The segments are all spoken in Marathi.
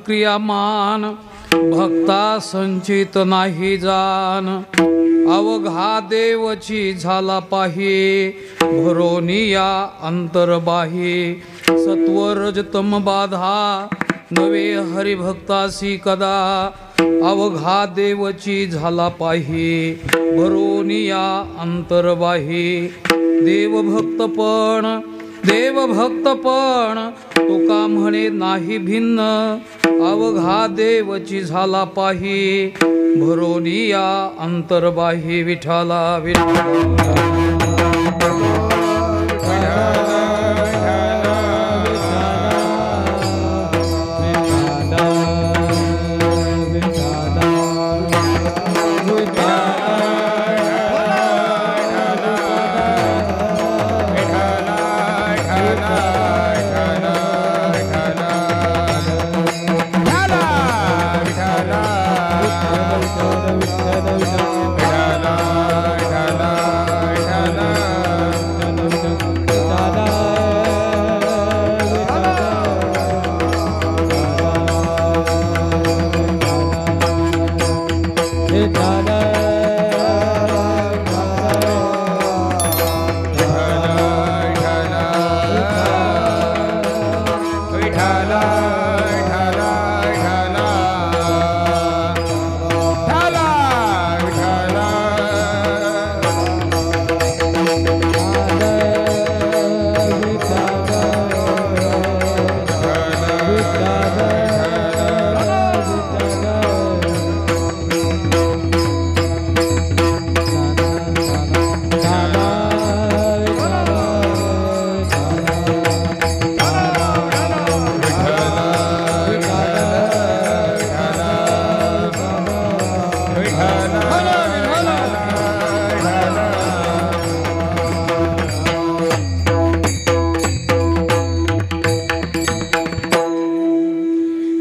क्रियामान भक्ता संचित नाही जान अवघा देवची झाला पाही भरोनिया अंतरबाही सत्वरजतम बाधा नवे हरिभक्तासी कदा अवघा देवची झाला पाही भरोनिया अंतरबाही देवभक्तपण तुका म्हणे नाही भिन्न अवघा देवची झाला पाही भरोनिया अंतरबाही विठाला विठाला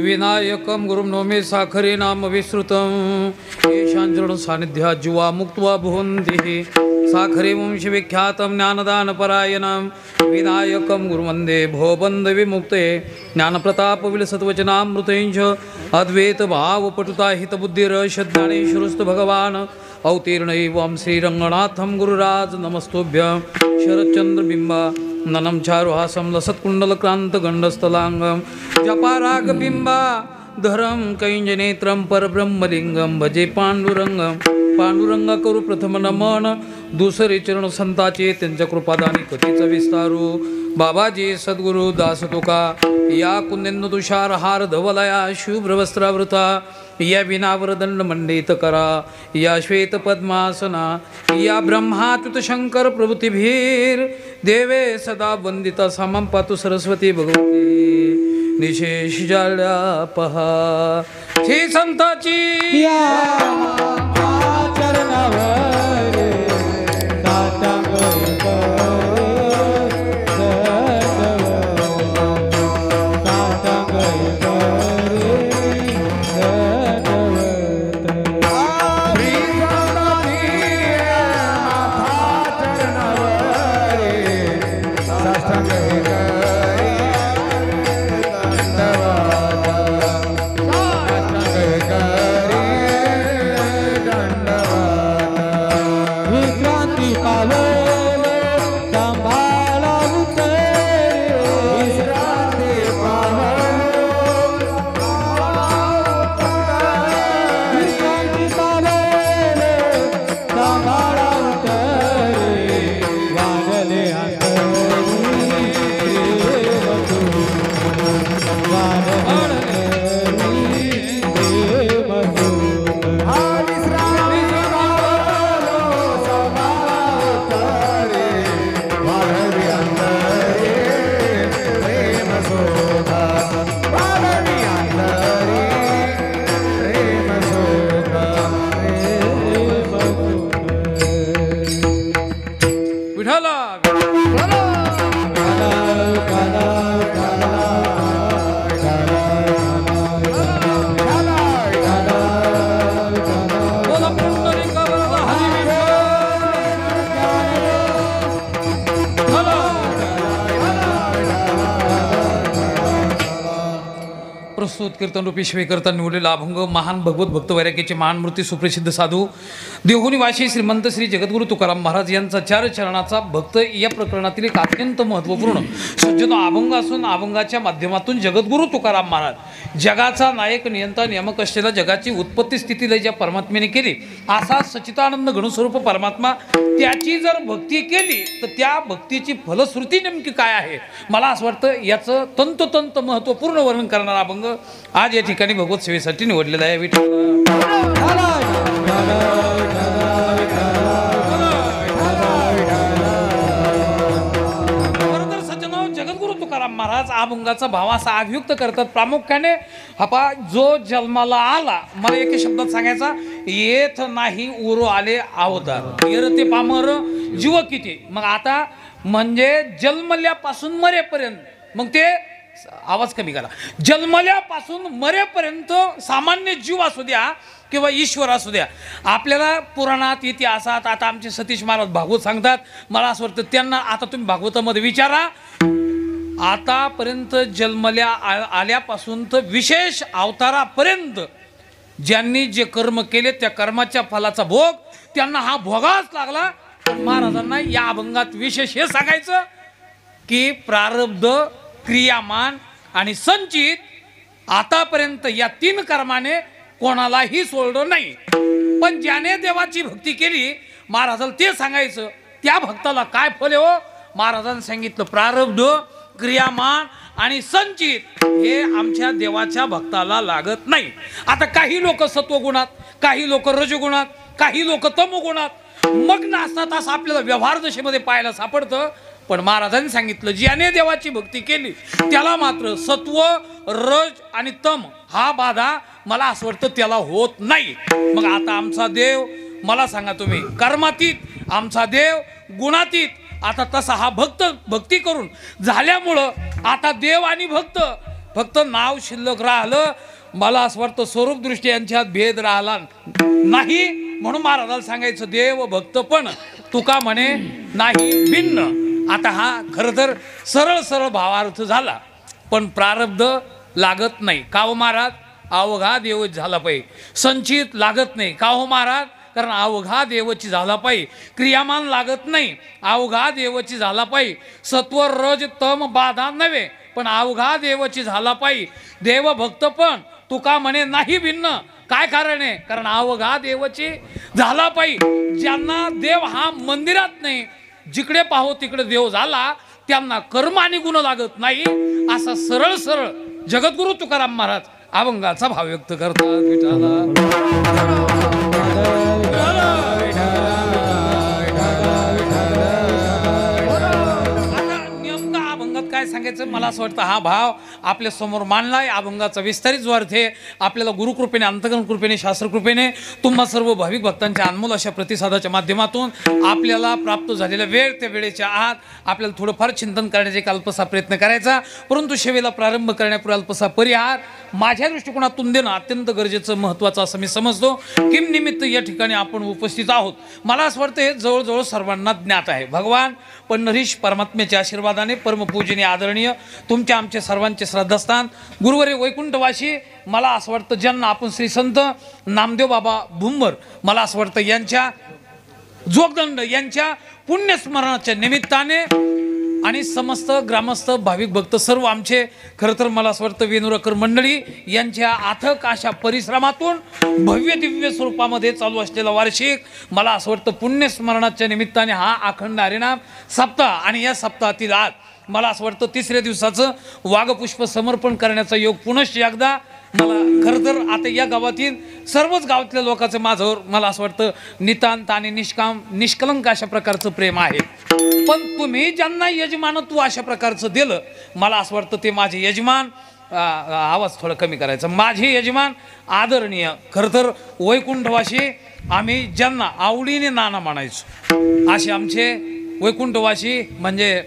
विनायकं गुरुं नौमि साखरे नाम विश्रुतं येषाञ्चरण सान्निध्यात् जीवा मुक्त्वा भुवन्ति साखरे वंशविख्यातं ज्ञानदानपरायणं विनायकं गुरुवन्दे भवबन्धविमुक्ते ज्ञानप्रतापविलसत्वचनामृतेञ्च अद्वैतभावपटुताहितबुद्धिरशज्ञानेश्वरस्तु भगवान् अवतीर्णैवं श्रीरङ्गनाथं गुरुराज नमस्तुभ्यं शरच्चन्द्रबिम्बा ननं चारुहासं लसत्कुण्डलक्रान्तगण्डस्थलाङ्गं जपारागबिम्बा धरं कैञ्जनेत्रं परब्रह्मलिंगं भजे पांडुरंगं पांडुरंगा करू प्रथम नमन दुसरे चरण संताचे त्यांच्या कृपादानी कथेचा विस्तारू बाबाजी सद्गुरु दास तुका या कुंदेंदु तुषार हार धवलया शुभ्रवस्त्रावृता या विनावर दंड मंडित करा या श्वेत पद्मासना या ब्रह्माच्युत शंकर प्रभृतीभीर देवे सदा वंदिता समं पातु सरस्वती भगवती निशेष जाळ्या पहा श्री संताची स्तोत कीर्तन रूपी शिवेकरता निवडलेला अभंग महान भगवत भक्त वैराग्याचे महान मूर्ती सुप्रसिद्ध साधू देवहुनी वाशी श्रीमंत श्री जगद्गुरु तुकाराम महाराज यांचा चार चरणाचा भक्त या प्रकरणातील एक अत्यंत महत्त्वपूर्ण सज्जन अभंग असून अभंगाच्या माध्यमातून जगद्गुरु तुकाराम महाराज जगाचा नायक नियंता नियामक असलेला जगाची उत्पत्ती स्थिती लय ज्या परमात्म्याने केली असा सच्चिदानंद गणस्वरूप परमात्मा त्याची जर भक्ती केली तर त्या भक्तीची फलश्रुती नेमकी काय आहे मला असं वाटतं याचं तंतोतंत महत्त्वपूर्ण वर्णन करणारा अभंग आज या ठिकाणी भगवत सेवेसाठी निवडलेला आहे. खरंतर सज्जनो जगद्गुरु तुकाराम महाराज अभंगाचा भाव असा अभियुक्त करतात. प्रामुख्याने हा जो जन्माला आला मला एका शब्दात सांगायचा येथ नाही उरो आले अवतार येरते पामर जीव किती. मग आता म्हणजे जन्मल्यापासून मरेपर्यंत मग ते आवाज कमी करा जन्मल्यापासून मरेपर्यंत सामान्य जीव असू द्या किंवा ईश्वर असू द्या आपल्याला पुराणात इतिहासात आता आमचे सतीश महाराज भागवत सांगतात. मला असं वाटतं त्यांना आता तुम्ही भागवतामध्ये विचारा आतापर्यंत जन्मल्या आल्यापासून तर विशेष अवतारापर्यंत ज्यांनी जे कर्म केले त्या कर्माच्या फलाचा भोग त्यांना हा भोगाच लागला. महाराजांना या अभंगात विशेष हे सांगायचं की प्रारब्ध क्रियामान आणि संचित आतापर्यंत या तीन कर्माने कोणालाही सोडलं नाही. पण ज्याने देवाची भक्ती केली महाराजाला ते सांगायचं त्या भक्ताला काय फल हो. महाराजांनी सांगितलं प्रारब्ध क्रियामान आणि संचित हे आमच्या देवाच्या भक्ताला लागत नाही. आता काही लोक सत्वगुणात काही लोक रजगुणात काही लोक तमोगुणात मग्न असतात असं आपल्याला व्यवहार दशेमध्ये पाहायला सापडतं. पण महाराजांनी सांगितलं ज्याने देवाची भक्ती केली त्याला मात्र सत्व रज आणि तम हा बाधा मला असं वाटतं त्याला होत नाही. मग आता आमचा देव मला सांगा तुम्ही कर्मातीत आमचा देव गुणातीत. आता तसा हा भक्त भक्ती करून झाल्यामुळं आता देव आणि भक्त फक्त नाव शिल्लक राहिलं. मला असं वाटतं स्वरूपदृष्टी यांच्यात भेद राहिला नाही. म्हणून महाराजाला सांगायचं देव भक्त पण तुका म्हणे नाही भिन्न. आता हा खरं तर सरळ सरळ भावार्थ झाला पण प्रारब्ध लागत नाही का हो महाराज अवघा देवच झाला पाहिजे. संचित लागत नाही का हो महाराज कारण अवघा देवची झाला पाहिजे. क्रियामान लागत नाही अवघा देवची झाला पाहिजे. सत्व रज तम बाधा नव्हे पण अवघा देवची झाला पाहिजे. देवभक्त पण तुका म्हणे नाही भिन्न. काय कारण आहे कारण अवघा देवची झाला पाहिजे. ज्यांना देव हा मंदिरात नाही जिकडे पाहो तिकडे देव झाला त्यांना कर्म आणि गुण लागत नाही असा सरळ सरळ जगद्गुरु तुकाराम महाराज अभंगाचा भाव व्यक्त करतात. विठाला काय सांगायचं मला असं वाटतं हा भाव आपल्या समोर मांडलाय. अभंगाचा विस्तारित जो अर्थ आहे आपल्याला गुरुकृपेने अंतर्गण कृपेने शास्त्रकृपेने तुम्हा सर्व भाविक भक्तांच्या अनमोल अशा प्रतिसादाच्या माध्यमातून आपल्याला प्राप्त झालेल्या वेळ त्या वेळेच्या आत आपल्याला थोडंफार चिंतन करण्याचा एक अल्पसा प्रयत्न करायचा. परंतु सेवेला प्रारंभ करण्यापूर्वी अल्पसा परिहार माझ्या दृष्टिकोनातून देणं अत्यंत गरजेचं महत्त्वाचं असं मी समजतो. किम निमित्त या ठिकाणी आपण उपस्थित आहोत मला असं वाटतं हे जवळजवळ सर्वांना ज्ञात आहे. भगवान पंढरीश परमात्म्याच्या आशीर्वादाने परमपूजनीय आदरणीय तुमच्या आमच्या सर्वांचे श्रद्धास्थान गुरुवरे वैकुंठवासी मला असं वाटतं ज्यांना आपण श्री संत नामदेव बाबा भुंबर मला असं वाटतं यांच्या जोगदंड यांच्या पुण्यस्मरणाच्या निमित्ताने आणि समस्त ग्रामस्थ भाविक भक्त सर्व आमचे खरं तर मला असं वाटतं वेणुरकर मंडळी यांच्या अथक अशा परिश्रमातून भव्य दिव्य स्वरूपामध्ये चालू असलेला वार्षिक मला असं वाटतं पुण्यस्मरणाच्या निमित्ताने हा अखंड हरिनाम सप्ताह आणि या सप्ताहातील आज मला असं वाटतं तिसऱ्या दिवसाचं वाघपुष्प समर्पण करण्याचा योग पुनश्च एकदा मला खरं तर आता या गावातील सर्वच गावातल्या लोकांचं माझ्यावर मला असं वाटतं नितांत आणि निष्कलंक अशा प्रकारचं प्रेम आहे. पण तुम्ही ज्यांना यजमानत्व अशा प्रकारचं दिलं मला असं वाटतं ते माझे यजमान आवाज थोडा कमी करायचा माझे यजमान आदरणीय खरं तर वैकुंठवासी आम्ही ज्यांना आवडीने नाना म्हणायचो असे आमचे वैकुंठवासी म्हणजे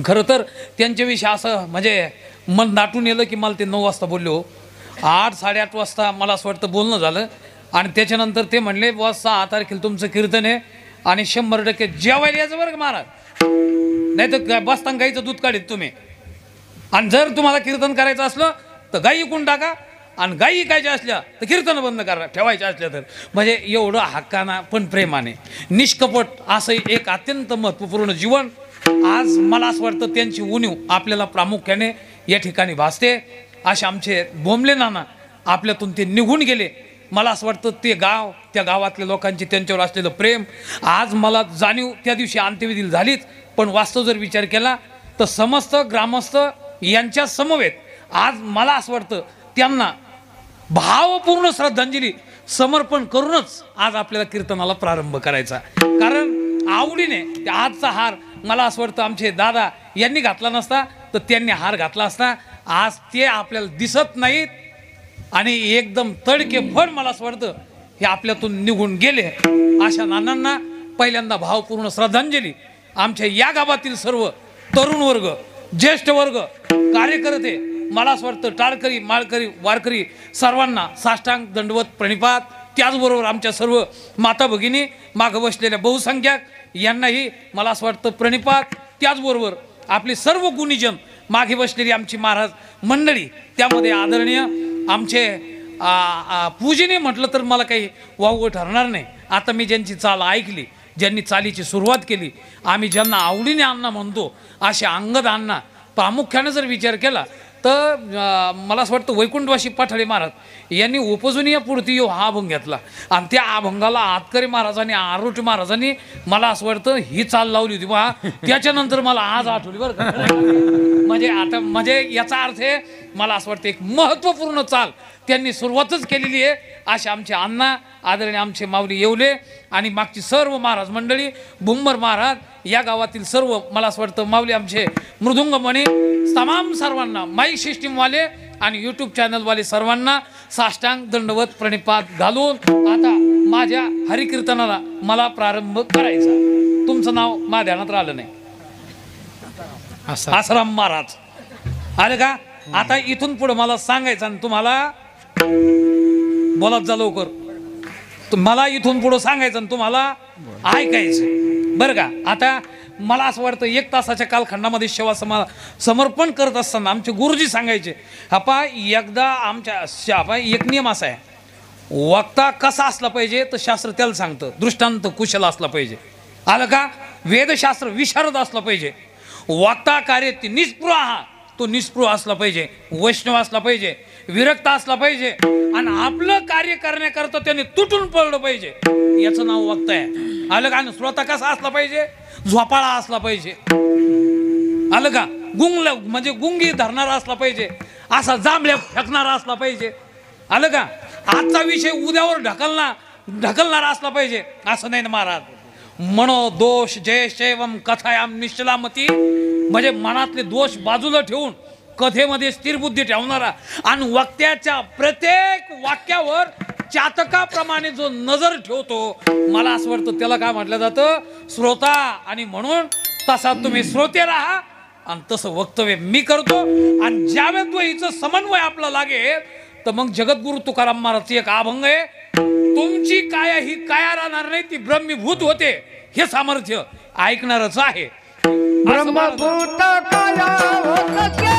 खरं तर त्यांच्याविषयी असं म्हणजे मन दाटून येलं की मला ते 9 वाजता बोलले हो 8-8:30 वाजता मला असं वाटतं बोलणं झालं आणि त्याच्यानंतर ते म्हणले बस 6 तारखेला तुमचं कीर्तन आहे आणि 100% जेवायला यायचं बरं का महाराज नाही तर बसताना गाईचं दूध काढीत तुम्ही आणि जर तुम्हाला कीर्तन करायचं असलं तर गाई विकून टाका, आणि गाई विकायच्या असल्या तर कीर्तन बंद करा, ठेवायच्या असल्या तर. म्हणजे एवढं हक्काना पण प्रेमाने निष्कपट असं एक अत्यंत महत्त्वपूर्ण जीवन आज मला असं वाटतं त्यांची उणीव आपल्याला प्रामुख्याने या ठिकाणी भासते. असे आमचे बोंबले नाना आपल्यातून ते निघून गेले. मला असं वाटतं ते गाव, त्या गावातल्या लोकांची त्यांच्यावर असलेलं प्रेम आज मला जाणीव त्या दिवशी अंत्यविधी झालीच. पण वास्तव जर विचार केला तर समस्त ग्रामस्थ यांच्या समवेत आज मला असं वाटतं त्यांना भावपूर्ण श्रद्धांजली समर्पण करूनच आज आपल्याला कीर्तनाला प्रारंभ करायचा. कारण आवडीने आजचा हार मला असं वाटतं आमचे दादा यांनी घातला नसता तर त्यांनी हार घातला असता. आज ते आपल्याला दिसत नाहीत आणि एकदम तडकेफड मला असं वाटतं हे आपल्यातून निघून गेले. अशा नानांना पहिल्यांदा भावपूर्ण श्रद्धांजली. आमच्या या गावातील सर्व तरुण वर्ग, ज्येष्ठ वर्ग, कार्यकर्ते, मला असं वाटतं टाळकरी, माळकरी, वारकरी सर्वांना साष्टांग दंडवत प्रणिपात. त्याचबरोबर आमच्या सर्व माता भगिनी, मागं बसलेल्या बहुसंख्याक यांनाही मला असं वाटतं प्रणिपात. त्याचबरोबर आपले सर्व गुणीजन, मागे बसलेली आमची महाराज मंडळी, त्यामध्ये आदरणीय आमचे पूजनीय म्हटलं तर मला काही वावगं ठरणार नाही. आता मी ज्यांची चाल ऐकली, ज्यांनी चालीची सुरुवात केली, आम्ही ज्यांना आवडीने अण्णा म्हणतो असे अंगद अण्णा प्रामुख्याने जर विचार केला तर मला असं वाटतं वैकुंठवासी पठाडे महाराज यांनी उपजुनीय पुरती हा अभंग घेतला आणि त्या अभंगाला आतकरी महाराजांनी, आरोटी महाराजांनी मला असं वाटतं ही चाल लावली होती बा. त्याच्यानंतर मला आज आठवली बरं का. म्हणजे आता म्हणजे याचा अर्थ आहे मला असं वाटतं एक महत्त्वपूर्ण चाल त्यांनी सुरुवातच केलेली आहे. असे आमचे अण्णा, आदरणीय आमचे माऊली येवले आणि मागची सर्व महाराज मंडळी, भुंबर महाराज, या गावातील सर्व मला असं वाटतं माऊली आमचे मृदुंगमणी, तमाम सर्वांना, माईक सिस्टीमवाले आणि यूट्यूब चॅनलवाले सर्वांना साष्टांग दंडवत प्रणिपात घालून आता माझ्या हरिकीर्तनाला मला प्रारंभ करायचा. तुमचं नाव माझ्या ध्यानात राहिलं नाही. आसाराम महाराज आले का. आता इथून पुढे मला सांगायचं आणि तुम्हाला बोलत जा लवकर. मला इथून पुढे सांगायचं आणि तुम्हाला ऐकायचं बरं का. आता मला असं वाटतं 1 तासाच्या कालखंडामध्ये सेवा समर्पण करत असताना आमचे गुरुजी सांगायचे, हापा एकदा आमच्या एक नियम असा आहे, वक्ता कसा असला पाहिजे तर शास्त्र त्याला सांगतं, दृष्टांत कुशल असला पाहिजे. आलं का. वेदशास्त्र विशारद असला पाहिजे. वक्ता कार्य निष्पृह, तो निष्पृह असला पाहिजे, वैष्णव असला पाहिजे, विरक्त असला पाहिजे आणि आपलं कार्य करण्याकरता त्याने तुटून पडलं पाहिजे. याचं नाव वक्ता आहे. आलं का. श्रोता कसा असला पाहिजे, झोपाळा असला पाहिजे. आलं का. गुंगला म्हणजे गुंगी धरणारा असला पाहिजे, असा जांभळ्या फेकणारा असला पाहिजे. आलं का. आजचा विषय उद्यावर ढकलणारा असला पाहिजे, असं नाही ना महाराज. मनो दोष जय शैवम कथायाम निश्चलामती, म्हणजे मनातले दोष बाजूला ठेवून कथेमध्ये स्थिर बुद्धी ठेवणारा आणि वक्त्याच्या प्रत्येक वाक्यावर चातकाप्रमाणे जो नजर ठेवतो, मला असं वाटतं त्याला काय म्हटलं जातं, श्रोता. आणि म्हणून तसा तुम्ही श्रोते राहा आणि तसं वक्तव्य मी करतो. आणि ज्यावेळेस हिचं समन्वय आपला लागेल तर मग जगद्गुरु तुकाराम महाराजचे एक अभंग आहे, तुमची काया ही काया राहणार नाही, ती ब्रह्मीभूत होते. हे सामर्थ्य ऐकणारच आहे. ब्रह्मभूत काया होते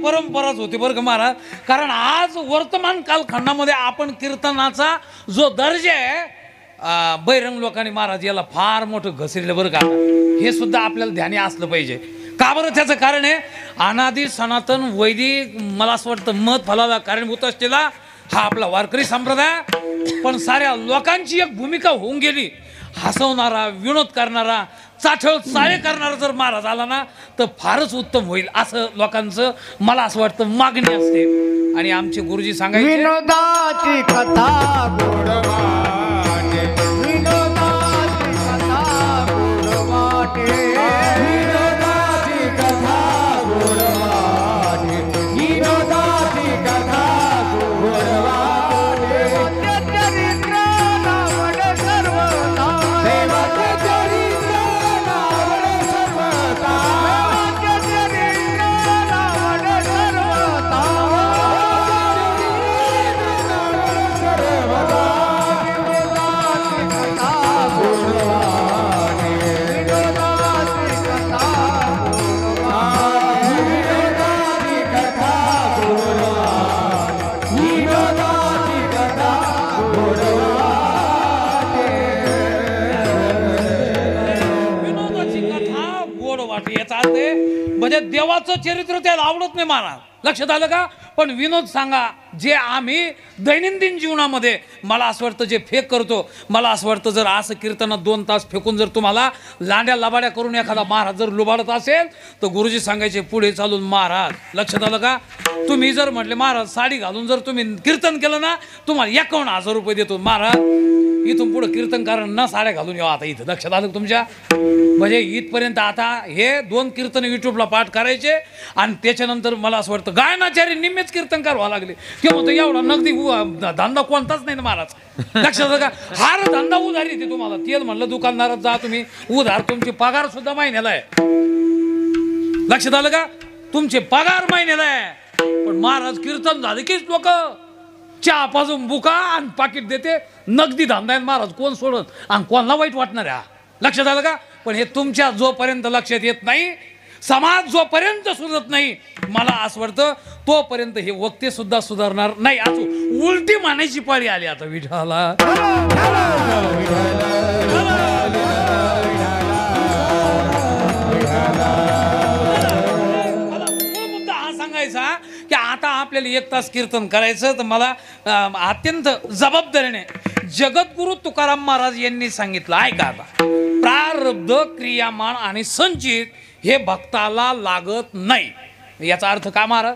परंपराच होती बरं का महाराज. कारण आज वर्तमान कालखंडामध्ये आपण कीर्तनाचा जो दर्जा आहे, बहिरंग लोकांनी महाराज याला फार मोठं घसरलं बरं का. हे सुद्धा आपल्याला ध्यानी असलं पाहिजे. का बरं. त्याचं कारण आहे अनादी सनातन वैदिक मला असं वाटतं मत फलाला कारणीभूत असलेला हा आपला वारकरी संप्रदाय. पण साऱ्या लोकांची एक भूमिका होऊन गेली. हसवणारा, विनोद करणारा, चाठळ चाळे करणारा जर महाराज आला ना तर फारच उत्तम होईल असं लोकांचं मला असं वाटतं मागणी असते. आणि आमचे गुरुजी सांगायचे विनोदाची कथा गोड वाटे, विनोदाची कथा गोड वाटे, विनोदाची कथा गोड वाटे, विनोदाची कथा गोड वाटे. चरित्र नावड सर्वता, देवाचे चरित्र नावड सर्वता, देवाचे चरित्र नावड सर्वता. विनोदाची कथा गोड वाटे. याचा अर्थ आहे म्हणजे देवाचं चरित्र त्याला आवडत नाही महाराज. लक्षात आलं का? पण विनोद सांगा जे आम्ही दैनंदिन जीवनामध्ये मला असं वाटतं जे फेक करतो. मला असं वाटतं जर असं कीर्तनात 2 तास फेकून जर तुम्हाला लांड्या लबाड्या करून एखादा महाराज जर लुबाडत असेल तर गुरुजी सांगायचे पुढे चालून महाराज. लक्षात आलं का? तुम्ही जर म्हटले महाराज साडी घालून जर तुम्ही कीर्तन केलं ना तुम्हाला 51,000 रुपये देतो महाराज. इथून पुढे कीर्तनकारांना साड्या घालून यावं आता इथं. लक्षात आलं तुमच्या? म्हणजे इथपर्यंत आता हे 2 कीर्तन युट्यूबला पाठ करायचे आणि त्याच्यानंतर मला असं वाटतं गायनाचार्य निम्मेच कीर्तनकार व्हावं लागले. ते म्हणतो एवढा नगदी धंदा कोणताच नाही ना महाराज. लक्षात आलं का? हार धंदा उधारी येते तुम्हाला. तेल म्हणलं दुकानदारात जा तुम्ही उधार. तुमची पगार सुद्धा महिन्याला आहे. लक्षात आलं का? तुमचे पगार महिन्याला आहे. पण महाराज कीर्तन झाले कीच लोक चहा पाजून बुका आणि पाकिट देते. नगदी धंदा आहे महाराज. कोण सोडत आणि कोणाला वाईट वाटणार आहे? लक्षात आलं का? पण हे तुमच्या जोपर्यंत लक्षात येत नाही, समाज जोपर्यंत सुधरत नाही, मला असं वाटतं तोपर्यंत हे वक्ते सुद्धा सुधारणार नाही. आज उलटी मानायची पाळी आली आता विठाला. मुद्दा हा सांगायचा की आता आपल्याला 1 तास कीर्तन करायचं तर मला अत्यंत जबाबदारीने जगद्गुरु तुकाराम महाराज यांनी सांगितलं ऐका आता. प्रारब्ध, क्रियामान आणि संचित हे भक्ताला लागत नाही. याचा अर्थ काय महाराज?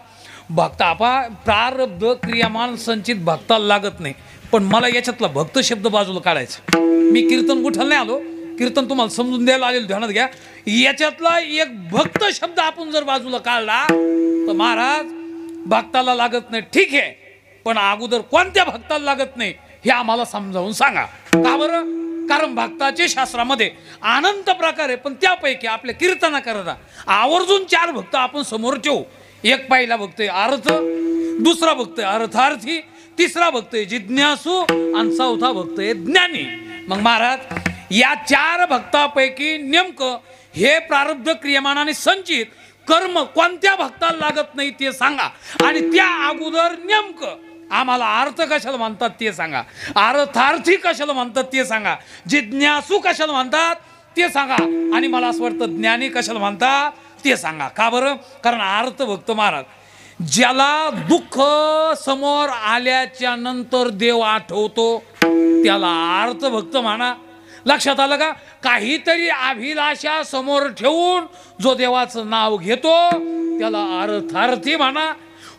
प्रारब्ध, क्रियामान, संचित भक्ताला लागत नाही. पण मला याच्यातला भक्त शब्द बाजूला काढायचा. मी कीर्तन कुठं नाही आलो, कीर्तन तुम्हाला समजून द्यायला आलेलं ध्यानात घ्या. याच्यातला एक भक्त शब्द आपण जर बाजूला काढला तर महाराज भक्ताला लागत नाही. ठीक आहे, पण अगोदर कोणत्या भक्ताला लागत नाही हे आम्हाला समजावून सांगा. का बरं? कारण भक्ताचे शास्त्रामध्ये अनंत प्रकार आहे. पण त्यापैकी आपल्या कीर्तना करता आवर्जून 4 भक्त आपण समोर ठेवू. एक पहिला भक्त आहे अर्थ, दुसरा भक्त आहे अर्थार्थी, तिसरा भक्त आहे जिज्ञासू आणि चौथा भक्त आहे ज्ञानी. मग महाराज या 4 भक्तापैकी नेमकं हे प्रारब्ध, क्रियमान आणि संचित कर्म कोणत्या भक्ताला लागत नाही ते सांगा. आणि त्या अगोदर नेमकं आम्हाला अर्थ कशाला म्हणतात ते सांगा, अर्थार्थी कशाला म्हणतात ते सांगा, जिज्ञासू कशाला म्हणतात ते सांगा, आणि मला असं वाटतं ज्ञानी कशाला म्हणतात ते सांगा. का बरं? कारण अर्थ भक्त महाराज ज्याला दुःख समोर आल्याच्या नंतर देव आठवतो त्याला अर्थ भक्त म्हणा. लक्षात आलं का? काहीतरी अभिलाषा समोर ठेवून जो देवाचं नाव घेतो त्याला अर्थार्थी म्हणा.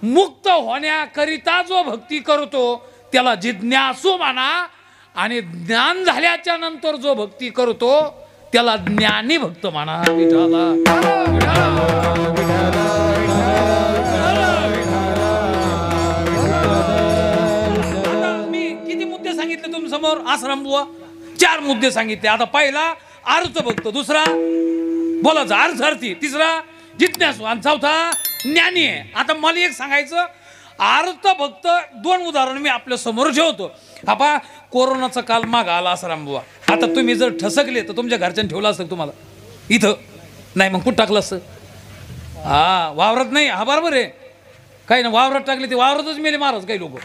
मुक्त होण्याकरिता जो भक्ती करतो त्याला जिज्ञासू म्हणा. आणि ज्ञान झाल्याच्या नंतर जो भक्ती करतो त्याला ज्ञानी भक्त म्हणा. मी किती मुद्दे सांगितले तुम समोर आश्रम बुवा? 4 मुद्दे सांगितले. आता पहिला अर्थ भक्त, दुसरा बोलायचा अर्थार्थी, तिसरा जिज्ञासू आणि चौथा ज्ञानी आहे. आता मला एक सांगायचं, अर्थ भक्त 2 उदाहरण मी आपल्या समोर ठेवतो. आपा कोरोनाचा काल माग आला असा रामबुवा. आता तुम्ही जर ठसकले तर तुमच्या घरच्यांनी ठेवलं असतं तुम्हाला इथं, नाही मग कुठं टाकलं असतं? हा वावरात नाही. हा बरोबर आहे. काही ना वावरात टाकले ते वावरातच मेले महाराज काही लोक.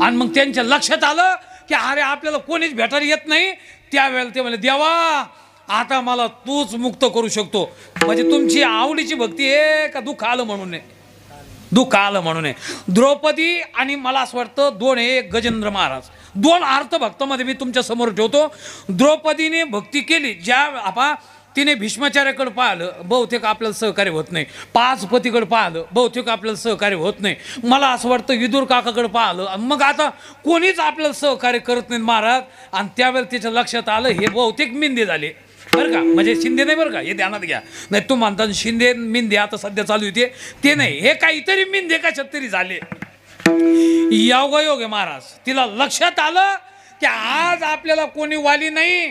आणि मग त्यांच्या लक्षात आलं की अरे आपल्याला कोणीच भेटायला येत नाही. त्यावेळेला ते म्हणले देवा आता मला तूच मुक्त करू शकतो. म्हणजे तुमची आवडीची भक्ती आहे का दुःख आलं म्हणून नाही? दुःख आलं म्हणून आहे. द्रौपदी आणि मला असं वाटतं दोन आहे, एक गजेंद्र महाराज. दोन अर्थभक्तामध्ये मी तुमच्या समोर ठेवतो. द्रौपदीने भक्ती केली, ज्या तिने भीष्माचार्याकडे पाहिलं, बहुतेक आपल्याला सहकार्य होत नाही. 5 पतीकडे पाहिलं, बहुतेक आपल्याला सहकार्य होत नाही. मला असं वाटतं विदुर काकाकडे पाहिलं, मग आता कोणीच आपल्याला सहकार्य करत नाही महाराज. आणि त्यावेळेला त्याच्या लक्षात आलं हे बहुतेक मिंदे झाले बरं का, म्हणजे शिंदे नाही बरं का, हे ध्यानात घ्या. नाही तू म्हणता शिंदे मिंदे आता सध्या चालू होते ते नाही, हे काहीतरी मिंदे कशात तरी झाले. योगायोग आहे महाराज. तिला लक्षात आलं की आज आपल्याला कोणी वाली नाही.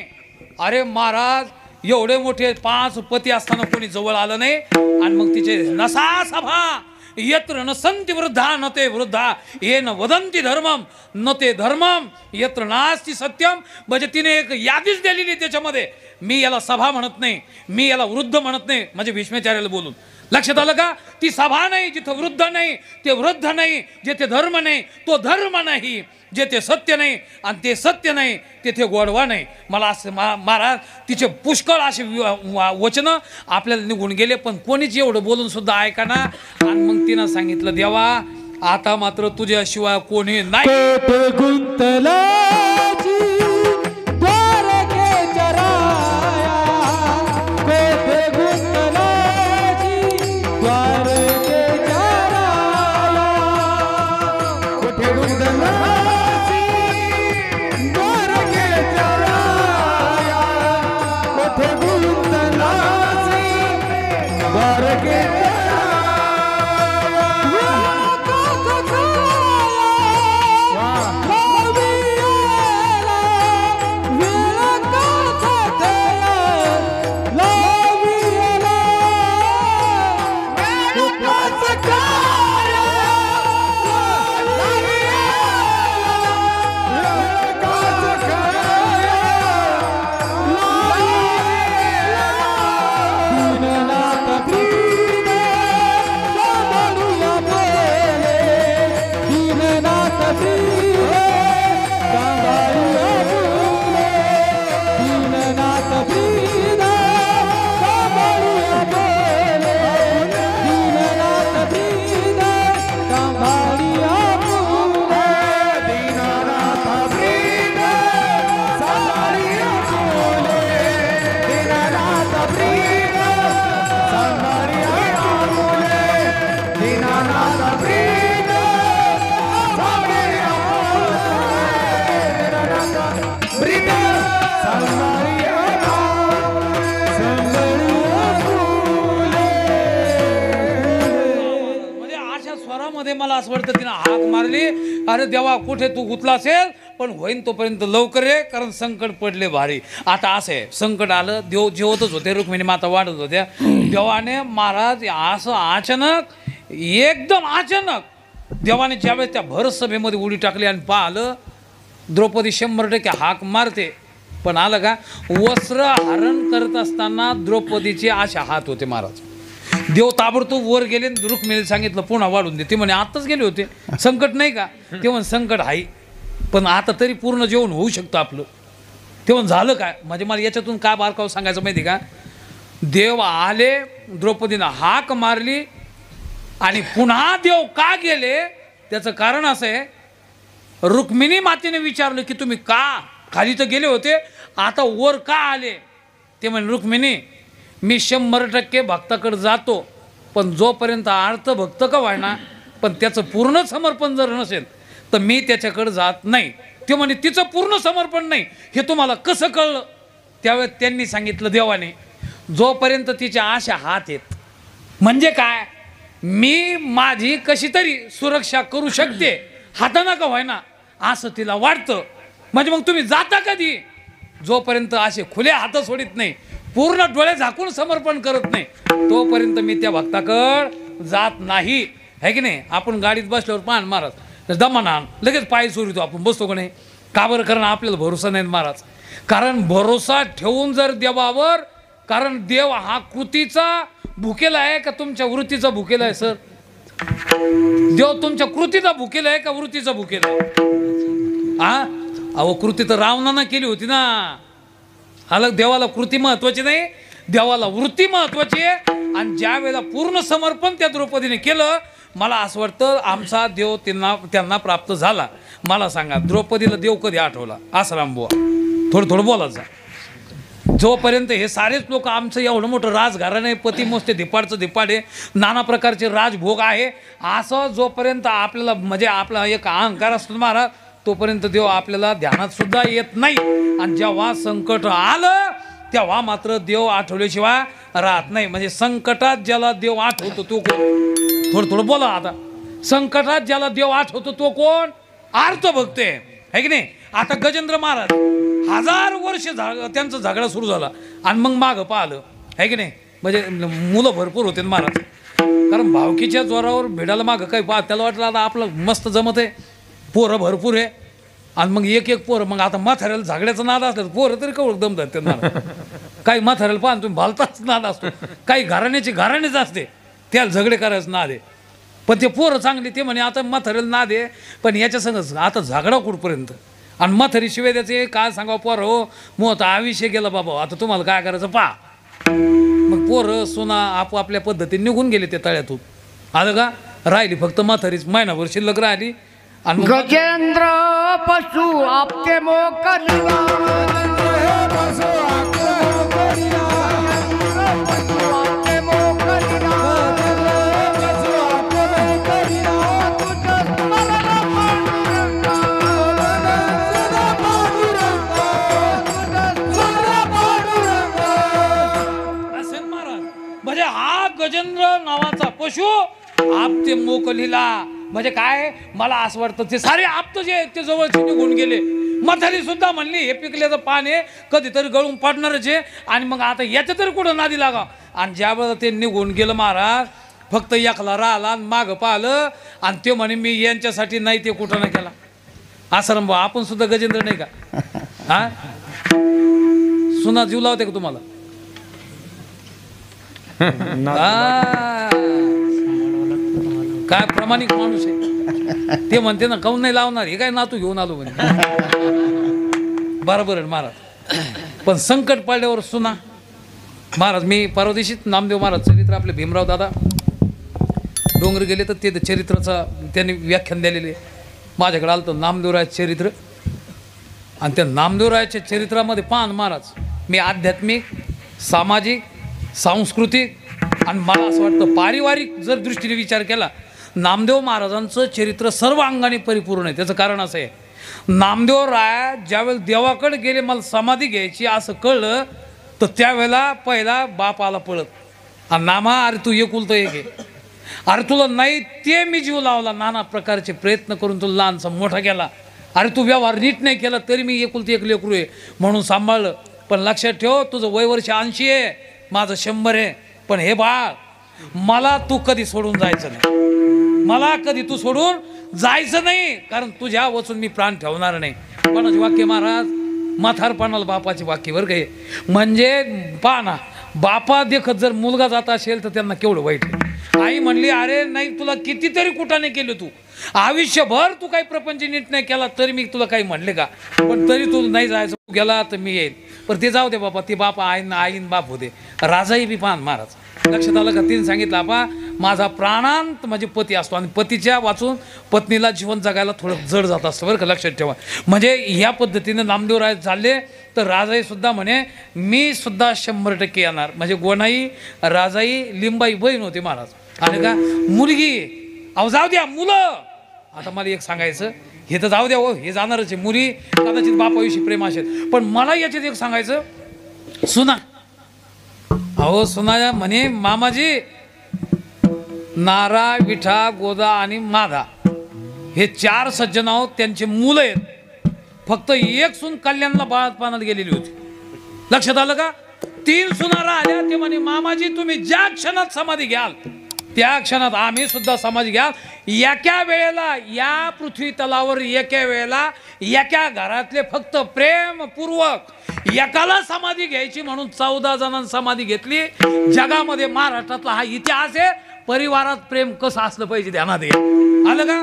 अरे महाराज, एवढे मोठे 5 पती असताना कोणी जवळ आलं नाही. आणि मग तिचे नसा सभा यत्र न संती वृद्धा न ते वृद्धा ये न वदंती धर्मम न ते धर्मम यत्र नास्ति सत्यम. म्हणजे तिने एक यादीच दिलेली त्याच्यामध्ये. मी याला सभा म्हणत नाही, मी याला वृद्ध म्हणत नाही, म्हणजे भीष्माचार्याला बोलून. लक्षात आलं का? ती सभा नाही जिथं वृद्ध नाही, ते वृद्ध नाही. जेथे धर्म नाही तो धर्म नाही, जेथे सत्य नाही आणि ते सत्य नाही तेथे गोडवा नाही. मला असं महाराज तिचे पुष्कळ असे वचनं आपल्याला निघून गेले, पण कोणीच एवढं बोलून सुद्धा ऐका ना. आणि मग तिनं सांगितलं, देवा आता मात्र तुझ्याशिवाय कोणी नाही. मला असं वाटतं तिनं हाक मारली, अरे देवा कुठे तू गुतला असेल, पण होईन तोपर्यंत लवकर ये, कारण संकट पडले भारी. आता असं आहे, संकट आलं, देव जेवतच होते, रुक्मिणी माता वाढत होत्या. देवाने महाराज असं अचानक, एकदम अचानक देवाने ज्यावेळेस त्या भरत सभेमध्ये उडी टाकली आणि पाहिलं द्रौपदी 100% हाक मारते, पण आलं का, वस्त्र हरण करत असताना द्रौपदीचे अशा हात होते महाराज. देव ताबडतोब वर गेले, रुक्मिणीला सांगितलं पुन्हा वाढून दे. ते म्हणे आताच गेले होते, संकट नाही का? ते म्हणे संकट आहे, पण आता तरी पूर्ण जेवण होऊ शकतं आपलं. ते म्हणे झालं काय? म्हणजे मला याच्यातून काय बारकाव सांगायचं माहिती का? देव आले, द्रौपदीनं हाक मारली आणि पुन्हा देव का गेले त्याचं कारण असं आहे, रुक्मिणी मातेने विचारलं की तुम्ही का खाली तर गेले होते, आता वर का आले? ते म्हणे रुक्मिणी, मी 100% भक्ताकडे जातो, पण जोपर्यंत अर्थ भक्त का व्हायना, पण त्याचं पूर्ण समर्पण जर नसेल तर मी त्याच्याकडे जात नाही. ते म्हणे तिचं पूर्ण समर्पण नाही, हे तुम्हाला कसं कळलं? त्यावेळेस त्यांनी सांगितलं देवाने, जोपर्यंत तिच्या आशा हात आहेत, म्हणजे काय, मी माझी कशी तरी सुरक्षा करू शकते, हाताना का व्हायना असं तिला वाटतं. म्हणजे मग तुम्ही जाता कधी? जोपर्यंत असे खुले हात सोडित नाही, पूर्ण डोळे झाकून समर्पण करत नाही, तोपर्यंत मी त्या भक्ताकड जात नाही. है की नाही? आपण गाडीत बसल्यावर पान महाराज दमाना लगेच पाय सोडतो, आपण बसतो का नाही? का बरं? कारण आपल्याला भरोसा नाही महाराज. कारण भरोसा ठेवून जर देवावर, कारण देव हा कृतीचा भुकेला आहे का तुमच्या वृत्तीचा भुकेला आहे? सर, देव तुमच्या कृतीचा भुकेला आहे का वृत्तीचा भुकेला आहे? हा, अहो कृती तर रावणानं केली होती ना. अलग देवाला कृती महत्वाची नाही, देवाला वृत्ती महत्वाची आहे. आणि ज्या वेळेला पूर्ण समर्पण त्या द्रौपदीने केलं, मला असं वाटतं आमचा देव त्यांना प्राप्त झाला. मला सांगा द्रौपदीला देव कधी आठवला? आसाराम बुवा थोडं थोडं बोलायचं. जोपर्यंत हे सारेच लोक आमचं एवढं मोठं राजघराणं आहे, पती मोजते धिपाडचं धिपाड आहे, नाना प्रकारचे राजभोग आहे, असं जोपर्यंत आपल्याला म्हणजे आपला एक अहंकार असतो महाराज, तोपर्यंत देव आपल्याला ध्यानात सुद्धा येत नाही. आणि जेव्हा संकट आलं तेव्हा मात्र देव आठवल्याशिवाय राहत नाही. म्हणजे संकटात ज्याला देव आठवतो तो कोण? थोडं थोडं बोला आता. संकटात ज्याला देव आठवतो तो कोण? आर्त भक्त आहे की नाही? आता गजेंद्र महाराज 1000 वर्ष त्यांचा झगडा सुरू झाला आणि मग मागं पाहिलं आहे की नाही? म्हणजे मुलं भरपूर होते महाराज, कारण भावकीच्या जोरावर भिडाला मागं काही त्याला वाटलं आता आपलं मस्त जमत आहे, पोरं भरपूर आहे. आणि मग एक एक पोरं, मग आता म्हाताऱ्याला झगड्याचा नाद असलं पोरं तरी कवळ दम धरते नाद. काही म्हाताऱ्याला पाहा तुम्ही भालताच नाद असतो, काही घराणेच असते त्याला झगडे करायचं नाद आहे. पण ते पोरं चांगली ते म्हणे आता म्हाताऱ्याला नाद आहे, पण याच्या संग आता झगडा कुठपर्यंत. आणि म्हातारी शिवाय त्याचे काय सांगावं, पोरं हो मग आता आयुष्य गेलं बाबा, आता तुम्हाला काय करायचं पहा. मग पोरं सोना आपापल्या पद्धतीने निघून गेले ते तळ्यातून. आलं का? राहिली फक्त म्हातारीच महिनाभर शिल्लक राहिली. आणि गजेंद्र पशु आपके मोकलिया, पशु आपके मोकलिया, पशु आपके मोकलिया, पशु आपके मोकलिया, तुझं स्मरण पांडुरंगा, तुझं पांडुरंगा, तुझं स्मरण पांडुरंगा. असेल महाराज. म्हणजे हा गजेंद्र नावाचा पशु आपते मोकलीला म्हणजे काय? मला असं वाटतं ते सारे आप्त जे आहेत ते जवळचे निघून गेले. म्हातारी सुद्धा म्हणली हे पिकल्याचं पान आहे, कधीतरी गळून पडणारच आहे, आणि मग आता याच्या तरी कुठं नादी लागा. आणि ज्यावेळेला ते निघून गेलं महाराज, फक्त एकला राहिला आणि मागं पाहिलं आणि ते म्हणे मी यांच्यासाठी नाही ते कुठं नाही केला. असं बा आपण सुद्धा गजेंद्र नाही का? हा सुना जीव लावते का तुम्हाला? काय प्रामाणिक माणूस आहे ते म्हणते ना, काऊन नाही लावणार, हे काय नातू घेऊन आलो म्हणे. बरोबर आहे महाराज. पण संकट पडल्यावर सुना महाराज. मी परवा दिवशीच नामदेव महाराज चरित्र आपले भीमराव दादा डोंगर गेले तर ते चरित्राचं त्यांनी व्याख्यान दिलेले माझ्याकडे आलं तर नामदेवरायाचं चरित्र. आणि त्या नामदेवरायाच्या चरित्रामध्ये पान महाराज मी आध्यात्मिक, सामाजिक, सांस्कृतिक आणि मला असं वाटतं पारिवारिक जर दृष्टीने विचार केला, नामदेव महाराजांचं चरित्र सर्व अंगाने परिपूर्ण आहे. त्याचं कारण असं आहे, नामदेव राय ज्यावेळेला देवाकडे गेले मला समाधी घ्यायची असं कळलं तर त्यावेळेला पहिला बाप आला पळत. आणि नामा अरे तू एकुलतं एक आहे, अरे तुला नाही ते मी जीव लावला, नाना प्रकारचे प्रयत्न करून तुला लहानसा मोठा केला, अरे तू व्यवहार नीट नाही केला तरी मी एकुलतं एक लेकरू आहे म्हणून सांभाळलं. पण लक्षात ठेव तुझं वय वर्ष 80 आहे, माझं 100 आहे, पण हे बाळ मला तू कधी सोडून जायचं नाही, मला कधी तू सोडून जायचं नाही, कारण तुझ्या वचून मी प्राण ठेवणार नाही. कोणाचे वाक्य महाराज? म्हातारपणाला बापाचे वाक्य बरं काय. म्हणजे पहा ना, बापा देखत जर मुलगा जात असेल तर त्यांना केवढं वाईट आहे. आई म्हणली अरे नाही तुला कितीतरी कुठाने केलं, तू आयुष्यभर तू काही प्रपंच नीट नाही केला तरी मी तुला काही म्हणले का, पण तरी तू नाही जायचं, तू गेला तर मी येईल. पण ते जाऊ दे बाबा, ते बापा आईन बाप होते. राजाही बी पान महाराज लक्षात आलं का? तिने सांगितलं आपा माझा प्राणांत म्हणजे पती असतो आणि पतीच्या वाचून पत्नीला जीवन जगायला थोडं जड जात असतं बरं का, लक्षात ठेवा. म्हणजे ह्या पद्धतीने नामदेवराय चालले तर राजाई सुद्धा म्हणे मी सुद्धा 100% येणार. म्हणजे गोणाई राजाई लिंबाई बहीण होती महाराज. आणि का मुलगी अहो जाऊ द्या मुलं. आता मला एक सांगायचं, हे तर जाऊ द्या हो, हे जाणारच आहे, मुली कदाचित बापाविषयी प्रेम असेल, पण मला याच्यात एक सांगायचं, सुना अहो सुना म्हणे मामाजी नारा, विठा, गोदा आणि माधा हे 4 सज्जन आहोत, त्यांचे मुलं आहेत. फक्त एक सून कल्याणला बाळातपणात गेलेली होती. लक्षात आलं का? 3 सुना राहिल्या. ते म्हणे मामाजी तुम्ही ज्या क्षणात समाधी घ्याल त्या क्षणात आम्ही सुद्धा समाधी घ्याल. एका वेळेला या पृथ्वी तलावर एका वेळेला एका घरातले फक्त प्रेमपूर्वक एकाला समाधी घ्यायची म्हणून 14 जणांनी समाधी घेतली. जगामध्ये महाराष्ट्रातला हा इतिहास आहे. परिवारात प्रेम कसं असलं पाहिजे ध्यानात घ्या. आलं का?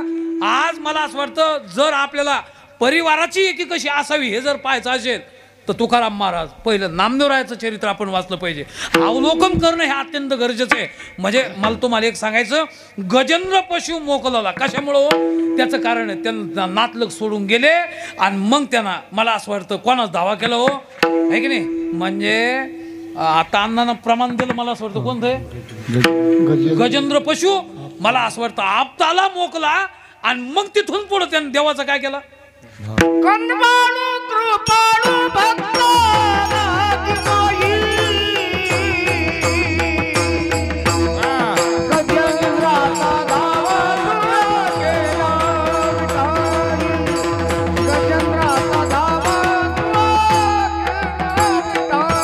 आज मला असं वाटतं जर आपल्याला परिवाराची एकी कशी असावी हे जर पाहायचं असेल तर तुकाराम महाराज पहिलं नामदेवरायाचं चरित्र आपण वाचलं पाहिजे. अवलोकन करणं हे अत्यंत गरजेचं आहे. म्हणजे मला तुम्हाला एक सांगायचं, गजेंद्र पशु मोकलवला कशामुळं हो? त्याचं कारण आहे त्यांना नातलग सोडून गेले आणि मग त्यांना मला असं वाटतं कोणाच दावा केला हो आहे की नाही. म्हणजे आता अण्णांना प्रमाण दिलं मला असं वाटतं कोणतं आहे गजेंद्र पशु. मला असं वाटतं आपताला मोकला आणि मग तिथून पुढे त्याने देवाचं काय केलं. कंदबाळू कृपाळू भक्त लागी माई. गजेंद्राचा धावा तुला केला विठाई. गजेंद्राचा धावा तुला केला विठाई.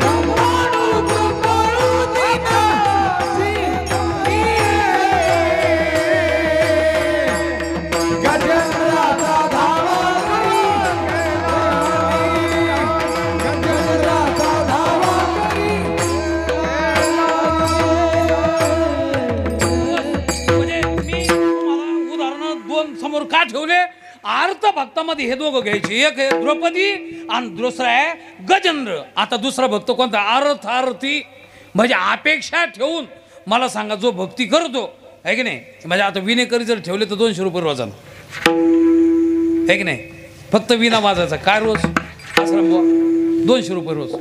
कंदबाळू कृपाळू दिनाची गजेंद्राचा समोर का ठेवले. अर्थ भक्तामध्ये हे दोघं घ्यायचे, एक आहे द्रौपदी आणि दुसरा आहे गजेंद्र. आता दुसरा भक्त कोणता अर्थार्थी. म्हणजे अपेक्षा ठेवून मला सांगा जो भक्ती करतो आहे की नाही. म्हणजे आता विनेकरी जर ठेवले तर 200 रुपये रोजानं आहे की नाही. फक्त विना वाजायचा काय रोज आश्रम 200 रुपये रोज.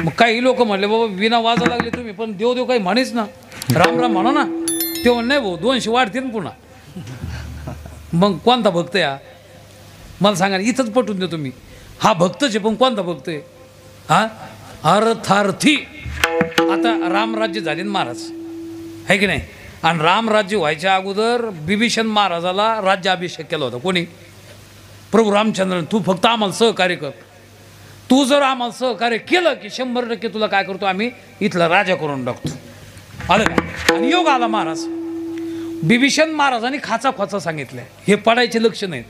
मग काही लोक म्हणले बाबा विना वाजा लागले तुम्ही पण देव देव काही म्हणेच ना, राम राम म्हणा ना. तेव्हा नाही भाऊ 200 वाढतील ना पुन्हा. मग कोणता भक्त या मला सांगा इथंच पटवून देतो मी. हा भक्तच आहे पण कोणता भक्त आहे हा अर्थार्थी. आता रामराज्य झाले ना महाराज आहे की नाही. आणि रामराज्य व्हायच्या अगोदर बिभीषण महाराजाला राज्याभिषेक केला होता कोणी प्रभू रामचंद्रन. तू फक्त आम्हाला सहकार्य कर. तू जर आम्हाला सहकार्य केलं की 100% तुला काय करतो आम्ही इथला राजा करून टाकतो. आलं का. आणि योग आला महाराज. बिभीषण महाराजांनी खाचा खोचा सांगितलंय हे पडायचे लक्षण आहेत.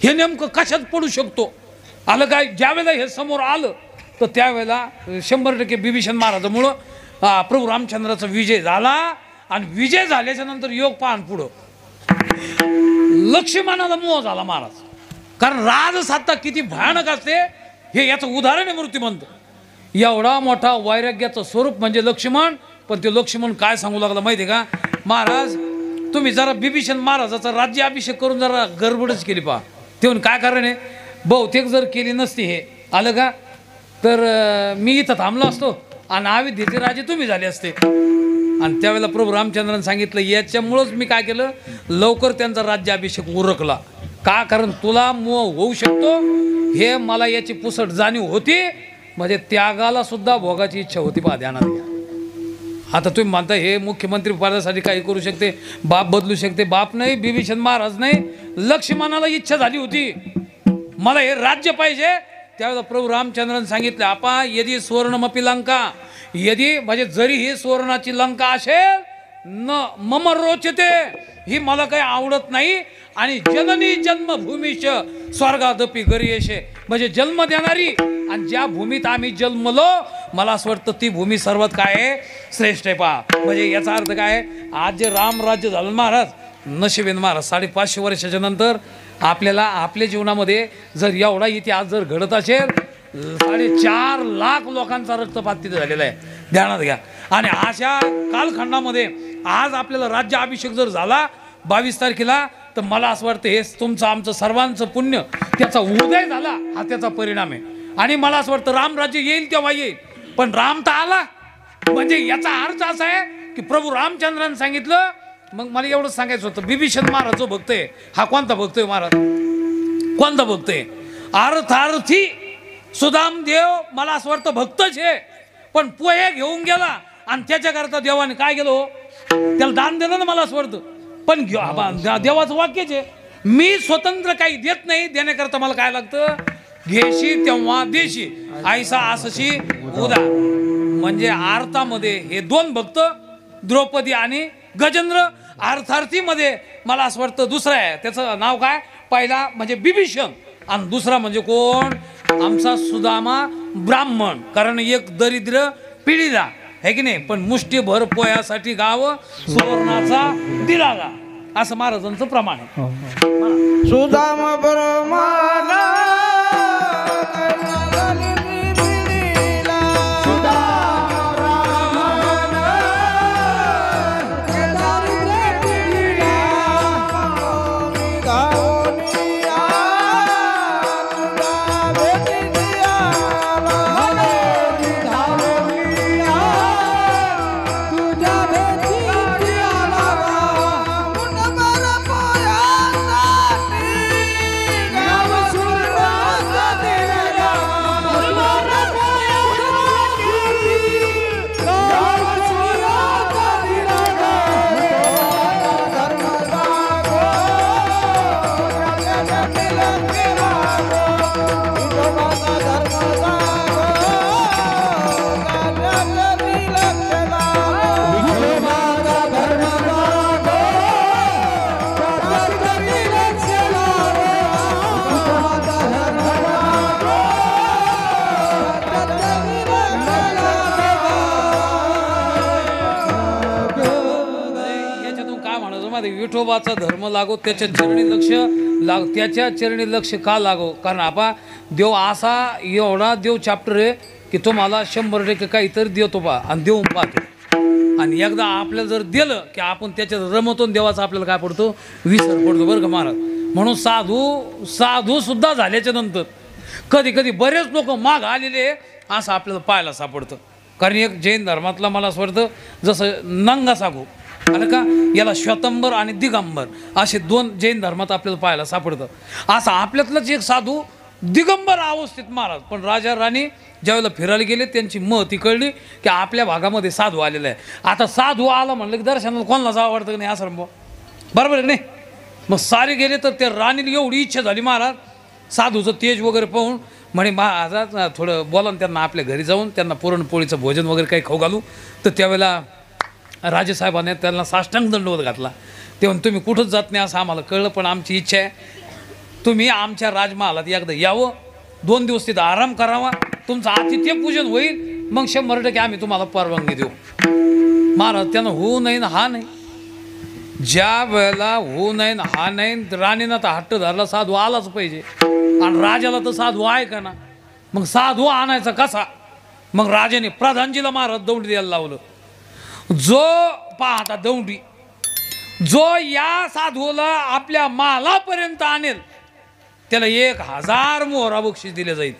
हे नेमकं कशात पडू शकतो. आलं काय. ज्यावेळेला हे समोर आलं तर त्यावेळेला 100% बिभीषण महाराजामुळं प्रभू रामचंद्राचा विजय झाला. आणि विजय झाल्याच्या नंतर योग पाहन पुढं लक्ष्मणाला मोह झाला महाराज. कारण राजसत्ता किती भयानक असते हे याचं उदाहरण आहे मृत्यूमंत. एवढा मोठा वैराग्याचं स्वरूप म्हणजे लक्ष्मण. पण ते लक्ष्मण काय सांगू लागला माहिती आहे का. महाराज तुम्ही जरा बिभीषण महाराजाचा राज्याभिषेक करून जरा गडबडच केली पहा. तेव्हा काय कारण आहे बहुतेक जर केली नसती हे आलं का तर मी इथं थांबलो असतो आणि अयोध्येचे राजे तुम्ही झाले असते. आणि त्यावेळेला प्रभू रामचंद्राने सांगितलं याच्यामुळंच मी काय केलं लवकर त्यांचा राज्याभिषेक उरकला. का कारण तुला मोह होऊ शकतो हे मला याची पुसट जाणीव होती. म्हणजे त्यागाला सुद्धा भोगाची इच्छा होती पहा ध्यानात घ्या. आता तुम्ही म्हणता हे मुख्यमंत्री पदासाठी काही करू शकते बाप बदलू शकते. बाप नाही बिभीषण महाराज नाही लक्ष्मणाला इच्छा झाली होती मला हे राज्य पाहिजे. त्यावेळेला प्रभू रामचंद्राने सांगितलं आपा यदि सुवर्णमपी लंका यदि म्हणजे जरी ही सुवर्णाची लंका असेल न मम रोचते ही मला काही आवडत नाही. आणि जननी जन्मभूमीच स्वर्गादपी गरीयशे म्हणजे जन्म देणारी आणि ज्या भूमीत आम्ही जन्मलो मला असं वाटतं ती भूमी सर्वात काय आहे श्रेष्ठ आहे पहा. म्हणजे याचा अर्थ काय आज जे रामराज्य झालं महाराज नशिबेन महाराज 550 वर्षाच्या नंतर आपल्याला आपल्या जीवनामध्ये जर एवढा इतिहास जर घडत असेल 4.5 लाख लोकांचा रक्तपात तिथे झालेला आहे ध्यानात घ्या. आणि अशा कालखंडामध्ये आज आपल्याला राज्याभिषेक जर झाला 22 तारखेला तर मला असं वाटतं हे तुमचं आमचं सर्वांचं पुण्य त्याचा उदय झाला हा त्याचा परिणाम आहे. आणि मला असं वाटतं रामराज्य येईल तेव्हा येईल पण राम तर आला. म्हणजे याचा अर्थ असा आहे की प्रभू रामचंद्राने सांगितलं. मग मला एवढंच सांगायचं होतं बिभीषण महाराज जो भक्त आहे हा कोणता भक्त आहे महाराज कोणता भक्त आहे अर्थार्थी सुदामदेव मला असं वाटतं भक्तच आहे. पण पोहे घेऊन गेला आणि त्याच्याकरता देवाने काय केलं त्याला दान दिलं ना मला असं वाटतं. पण देवाचं वाक्यच आहे मी स्वतंत्र काही देत नाही देण्याकरता मला काय लागतं घेशी तेव्हा देशी ऐसा असशी उदा. म्हणजे अर्थामध्ये हे 2 भक्त द्रौपदी आणि गजेंद्र. अर्थार्थीमध्ये मला असं वाटतं दुसरा आहे त्याचं नाव काय पहिला म्हणजे बिभीषण आणि दुसरा म्हणजे कोण आमचा सुदामा ब्राह्मण. कारण एक दरिद्र पिढीला है की नाही पण मुष्टीभर पोयासाठी गाव सुवर्णाचा दिलाला असं महाराजांचं प्रमाण आहे. सुदामा ब्रह्मला विठोबाचा धर्म लागो, त्याच्या चरणी लक्ष लाग, त्याच्या चरणी लक्ष का लागो? कारण आपा देव असा एवढा देव चॅप्टर आहे की तो मला 100% काहीतरी देतो बा आणि देऊन पाहतो. आणि एकदा आपल्याला जर दिलं की आपण त्याच्यात रमवतो, देवाचा आपल्याला काय पडतो, विसर पडतो बरं का महाराज. म्हणून साधू सुद्धा झाल्याच्या नंतर कधी कधी बरेच लोक माग आलेले असं आपल्याला पाहायला सापडतं. कारण एक जैन धर्मातला मला असं वाटतं जसं नंगा सागू आलं का, याला श्वेतांबर आणि दिगंबर असे 2 जैन धर्मात आपल्याला पाहायला सापडतं. असं आपल्यातलंच एक साधू दिगंबर अवस्थेत महाराज. पण राजा राणी ज्यावेळेला फिरायला गेले त्यांची महती कळली की आपल्या भागामध्ये साधू आलेला आहे. आता साधू आला म्हणलं की दर्शनाला कोणाला जावं वाटतं की नाही असं बरोबर आहे नाही. मग सारे गेले तर त्या राणीला एवढी इच्छा झाली महाराज साधूचं तेज वगैरे पाहून, म्हणे महाराज थोडं बोला ना त्यांना आपल्या घरी जाऊन त्यांना पुरणपोळीचं भोजन वगैरे काही खाऊ घालू. तर त्यावेळेला राजेसाहेबांनी त्यांना साष्टांग दंडवत घातला. ते म्हणून तुम्ही कुठंच जात नाही असं आम्हाला कळलं, पण आमची इच्छा आहे तुम्ही आमच्या राजमहालात एकदा यावं, 2 दिवस तिथं आराम करावा, तुमचं आतिथ्य पूजन होईल, मग 100% आम्ही तुम्हाला परवानगी देऊ. महाराज त्यांना होऊ नाही ना हा नाही. ज्या वेळेला होऊ नाही ना हा नाही, राणीनं तर हट्ट धरला साधू आलाच पाहिजे. आणि राजाला तर साधू आहे का ना, मग साधू आणायचा कसा? मग राजाने प्रधानजीला महाराज दौंडी द्यायला लावलं. जो पाहता दौंडी जो या साधूला आपल्या मालापर्यंत आणेल त्याला 1000 मोहरा बक्षीस दिले जाईल.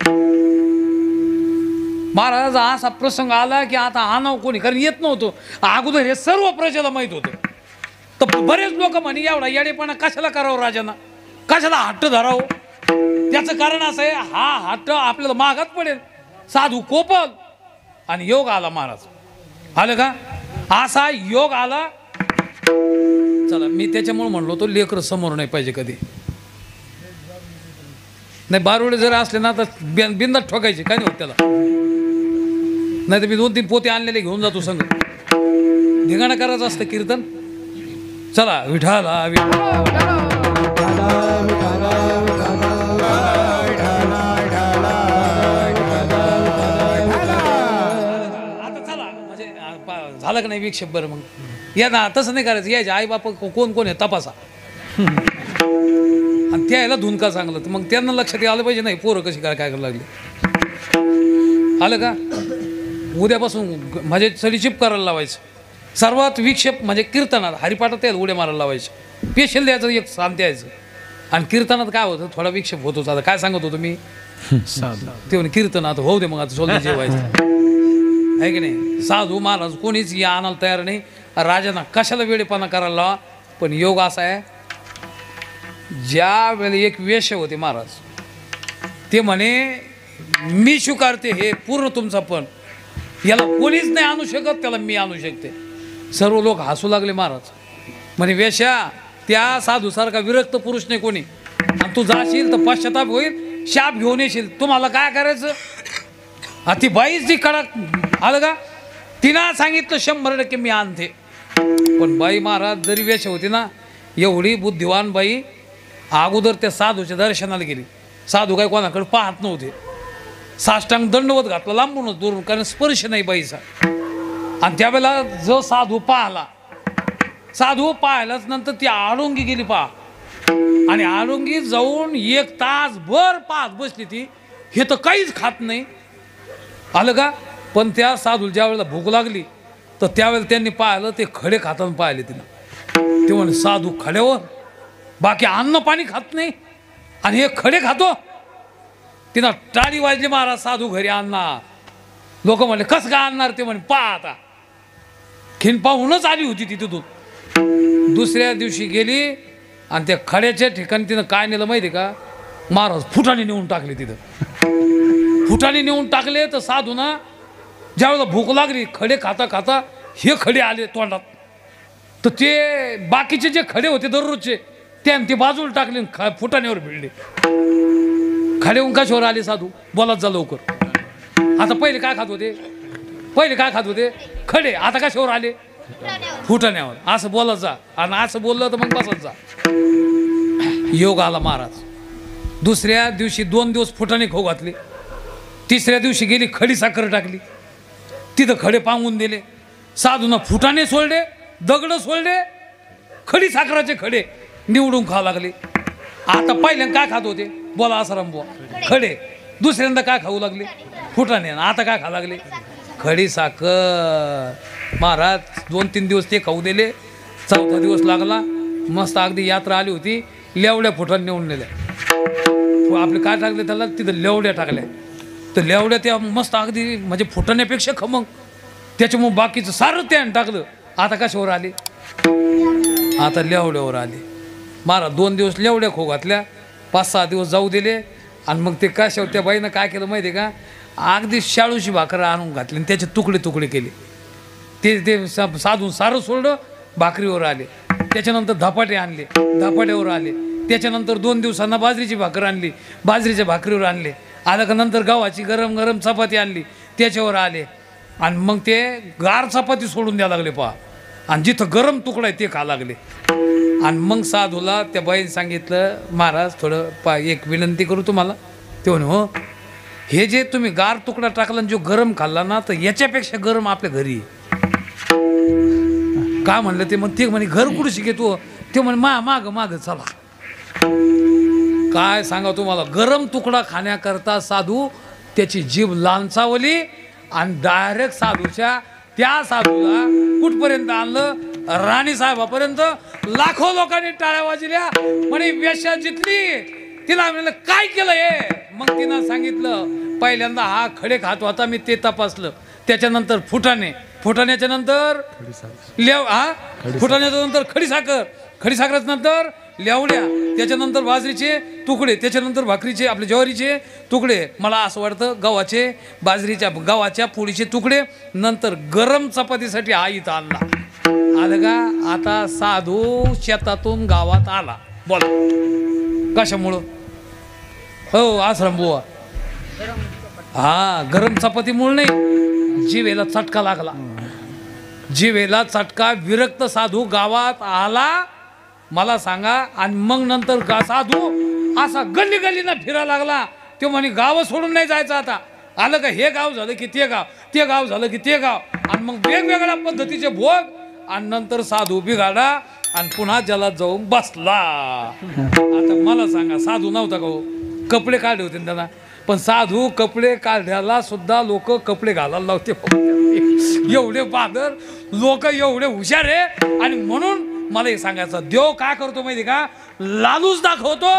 महाराज असा प्रसंग आला की आता आणावं कोणी, कारण येत नव्हतं अगोदर, हे सर्व प्रजेला माहीत होतं. तर बरेच लोक म्हणे एवढा येडेपणा कशाला करावं राजांना, कशाला हट्ट धरावं. त्याचं कारण असं आहे, हा हट्ट आपल्याला मागात पडेल, साधू कोपल. आणि योग आला महाराज, आलं का, असा योग आला. चला मी त्याच्यामुळे म्हणलो तो लेकर समोर नाही पाहिजे कधी. नाही बारुडे जर असले ना तर बिंदात ठोकायचे, काय नाही होत त्याला. नाही तर मी 2-3 पोते आणलेले घेऊन जातो संग, धिंगाणा करायचं असतं कीर्तन. चला विठाला झालं का नाही विक्षेप. बरं मग या ना, तसं नाही करायचं. यायचे आई बाप कोण कोण आहे तपासा, आणि त्या यायला धुनका चांगलं, तर मग त्यांना लक्षात आलं पाहिजे नाही पोरं कशी काय करायला लागली. आलं का, उद्यापासून म्हणजे सडीचिप करायला लावायचं. सर्वात विक्षेप म्हणजे कीर्तनात हरिपाठात यायला उड्या मारायला लावायचे, पेशल द्यायचं, एक शांती यायचं. आणि कीर्तनात काय होतं, थोडा विक्षेप होत होता. आता काय सांगत होतो मी, ते म्हणे कीर्तनात होऊ दे, मग आता सोडून जेवायचं आहे की नाही. साधू महाराज कोणीच या आणायला तयार नाही. राजांना कशाला वेळेपणा करायला लावा. पण योग असा आहे, ज्या वेळेला एक वेश होते महाराज, ते म्हणे मी स्वीकारते हे पूर्ण तुमचा, पण याला कोणीच नाही आणू शकत, त्याला मी आणू शकते. सर्व लोक हसू लागले महाराज. म्हणे वेश्या, त्या साधूसारखा विरक्त पुरुष नाही कोणी, आणि तू जाशील तर पश्चाताप होईल, शाप घेऊन येशील. तुम्हाला काय करायचं. ती बाईच ती कडक, आलं का, तिनं सांगितलं 100% मी आणते. पण बाई महाराज जरी वेश होती ना, एवढी बुद्धिवान बाई, अगोदर त्या साधूच्या दर्शनाला गेली. साधू काय कोणाकडे पाहत नव्हते, साष्टांग दंडवत घातला लांबूनच दूरून, कारण स्पर्श नाही बाईचा. आणि त्यावेळेला जो साधू पाहिलाच नंतर ती आडोंगी गेली पहा, आणि आडोंगी जाऊन 1 तासभर पाहत बसली ती. हे तर काहीच खात नाही, आलं का. पण त्या साधूला ज्या वेळेला भूक लागली तर त्यावेळेला त्यांनी पाहिलं, ते खडे खाताना पाहिले तिला. ते म्हणे साधू खड्यावर, बाकी अन्न पाणी खात नाही आणि हे खडे खातो. तिनं टाळी वाजली महाराज, साधू घरी आणणार. लोक म्हणले कसं काय आणणार, ते म्हणे पहा आता. खिन पाहूनच आली होती ती तिथून. दुसऱ्या दिवशी गेली आणि त्या खड्याच्या ठिकाणी तिनं काय नेलं माहिती का, महाराज फुटाने नेऊन टाकले तिथं. फुटाने नेऊन टाकले तर साधूना ज्यावेळेला भूक लागली, खडे खाता खाता हे खडे आले तोंडात. तर ते बाकीचे जे खडे होते दररोजचे, ते बाजूला टाकले, फुटाण्यावर भिडले. खडेहून कशावर आले साधू, बोलत जा लवकर. आता पहिले काय खात होते, खडे. आता कशावर आले, फुटाण्यावर. असं बोलत जा, आणि असं बोललं तर मग बसत जा. योग आला महाराज. दुसऱ्या दिवशी 2 दिवस फुटाणे खाऊ घातले. तिसऱ्या दिवशी गेली, खडी साखर टाकली, तिथं खडे पांगून दिले. साधूनं फुटाणे सोडले, दगड सोडले, खडी साखराचे खडे निवडून खावं लागले. आता पहिल्यांदा काय खात होते बोला आसाराम बुवा? खडे. दुसऱ्यांदा काय खाऊ लागले? फुटाणे. आता काय खाऊ लागले? खडी साखर. महाराज 2-3 दिवस ते खाऊ दिले. 4था दिवस लागला मस्त अगदी यात्रा आली होती. लेवड्या फुटाणे नेऊन नेल्या. आपले काय टाकले त्याला तिथं लेवड्या टाकल्या. तर लेवड्या त्या मस्त अगदी म्हणजे फुटाण्यापेक्षा खमंग. त्याच्यामुळे बाकीचं सारं त्यानं टाकलं. आता कशावर आले? आता लेवड्यावर आले. महाराज 2 दिवस लेवड्या खो घातल्या. 5-6 दिवस जाऊ दिले. आणि मग ते कशावर त्या बाईनं काय केलं माहिती आहे का? अगदी शाळूची भाकर आणून घातली आणि त्याचे तुकडे तुकडे केले. ते साधून सारं सोडलं. भाकरीवर आले. त्याच्यानंतर धपाटे आणले. धपाट्यावर आले. त्याच्यानंतर 2 दिवसांना बाजरीची भाकर आणली. बाजरीच्या भाकरीवर आणले. आलं का नंतर गव्हाची गरम गरम चपाती आणली. त्याच्यावर आले. आणि मग ते गार चपाती सोडून द्यायला लागले पहा. आणि जिथं गरम तुकडा आहे ते खा लागले. आणि मग साधूला त्या बाईने सांगितलं महाराज थोडं एक विनंती करू तुम्हाला. ते म्हणे हो हे जे तुम्ही गार तुकडा टाकला आणि जो गरम खाल्ला ना तर याच्यापेक्षा गरम आपल्या घरी. काय म्हणलं ते? मग ते म्हणे घर कुठे शिकेतो? ते म्हणे माग माग चला. काय सांगा तुम्हाला, गरम तुकडा खाण्याकरता साधू त्याची जीभ लांचावली आणि डायरेक्ट साधूच्या त्या साधूला कुठपर्यंत आणलं? राणी साहेबापर्यंत. लाखो लोकांनी टाळ्या वाजल्या. म्हणे वेश्या जितली. तिला म्हणलं काय केलं हे? मग तिनं सांगितलं पहिल्यांदा हा खडे खात होता मी ते तपासलं. त्याच्यानंतर फुटाणे. फुटाण्याच्या नंतर फुटाण्याच्या नंतर खडीसाखर. खडीसाखराच्या नंतर लेवड्या. त्याच्यानंतर बाजरीचे तुकडे. त्याच्यानंतर भाकरीचे आपले ज्वारीचे तुकडे. मला असं वाटतं गव्हाच्या पोळीचे तुकडे. नंतर गरम चपातीसाठी हा इथं आणला. आलं का? आता साधू शेतातून गावात आला. बोला कशामुळं? हो आश्रम बुवा. हा गरम चपातीमुळे नाही, जिवेला चटका लागला. जिवेला चटका. विरक्त साधू गावात आला. मला सांगा. आणि मग नंतर साधू असा गल्ली गल्लीनं फिरायला लागला. तो म्हणे गाव सोडून नाही जायचं आता. आलं का? हे गाव झालं की ते गाव, ते गाव झालं की ते गाव. आणि मग वेगवेगळ्या पद्धतीचे भोग. आणि नंतर साधू बिघाडा आणि पुन्हा जलात जाऊन बसला. आता मला सांगा साधू नव्हता का हो? कपडे काढले होते त्यांना. पण साधू कपडे काढण्याला सुद्धा लोक कपडे घालायला लावते. एवढे बादर लोक, एवढे हुशार आहे. आणि म्हणून मला हे सांगायचं देव काय करतो माहिती का? लालूच दाखवतो.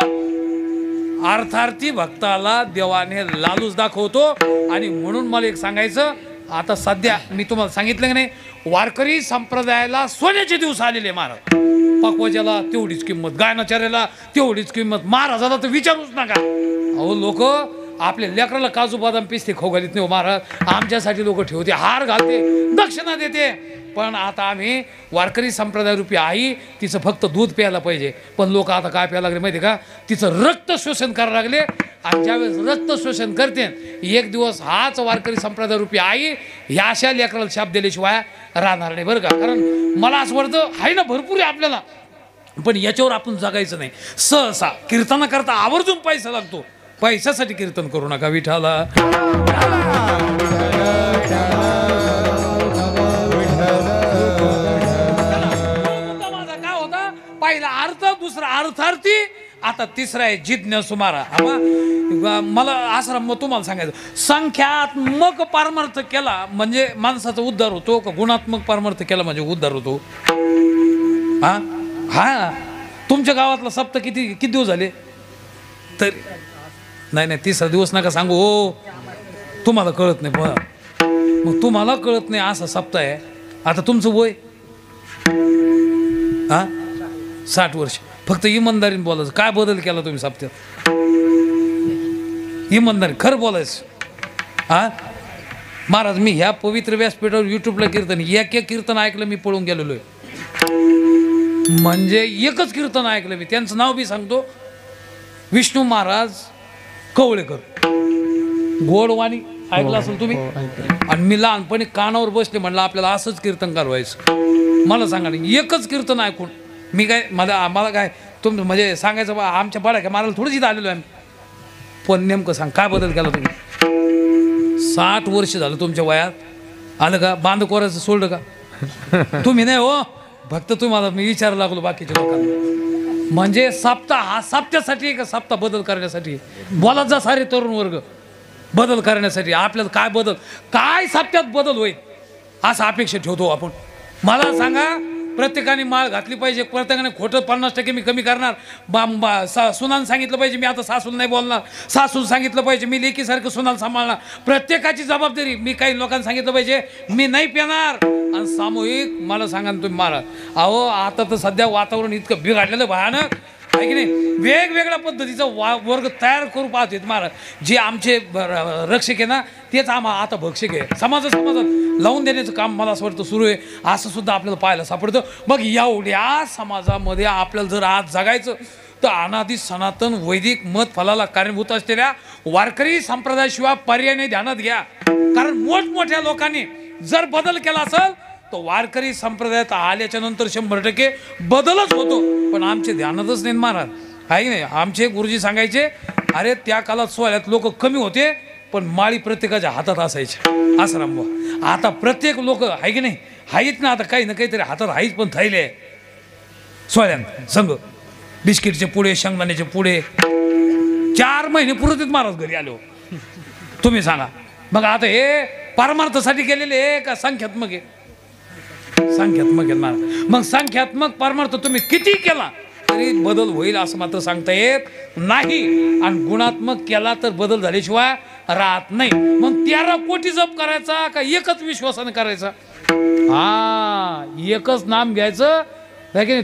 अर्थार्थी भक्ताला देवाने लालूच दाखवतो. आणि म्हणून मला एक सांगायचं, आता सध्या मी तुम्हाला सांगितलं की नाही, वारकरी संप्रदायाला सोन्याचे दिवस आलेले. महाराज पक्वाजाला तेवढीच किंमत, गायनाचार्याला तेवढीच किंमत, महाराजाला तर विचारूच नका. अहो लोक आपल्या लेकराला काजू बदाम पिस्ते खाऊ घालीत नाही. महाराज आमच्यासाठी लोक ठेवते, हार घालते, दक्षिणा देते. पण आता आम्ही वारकरी संप्रदाय रूपी आई, तिचं फक्त दूध प्यायला पाहिजे. पण लोक आता काय प्यायला लागले माहिती का? तिचं रक्त शोषण करायला लागले. आणि ज्यावेळेस रक्त शोषण करते एक दिवस हाच वारकरी संप्रदाय रूपी आई ह्या अशा लेकराला शाप दिल्याशिवाय राहणार नाही बरं का. कारण मला असं वाटतं आहे ना भरपूर आहे आपल्याला, पण याच्यावर आपण जगायचं नाही. सहसा कीर्तना करता आवर्जून पैसा लागतो. पैशासाठी कीर्तन करू नका. विठाला माझा काय होता? पहिला अर्थ, दुसरा अर्थार्थी, आता तिसरा आहे जिज्ञासू मारा. मला आश्रम तुम्हाला सांगायचं, संख्यात्मक पारमार्थ केला म्हणजे माणसाचा उद्धार होतो का गुणात्मक पारमार्थ केला म्हणजे उद्धार होतो? हा हा तुमच्या गावातला सप्ताह किती दिवस झाले? तरी नाही तिसरा दिवस नका सांगू हो, तुम्हाला कळत नाही. बघा मग तुम्हाला कळत नाही असा सप्ताह आहे. आता तुमचं वय 60 वर्ष. फक्त इमानदारीने बोलायचं. काय बदल केला तुम्ही सप्त्यात? इमानदारी खरं बोलायचं. महाराज मी ह्या पवित्र व्यासपीठावर युट्यूबला कीर्तन एक कीर्तन ऐकलं मी पळून गेलेलो आहे. म्हणजे एकच कीर्तन ऐकलं मी. त्यांचं नाव बी सांगतो, विष्णू महाराज कवळेकर. गोडवाणी ऐकलं असेल तुम्ही? आणि मी लहानपणी कानावर बसले, म्हणलं आपल्याला असंच कीर्तन करायचं. मला सांगा एकच कीर्तन ऐकून मी काय मला काय म्हणजे सांगायचं आमच्या बाळा काय मारायला थोडंच इथं आलेलो आहे. पण नेमकं सांग काय बदल केला तुम्ही? 60 वर्ष झालं तुमच्या वयात. आलं का? बांध कोरायचं सोडलं का तुम्ही? नाही हो. फक्त तुम्हाला मी विचारायला लागलो बाकीच्या लोकांना, म्हणजे सप्ताह हा सप्त्यासाठी आहे का सप्ताह बदल करण्यासाठी? बोला जा सारे तरुण वर्ग, बदल करण्यासाठी आपल्याला काय बदल, काय सप्त्यात बदल होईल असं अपेक्षा ठेवतो आपण? मला सांगा, प्रत्येकाने माळ घातली पाहिजे, प्रत्येकाने खोटं 50% मी कमी करणार, सुनान सांगितलं पाहिजे मी आता सासून नाही बोलणार, सासून सांगितलं पाहिजे मी लेकीसारखं सुनान सांभाळणार, प्रत्येकाची जबाबदारी. मी काही लोकांना सांगितलं पाहिजे मी नाही पिणार, आणि सामूहिक मला सांगा ना तुम्ही मारा. अहो आता तर सध्या वातावरण इतकं बिघडलेलं भयानक आहे की नाही, वेगवेगळ्या पद्धतीचा वर्ग तयार करू पाहत महाराज. जे आमचे रक्षक आहे ना तेच आता भक्षक आहे, समाजात लावून देण्याचं काम मला असं वाटतं सुरू आहे. असं सुद्धा आपल्याला पाहायला सापडतं. मग एवढ्या समाजामध्ये आपल्याला जर आज जगायचं तर अनादी सनातन वैदिक मत फलाला कारणीभूत असलेल्या वारकरी संप्रदायाशिवाय पर्यायाने ध्यानात घ्या. कारण मोठमोठ्या लोकांनी जर बदल केला असेल तो वारकरी संप्रदायात आल्याच्या नंतर 100% बदलच होतो. पण आमचे ध्यानातच नाही महाराज, आहे नाही. आमचे गुरुजी सांगायचे, अरे त्या काळात सोहळ्यात लोक कमी होते पण माळी प्रत्येकाच्या हातात असायच्या आश्रम. आता प्रत्येक लोक आहे की नाही, आहेत ना, आता काही ना काहीतरी हातात आहेच, पण थैले सोहळ्यात संघ बिस्किटचे पुढे, शेंगदाण्याचे पुढे 4 महिने पुरतीत महाराज घरी आलो. तुम्ही सांगा मग आता हे परमार्थासाठी गेलेले आहे का संख्यात्मक आहे? संख्यात्मक आहे महाराज. मग संख्यात्मक परमार्थ तुम्ही किती केला तरी बदल होईल असं मात्र सांगता येत नाही. आणि गुणात्मक केला तर बदल झाल्याशिवाय राहत नाही. मग 13 कोटी जप करायचा का एकच विश्वासाने करायचा? एकच नाम घ्यायचं.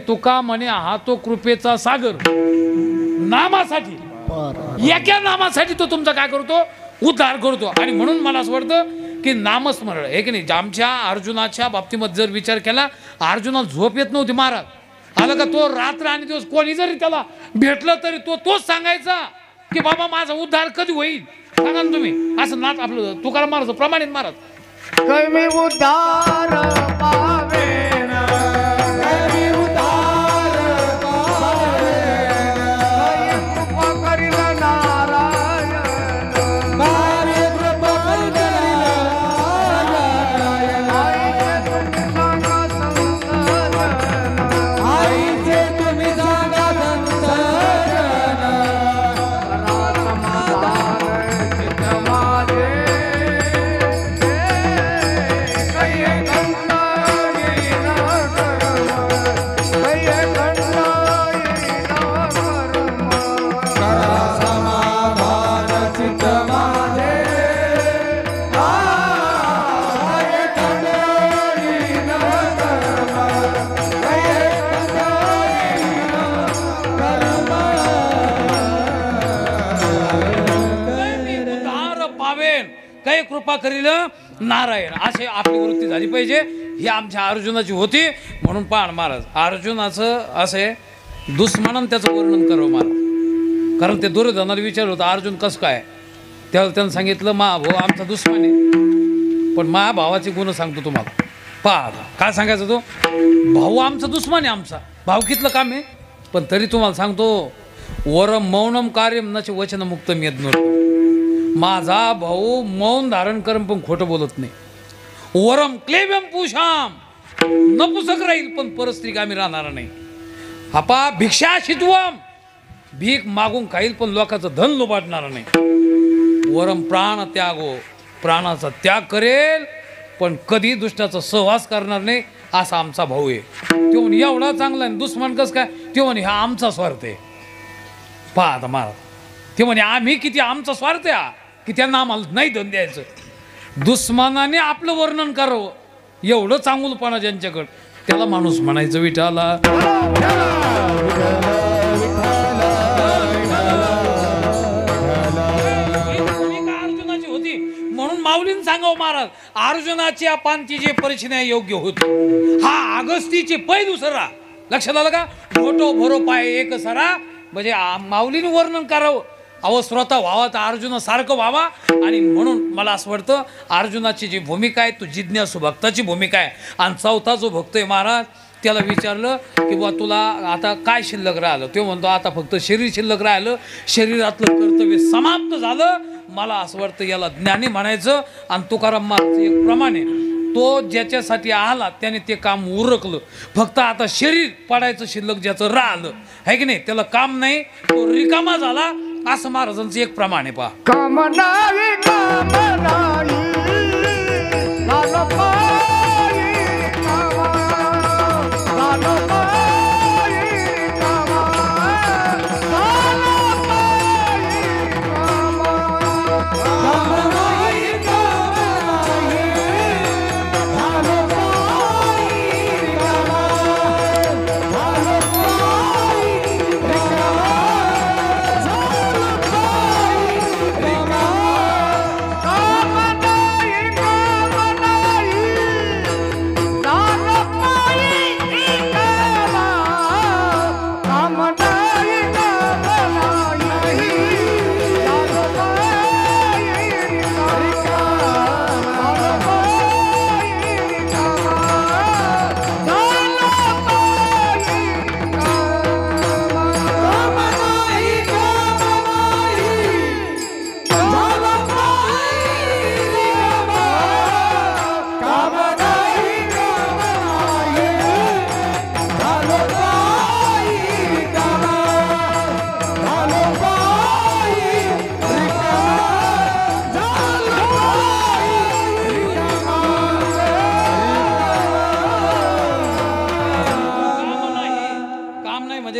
तुका म्हणे हा तो कृपेचा सागर, नामासाठी, एका नामासाठी तो तुमचा काय करतो, उद्धार करतो. आणि म्हणून मला असं वाटतं की नामस्मरण आहे की नाही. आमच्या अर्जुनाच्या बाबतीमध्ये जर विचार केला, अर्जुनाला झोप येत नव्हती महाराज. आलं का तो रात्र आणि दिवस कोणी जरी त्याला भेटलं तरी तोच सांगायचा की बाबा माझा उद्धार कधी होईल सांगा ना तुम्ही. असं नाच आपलं तुकाराम महाराज प्रमाणित महाराज, कमी उद्धार पावेन, कमी उद्धार पावेन, कृपा करील नारायण, कार्य कृपा करील नारायण, आईचे तुम्ही सांगा संसर्जन, करा समाधान चित्त माझे, काही कृपा करील नारायण, असे आपली वृत्ती झाली पाहिजे. ही आमच्या अर्जुनाची होती. म्हणून पाहण महाराज, अर्जुनाचं असे दुश्मनानं त्याचं वर्णन करावं महाराज. कारण ते दुर्योधनाला विचारलं होतं अर्जुन कसं काय, त्यावेळेला त्यानं सांगितलं मा भाऊ आमचा दुश्मन आहे, पण मा भावाचे गुण सांगतो तुम्हाला. पहा काय सांगायचं, तो भाऊ आमचा दुश्मन आहे, आमचा भावकीतलं काम आहे, पण तरी तुम्हाला सांगतो वरम मौनम कार्यम नच वचन मुक्त यज्ञ. माझा भाऊ मौन धारण करम पण खोटं बोलत नाही. वरम क्लेव्यम पुषाम, नपुसक राहील पण परस्त्रीगामी राहणार नाही. आपा भिक्षा शित्वम, भीक मागून खाईल पण लोकांचं धन लुबाडणार नाही. वरम प्राण त्यागो, प्राणाचा त्याग करेल पण कधी दुष्टाचा सहवास करणार नाही. असा आमचा भाऊ आहे. तो म्हणे एवढा चांगला आहे, दुश्मन कसं काय? तो म्हणे हा आमचा स्वार्थ आहे. पहा आता महाराज, ते म्हणे आम्ही किती आमचा स्वार्थ आहे की त्यांना आम्हाला नाही धन द्यायचं. दुश्मनाने आपलं वर्णन करावं एवढं चांगुलपणा ज्यांच्याकडं, त्याला माणूस म्हणायचं विठाला. अर्जुनाची होती म्हणून माऊलीन सांगावं महाराज, अर्जुनाच्या पांतीचे परिचय योग्य होते. हा अगस्तीचे पै दुसरा, लक्षात आलं का? मोठो भरो पाय एक सरा, म्हणजे माऊलीने वर्णन करावं. अहो श्रोता व्हावा तर अर्जुनासारखं व्हावा. आणि म्हणून मला असं वाटतं अर्जुनाची जी भूमिका आहे तो जिज्ञासू भक्ताची भूमिका आहे. आणि चौथा जो भक्त आहे महाराज, त्याला विचारलं की बा तुला आता काय शिल्लक राहिलं? तो म्हणतो आता फक्त शरीर शिल्लक राहिलं, शरीरातलं कर्तव्य समाप्त झालं. मला असं वाटतं याला ज्ञानी म्हणायचं. आणि तुकाराम महाराज एक प्रमाणे तो ज्याच्यासाठी आला त्याने ते काम उरकलं. फक्त आता शरीर पडायचं शिल्लक ज्याचं राहिलं आहे की नाही, त्याला काम नाही, तो रिकामा झाला, असं महाराजांचं एक प्रमाण आहे. पहा, काम नाही काम नाही झालं पायी कामा, झालं पायी कामा, झालं पायी कामा. काम नाही काम नाही झालं पायी कामा, झालं पायी कामा.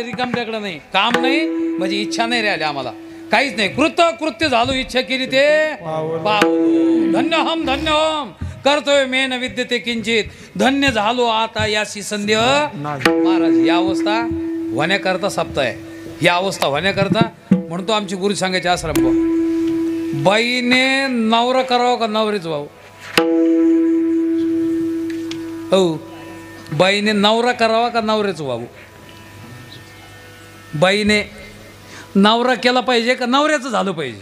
रिकामट्याकडे नाही, काम नाही म्हणजे इच्छा नाही राहिली आम्हाला, काहीच नाही. कृत्य झालो, इच्छा केली ते पावलो. धन्यहम धन्यहम करतोय मेन विद्यते किंचित, धन्य झालो आता याशी संध्य. महाराज ही अवस्था होण्याकरता सप्ताह आहे, ही अवस्था होण्याकरता म्हणून तो आमची गुरु सांगायचे आश्रम, बाईने नवरा करावं का नवरेच व्हावं? हो, बाईने नवरा करावा का नवरेच व्हावं? बाईने नवरा केला पाहिजे का नवऱ्याचं झालं पाहिजे?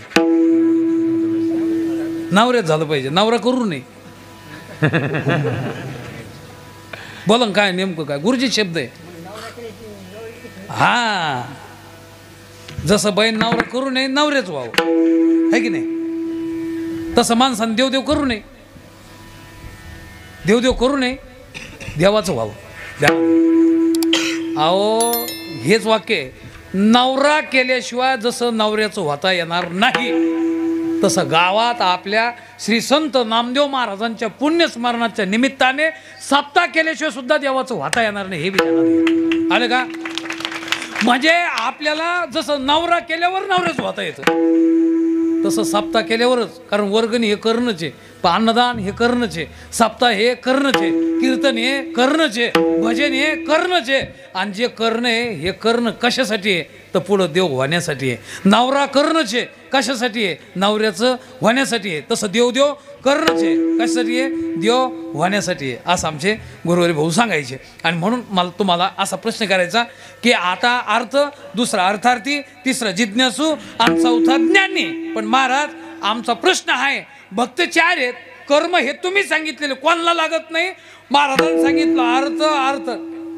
नवऱ्याच झालं पाहिजे, नवरा करू नये. बोला काय नेमकं काय गुरुजी शब्द आहे. हा, जसं बाई नवरा करू नये नवऱ्याच व्हावं है की नाही, तसं माणसानं देवदेव करू नये, देवदेव करू नये, देवाचं व्हावं. अहो हेच वाक्य आहे. नवरा केल्याशिवाय जसं नवऱ्याचं होता येणार नाही, तसं गावात आपल्या श्री संत नामदेव महाराजांच्या पुण्यस्मरणाच्या निमित्ताने सप्ताह केल्याशिवाय सुद्धा देवाचं होता येणार नाही, हे बी ध्यानात आलं का? म्हणजे आपल्याला जसं नवरा केल्यावर नवऱ्याचं होता येतं, तसं सप्ताह केल्यावरच. कारण वर्गणी हे करणंच आहे, अन्नदान हे करणंच आहे, सप्ताह हे करणंच आहे, कीर्तन हे करणंच आहे, भजन हे करणंच आहे. आणि जे करणं आहे हे करणं कशासाठी आहे तर पुढं देव होण्यासाठी आहे. नवरा करणंच आहे कशासाठी आहे? नवऱ्याचं होण्यासाठी आहे. तसं देवदेव करणंच आहे कशासाठी आहे? देव होण्यासाठी आहे, असं आमचे गुरुवारी भाऊ सांगायचे. आणि म्हणून मला तुम्हाला असा प्रश्न करायचा की आता अर्थ, दुसरा अर्थार्थी, तिसरा जिज्ञासू आणि चौथा ज्ञानी. पण महाराज आमचा प्रश्न आहे, भक्त चार आहेत, कर्म हे तुम्ही सांगितलेले कोणाला लागत नाही, महाराजांनी सांगितलं अर्थ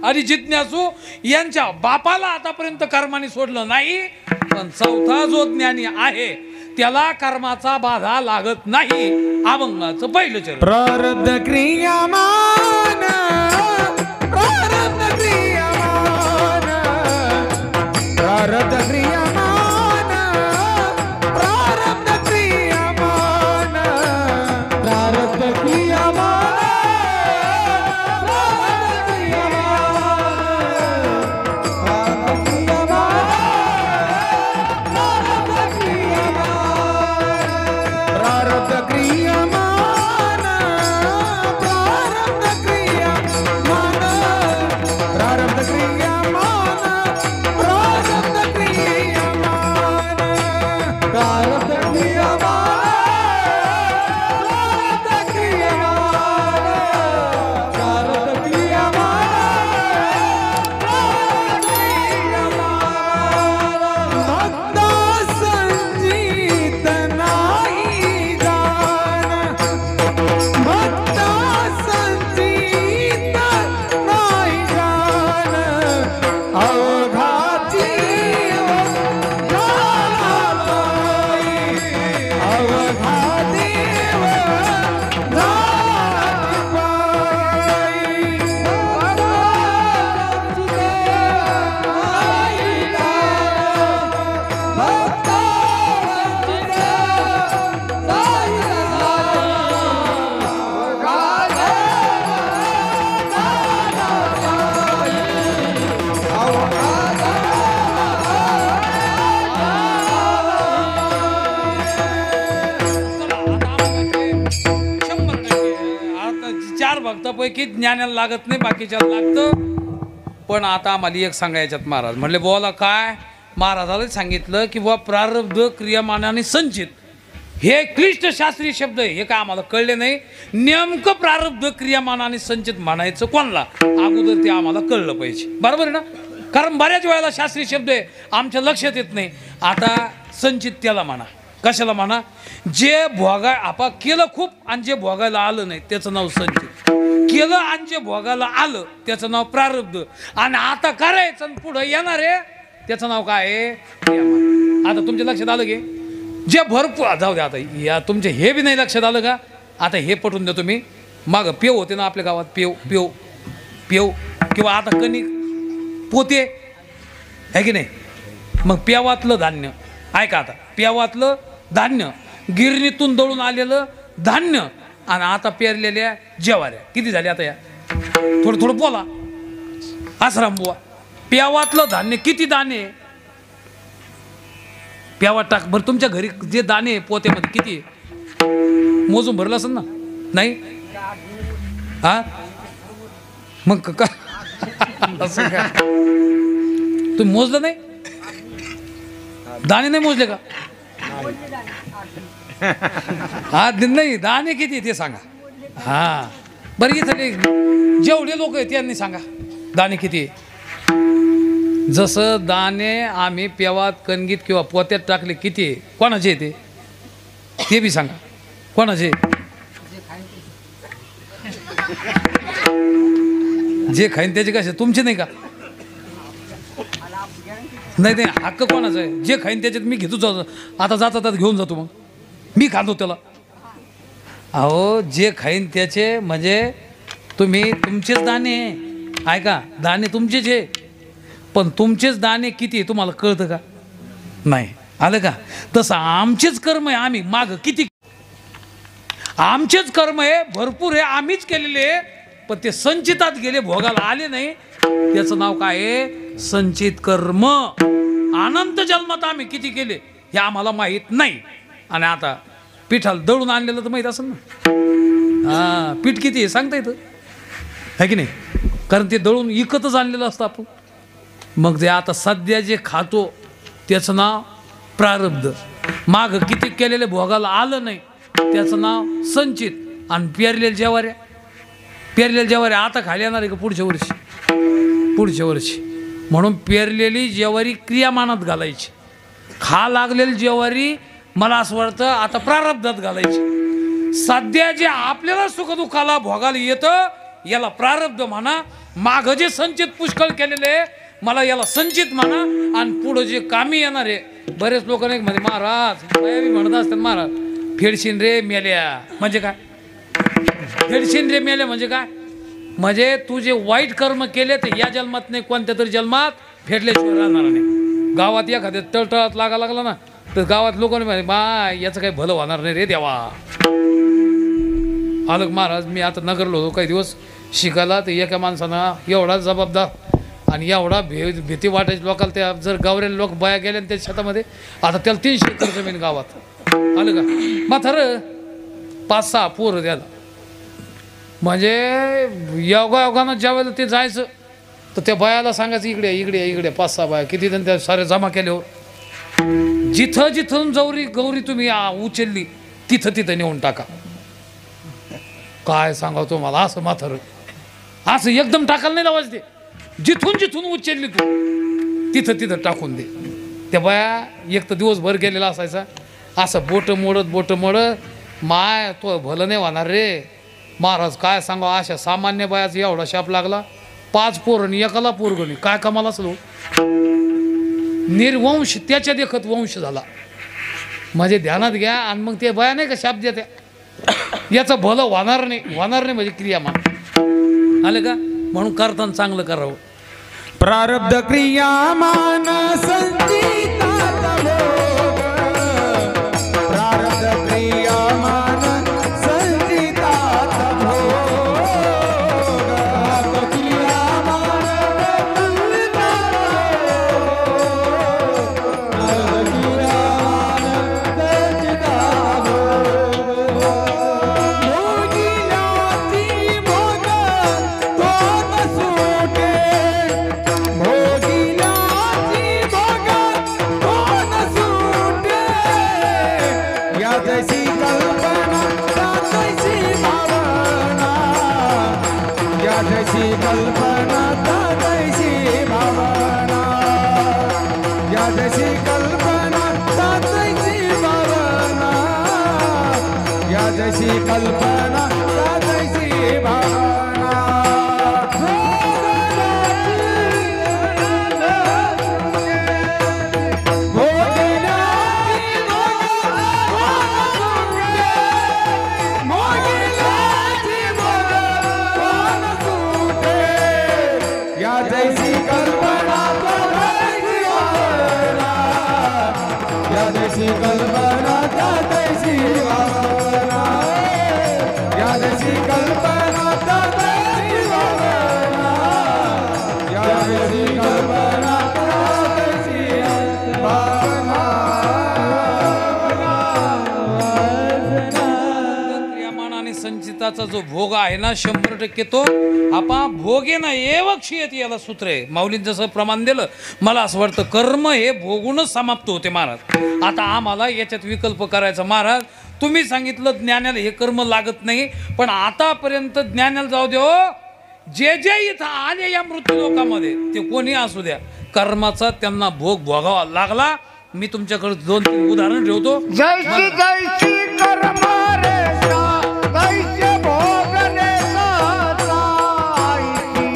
आणि जिज्ञासू यांच्या बापाला आतापर्यंत कर्माने सोडलं नाही. पण चौथा जो ज्ञानी आहे त्याला कर्माचा बाधा लागत नाही. अभंगाचं पहिलं चरण. प्रारब्ध क्रियामान, प्रारब्ध क्रियामान, प्रारब्ध क्रियामान, प्रारब्ध क्रियामान, प्रारब्ध क्रियामान, प्रारब्ध क्रियामान, प्रारब्ध पैकी ज्ञानाला लागत नाही, बाकीच्याला लागतं. पण आता आम्हाला एक सांगायच्यात महाराज म्हणले बोला काय. महाराजाला सांगितलं की बुवा प्रारब्ध क्रियामानाने संचित हे क्लिष्ट शास्त्रीय शब्द आहे, हे काय आम्हाला कळले नाही. नेमकं प्रारब्ध क्रियामानाने संचित म्हणायचं कोणला अगोदर ते आम्हाला कळलं पाहिजे, बरोबर आहे ना. कारण बऱ्याच वेळेला शास्त्रीय शब्द आहे आमच्या लक्षात येत नाही. आता संचित त्याला म्हणा, कशाला म्हणा, जे भोगा आपा केलं खूप आणि जे भोगायला आलं नाही त्याचं नाव संचित. केलं आणि जे भोगायला आलं त्याचं नाव प्रारब्ध. आणि आता करायचं आणि पुढं येणार आहे त्याचं नाव काय आहे क्रियामान. आता तुमच्या लक्षात आलं की जे भरपूर जाऊ द्या. आता या तुमचे हे बी नाही लक्षात आलं का. आता हे पटवून देतो मी. माग पेव होते ना आपल्या गावात, पेव पेव पेव किंवा आता कणिक पोते आहे की नाही. मग पेवातलं धान्य ऐका, आता पेवातलं धान्य गिरणीतून दळून आलेलं धान्य आणि आता पेरलेल्या ज्वाऱ्या किती झाले आता या थोडं थोडं बोला आसराम बुवा. पेवातलं धान्य किती दाणे प्यावात टाक बरं. तुमच्या घरी जे दाणे पोत्यामध्ये किती मोजून भरलं असेल ना. नाही हा मग का असं का तुम्ही मोजलं नाही, दाणे नाही मोजले का. हा नाही दाणे किती ते सांगा. हा बरं इथं जेवढे लोक आहेत त्यांनी सांगा दाणे किती. जसं दाणे आम्ही पेवात कणगीत किंवा पोत्यात टाकले किती आहे, कोणाचे ते बी सांगा. कोणाचे जे खाईन त्याचे कसे तुमचे नाही का. नाही नाही हक्क कोणाचा आहे. जे खाईन त्याच्यात मी घेतो आता जाता घेऊन जातो मग मी खातो त्याला. अहो जे खाईन त्याचे म्हणजे तुम्ही तुमचेच दाणे ऐका, दाणे तुमचेच आहे पण तुमचेच दाणे किती तुम्हाला कळतं का नाही. आलं का. तसं आमचेच कर्म आहे, आम्ही माग किती आमचेच कर्म आहे भरपूर आहे आम्हीच केलेले पण ते संचितात गेले भोगाला आले नाही त्याचं नाव काय आहे संचित कर्म. अनंत जन्मात आम्ही किती केले हे आम्हाला माहीत नाही. आणि आता पिठाला दळून आणलेलं तर माहीत असेल ना. हा पीठ किती आहे सांगता येतं आहे की नाही, कारण ते दळून इकतच आणलेलं असतं आपण. मग जे आता सध्या जे खातो त्याचं नाव प्रारब्ध. माग किती केलेले भोगाला आलं नाही त्याचं नाव संचित. आणि पेरलेल्या ज्वारी आता खाली येणार आहे का पुढच्या वर्षी. म्हणून पेरलेली ज्वारी क्रियामानात घालायची. खा लागलेली ज्वारी मला असं वाटतं आता प्रारब्धात घालायची. सध्या जे आपल्याला सुखदुःखाला भोगाला येतं याला प्रारब्ध म्हणा. माग जे संचित पुष्कळ केलेले मला याला संचित म्हणा. आणि पुढं जे कामी येणार आहे बरेच लोक नाही म्हणजे महाराज म्हणत असतात महाराज फेडशीन रे मेल्या म्हणजे काय. फेडशीन रे मेल्या म्हणजे काय, म्हणजे तू जे वाईट कर्म केले ते या जन्मात नाही कोणत्या तरी जन्मात फेडल्याशिवाय राहणार नाही. गावात एखाद्या तळतळात लागला ना तर गावात लोकांनी म्हणे बा याचं काही भलं होणार नाही रे देवा. आलं महाराज मी आता नगरलो होतो काही दिवस शिकायला तर एका माणसानं एवढा जबाबदार आणि एवढा भीती वाटायची लोकांना. त्या जर गावरेले लोक बाया गेल्या त्या शेतामध्ये आता त्याला 300 एकर जमीन गावात. आलं का म्हातार 5-6 पोरं द्याला. म्हणजे योगायोगानं ज्यावेळेला ते जायचं तर त्या बायाला सांगायचं इकडे 5-6 बाया किती जण त्या सारे जमा केल्यावर जिथं गौरी तुम्ही उचलली तिथं नेऊन टाका. काय सांगा तुम्हाला असं म्हातार असं एकदम टाकायला नाही लावायचं. ते जिथून उचलली तू तिथं टाकून दे. त्या बाया एक तर दिवसभर गेलेला असायचा असं बोट मोडत माय तो भलं नाही होणार रे महाराज. काय सांगा अशा सामान्य बायाचा एवढा शाप लागला. 5 पोरं एकाला पोरगणी काय कमाल असलो. निर्वंश त्याच्या देखत वंश झाला म्हणजे ध्यानात घ्या. आणि मग ते बाया नाही का शाप देत्या याचं भलं होणार नाही म्हणजे क्रियामान. आले का म्हणून करताना चांगलं करावं. प्रारब्ध क्रियामान संचितात भोग. प्रारब्ध क्रियामान संचितात भोग. क्रियामान संचितात भोग. जैसी कल्पना त्या जैसी भावना या जैसी कल्पना त्या जैसी भावना या जैसी कल्पना त्या जैसी भावना जैसी कल्पना या जैसी कल्पना त्या जैसी भावना या जैसी कल्पना त्या जैसी भावना या जैसी कल्पना त्या जैसी भावना क्रियामान आणि संचिताचा जो भोग आहे ना 100% तो आपा भोगे ना येवक्षीयत याला सूत्र आहे. माऊलींनी जसं प्रमाण दिलं मला असं वाटतं कर्म हे भोगूनच समाप्त होते महाराज. आता आम्हाला याच्यात विकल्प करायचा महाराज. तुम्ही सांगितलं ज्ञानाला हे कर्म लागत नाही पण आतापर्यंत ज्ञानाला जाऊ दे हो जे जे इथं आले या मृत्यू लोकांमध्ये ते कोणी असू द्या कर्माचा त्यांना भोग भोगावा लागला. मी तुमच्याकडे 2-3 उदाहरण ठेवतो. जैसी जैसी कर्म रेषा तैसे भोगने दाता ऐसी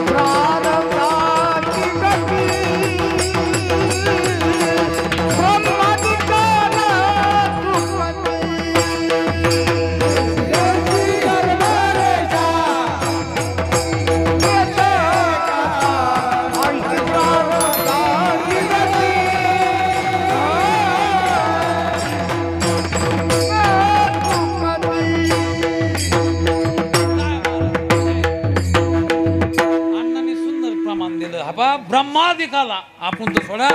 प्रारब्धाची गती ब्रह्मादिकाल सुखती जैसी कर्म रेषा ऐसी प्रारब्धाची गती अण्णांनी सुंदर प्रमाण दिलं. हा ब्रह्मादिकाला आपण तर सोडा.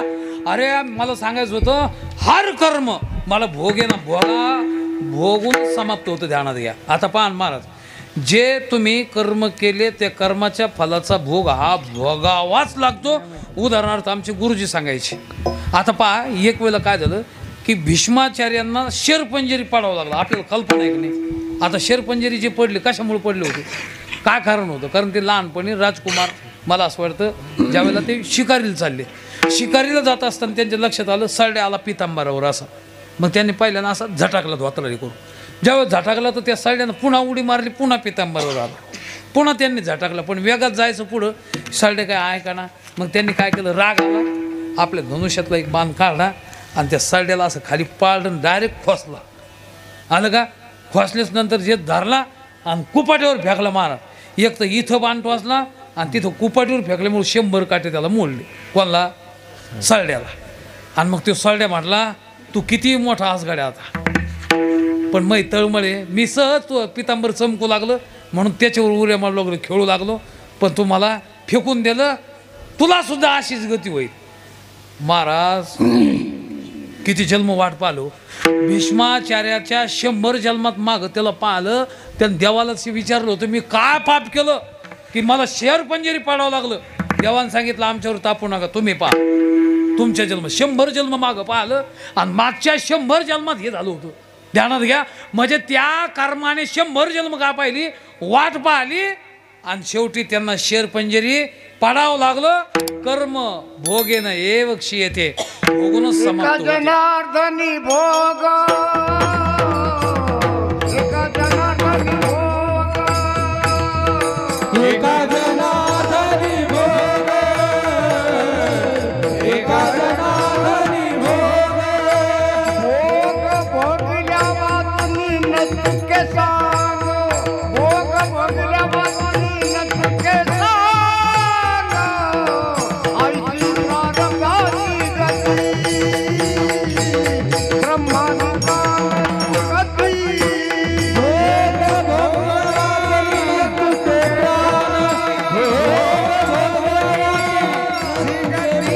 अरे मला सांगायचं होतं हर कर्म मला भोगे ना भोगून समाप्त होतं ध्यानात घ्या. आता पहा महाराज जे तुम्ही कर्म केले त्या कर्माच्या फलाचा भोग हा भोगावाच लागतो. उदाहरणार्थ आमचे गुरुजी सांगायचे. आता पहा एक वेळेला काय झालं की भीष्माचार्यांना शेरपंजरी पाडावं लागलं. आपल्याला कल्पना आहे की नाही. आता शेरपंजरी जे पडले कशामुळे पडले होते काय कारण होतं कारण ते लहानपणी राजकुमार मला असं वाटतं ज्यावेळेला ते शिकारीला चालले शिकारीला जात असताना त्यांच्या लक्षात आलं सरड्या आला पितांबरावर असा. मग त्यांनी पहिल्यांदा असा झटाकला धोतरारी करून. ज्यावेळेस झटाकला तर त्या सरड्यानं पुन्हा उडी मारली पुन्हा पितांबरावर आला. पुन्हा त्यांनी झटाकला पण वेगात जायचं पुढं सरड्या काय आहे का ना. मग त्यांनी काय केलं राग आला आपल्या धनुष्यातला एक बाण काढला आणि त्या सरड्याला असं खाली पाळलं डायरेक्ट खोसला. आलं का खोसल्याच नंतर जे धरला आणि कुपाट्यावर फेकला महाराज. एक तर इथं बाण टोचला आणि तिथं कुपाटीवर फेकल्यामुळे 100 काटे त्याला मोडले. कोणला सरड्याला. आणि मग तो सरड्या म्हटला तू किती मोठा आसगाड्या आता पण मै तळमळे मी सहज तू पितांबर चमकू लागलं म्हणून त्याच्यावर उड्या मारू लागलो खेळू लागलो पण तू मला फेकून दिलं तुला सुद्धा अशीच गती होईल. महाराज किती जन्म वाट पाहलो. भीष्माचार्याच्या 100 जन्मात मागं त्याला पाहिलं त्यानं देवालाच विचारलं होतं मी काय पाप केलं की मला शेरपंजरी पाडावं लागलं. देवानं सांगितलं आमच्यावर तापू नका तुम्ही पहा तुमच्या जन्म 100 जन्म मागं पाहिलं आणि मागच्या 100 जन्मात हे झालं होतं. ध्यानात घ्या म्हणजे त्या कर्माने 100 जन्म का पाहिली वाट पाहिली आणि शेवटी त्यांना शेरपंजरी पाडावं लागलं. कर्म भोगे न एव क्षीयते भोगूनच समाप्त होते. जनार्दनी भोग एका जनार्दनी भोग एका जनार्दनी भोग एका जनार्दनी भोग भोग भोगल्या वाचनी नचके सांग भोग भोगल्या वाचनी नचके सांग ऐसी प्रारब्धाची गती ब्रह्मादिकाल गती भोग भोगवानी तुझे प्राण भोग भोगवानी सिंगती